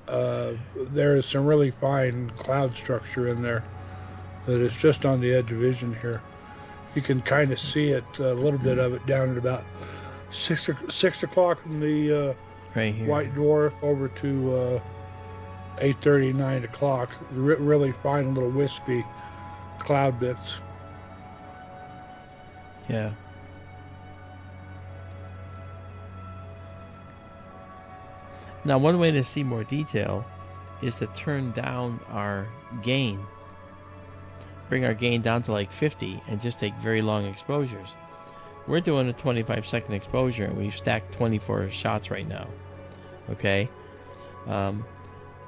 there is some really fine cloud structure in there that is just on the edge of vision here. You can kind of see it, a little bit of it down at about 6 o'clock in the Right here. white dwarf over to 8:30, 9 o'clock. Really fine little wispy cloud bits. Yeah. Now, one way to see more detail is to turn down our gain. Bring our gain down to like 50 and just take very long exposures. We're doing a 25-second exposure, and we've stacked 24 shots right now. Okay?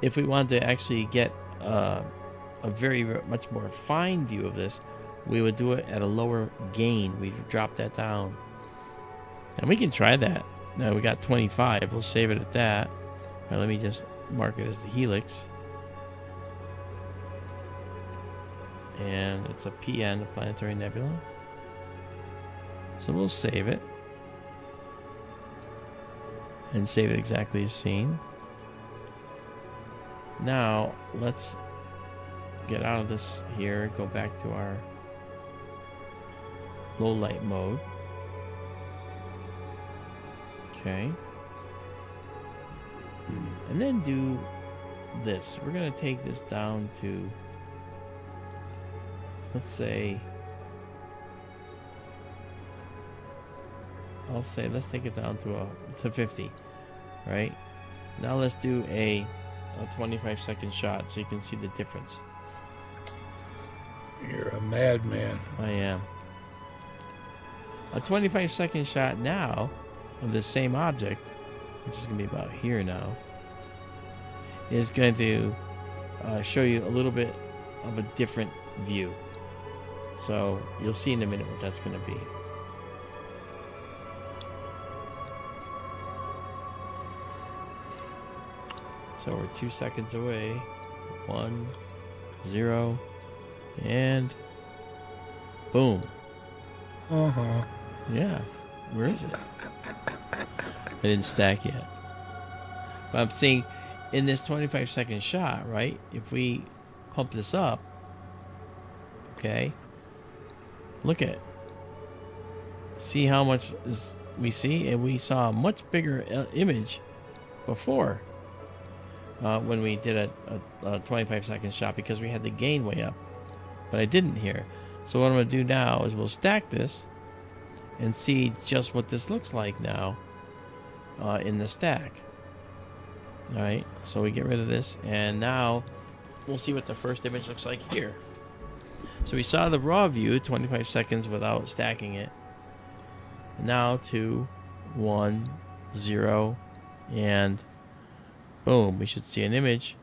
If we wanted to actually get a very much more fine view of this, we would do it at a lower gain. We'd drop that down. And we can try that. Now, we got 25. We'll save it at that. All right, let me just mark it as the Helix. And it's a PN, a planetary nebula. So we'll save it. And save it exactly as seen. Now, let's get out of this here, go back to our low light mode. Okay. And then do this. We're going to take this down to, let's say, let's take it down to 50, right? Now let's do a 25-second shot so you can see the difference. You're a madman. I am. A 25-second shot now of the same object, which is going to be about here now, is going to show you a little bit of a different view. So you'll see in a minute what that's going to be. So we're 2 seconds away. 1, 0, and boom. Uh-huh. Yeah. Where is it? I didn't stack yet. But I'm seeing in this 25-second shot, right? If we pump this up, okay, look at it. See how much we see? And we saw a much bigger image before when we did a 25-second shot because we had the gain way up. But I didn't here. So what I'm going to do now is we'll stack this and see just what this looks like now in the stack. Alright, so we get rid of this, and now we'll see what the first image looks like here. So we saw the raw view, 25 seconds without stacking it. Now 2, 1, 0, and boom, we should see an image.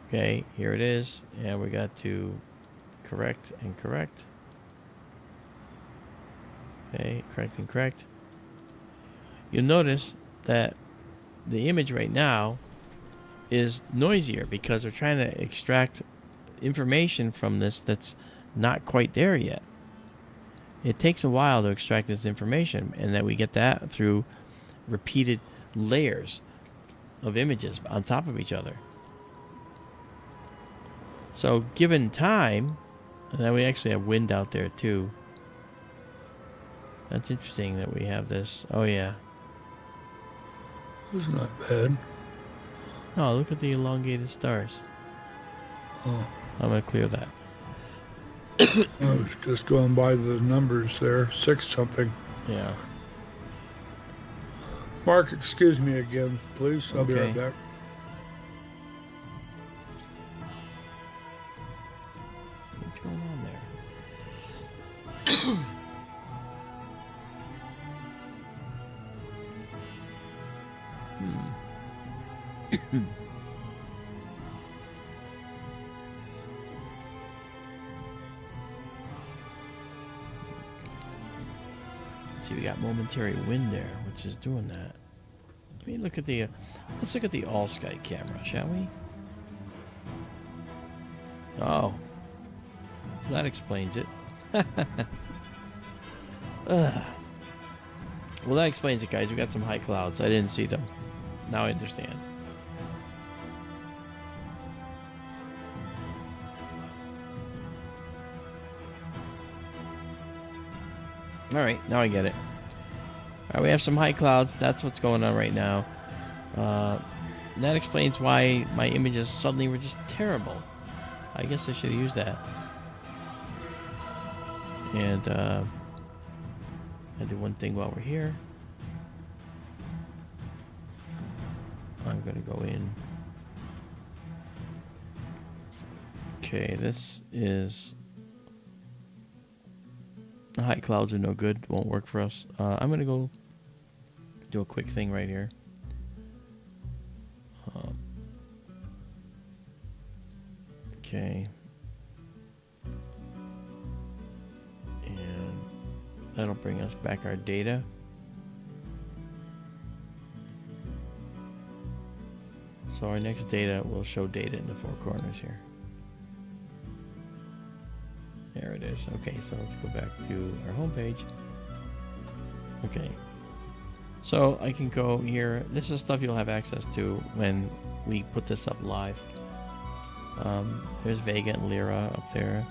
Okay, here it is, and we got to correct and correct. Okay, correct and correct. You'll notice that the image right now is noisier because we're trying to extract information from this that's not quite there yet. It takes a while to extract this information, and that we get that through repeated layers of images on top of each other. So given time, and then we actually have wind out there too. That's interesting that we have this. Oh yeah. It's not bad. Oh, look at the elongated stars. Oh, I'm going to clear that. I was just going by the numbers there. 6 something. Yeah. Mark, excuse me again, please. I'll be Okay. right back. What's going on there? See, we got momentary wind there, which is doing that. Let me look at the. Let's look at the all sky camera, shall we? Oh, that explains it. Well, that explains it, guys. We got some high clouds. I didn't see them. Now I understand. All right, now I get it. All right, we have some high clouds. That's what's going on right now. And that explains why my images suddenly were just terrible. I guess I should have used that. And I do one thing while we're here. I'm going to go in. Okay, this is... The high clouds are no good. Won't work for us. I'm going to go do a quick thing right here. Okay. And that'll bring us back our data. So our next data will show data in the 4 corners here. There it is. Okay, so let's go back to our home page. Okay. So I can go here. This is stuff you'll have access to when we put this up live. There's Vega and Lyra up there.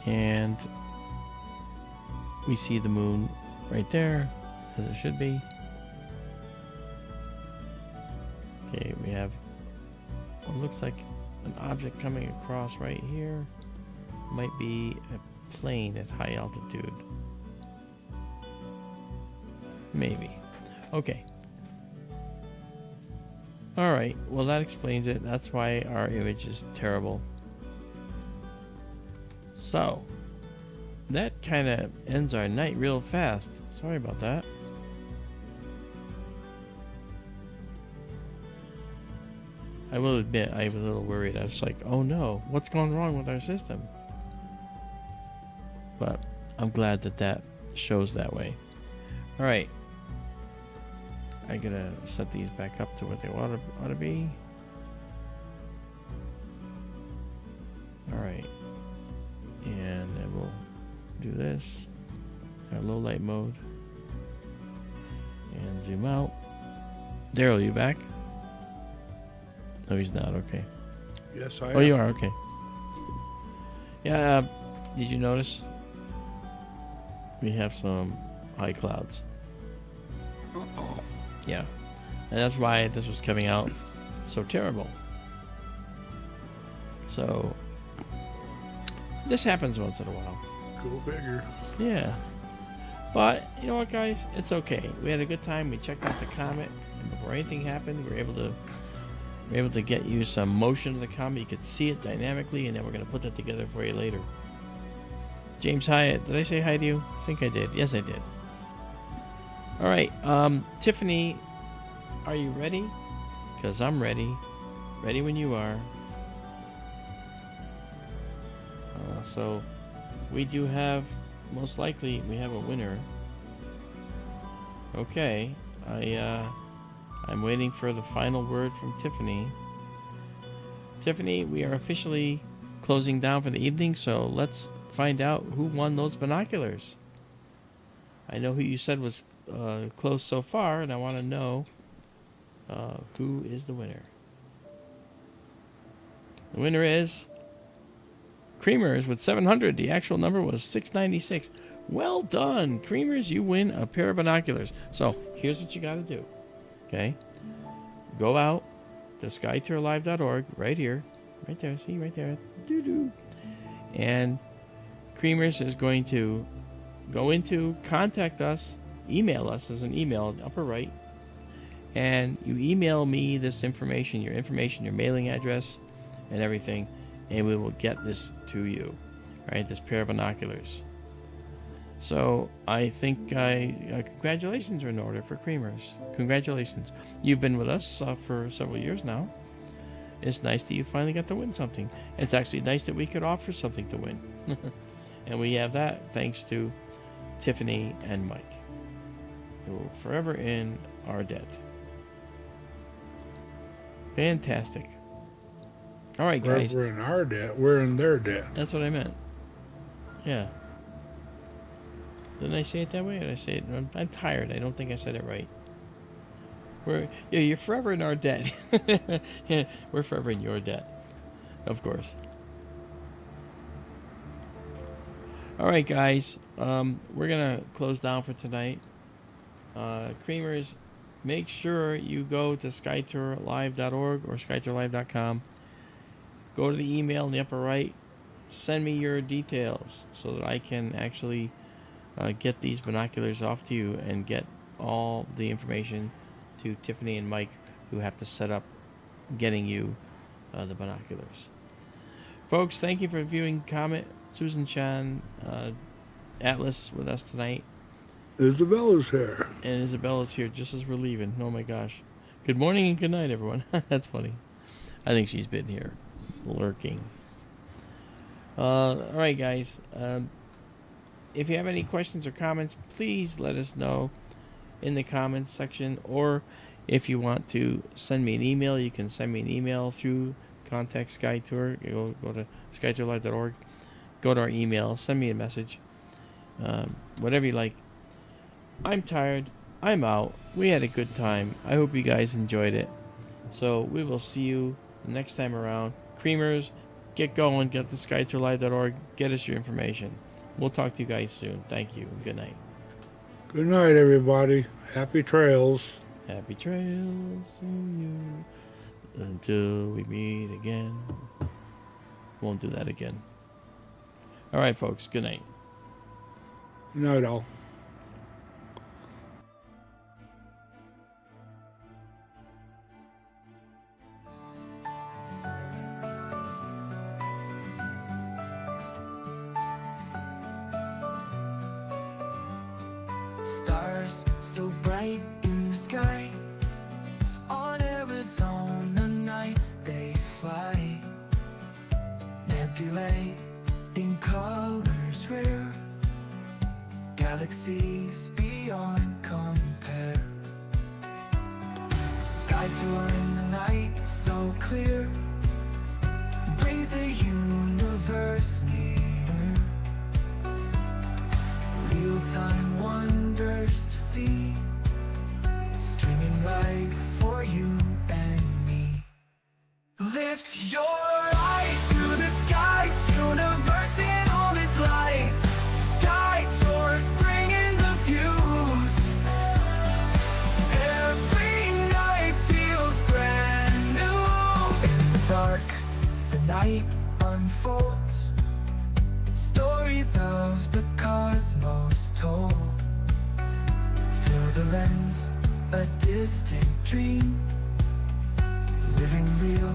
And we see the moon right there, as it should be. Okay, we have what looks like an object coming across right here. Might be a plane at high altitude. Maybe. Okay. Alright, well that explains it. That's why our image is terrible. So, that kind of ends our night real fast. Sorry about that. I will admit, I was a little worried. I was like, oh no, what's going wrong with our system? But I'm glad that that shows that way. Alright. I gotta set these back up to what they ought to be. Alright. And then we'll do this. Our low light mode. And zoom out. Daryl, you back? No, he's not. Okay. Yes, I am. Oh, you are. Okay. Yeah. Did you notice? We have some high clouds. Uh-oh. Yeah. And that's why this was coming out so terrible. So, this happens once in a while. Go figure. Yeah. But, you know what, guys? It's okay. We had a good time. We checked out the comet. And before anything happened, we were able to get you some motion of the comet. You could see it dynamically, and then we're going to put that together for you later. James Hyatt, did I say hi to you? I think I did. Yes, I did. All right. Tiffany, are you ready? Because I'm ready. Ready when you are. So we do have, most likely, we have a winner. Okay. I'm waiting for the final word from Tiffany. Tiffany, we are officially closing down for the evening, so let's find out who won those binoculars. I know who you said was close so far, and I want to know who is the winner. The winner is Creamers with 700. The actual number was 696. Well done, Creamers. You win a pair of binoculars. So here's what you got to do. Okay, go out to skytourlive.org right here, right there. See right there, doo-doo. And Creamers is going to go into contact us, email us as an email upper right, and you email me this information, your mailing address, and everything, and we will get this to you. Right, this pair of binoculars. So I think congratulations are in order for Creamers. Congratulations. You've been with us for several years now. It's nice that you finally got to win something. It's actually nice that we could offer something to win. And we have that thanks to Tiffany and Mike, who are forever in our debt. Fantastic. All right, guys. We're in our debt. We're in their debt. That's what I meant. Yeah. Didn't I say it that way? Or did I say it? I'm tired. I don't think I said it right. You're forever in our debt. Yeah, we're forever in your debt. Of course. All right, guys. We're going to close down for tonight. Creamers, make sure you go to skytourlive.org or skytourlive.com. Go to the email in the upper right. Send me your details so that I can actually get these binoculars off to you and get all the information to Tiffany and Mike, who have to set up getting you the binoculars. Folks, thank you for viewing Comet Tsuchinshan-ATLAS with us tonight. Izabela's here. And Isabella's here just as we're leaving. Oh my gosh. Good morning and good night, everyone. That's funny. I think she's been here lurking. All right, guys. If you have any questions or comments, please let us know in the comments section. Or if you want to send me an email, you can send me an email through ContactSkyTour. Go to skytourlive.org. Go to our email. Send me a message. Whatever you like. I'm tired. I'm out. We had a good time. I hope you guys enjoyed it. So we will see you next time around. Creamers, get going. Get to skytourlive.org. Get us your information. We'll talk to you guys soon. Thank you. Good night. Good night, everybody. Happy trails. Happy trails to you until we meet again. Won't do that again. All right, folks. Good night. Good night, all. Stars so bright in the sky. On Arizona nights they fly. Nebulae in colors rare. Galaxies beyond compare. Sky tour in the night so clear. Brings the universe near. Real nighttime wonders to see, streaming light for you and me. Lift your eyes to the skies, universe in all its light. Sky tours bringing the views. Every night feels brand new. In the dark, the night unfolds, stories of the cosmos told. Through the lens, a distant dream, living real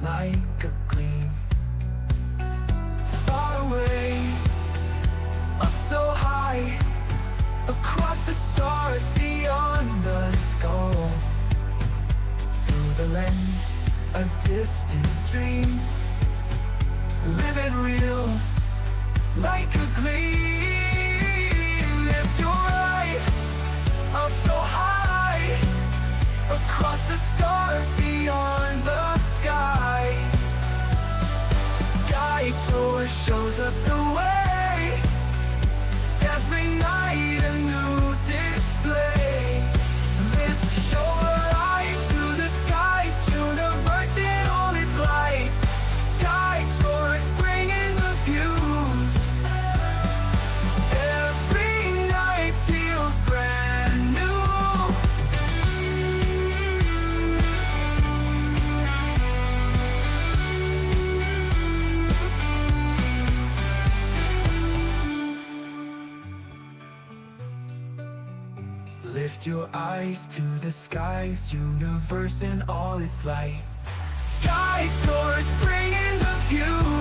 like a gleam. Far away, up so high, across the stars beyond the skull. Through the lens, a distant dream, living real like a gleam. Lift your eye up so high, across the stars beyond the sky. Sky tour shows us the way, every night a new display. Lift your eyes to the skies, universe in all its light. Sky tours bringing the views. Every night feels brand new. Lift your eyes to the skies, universe in all its light. Sky tours bringing the view.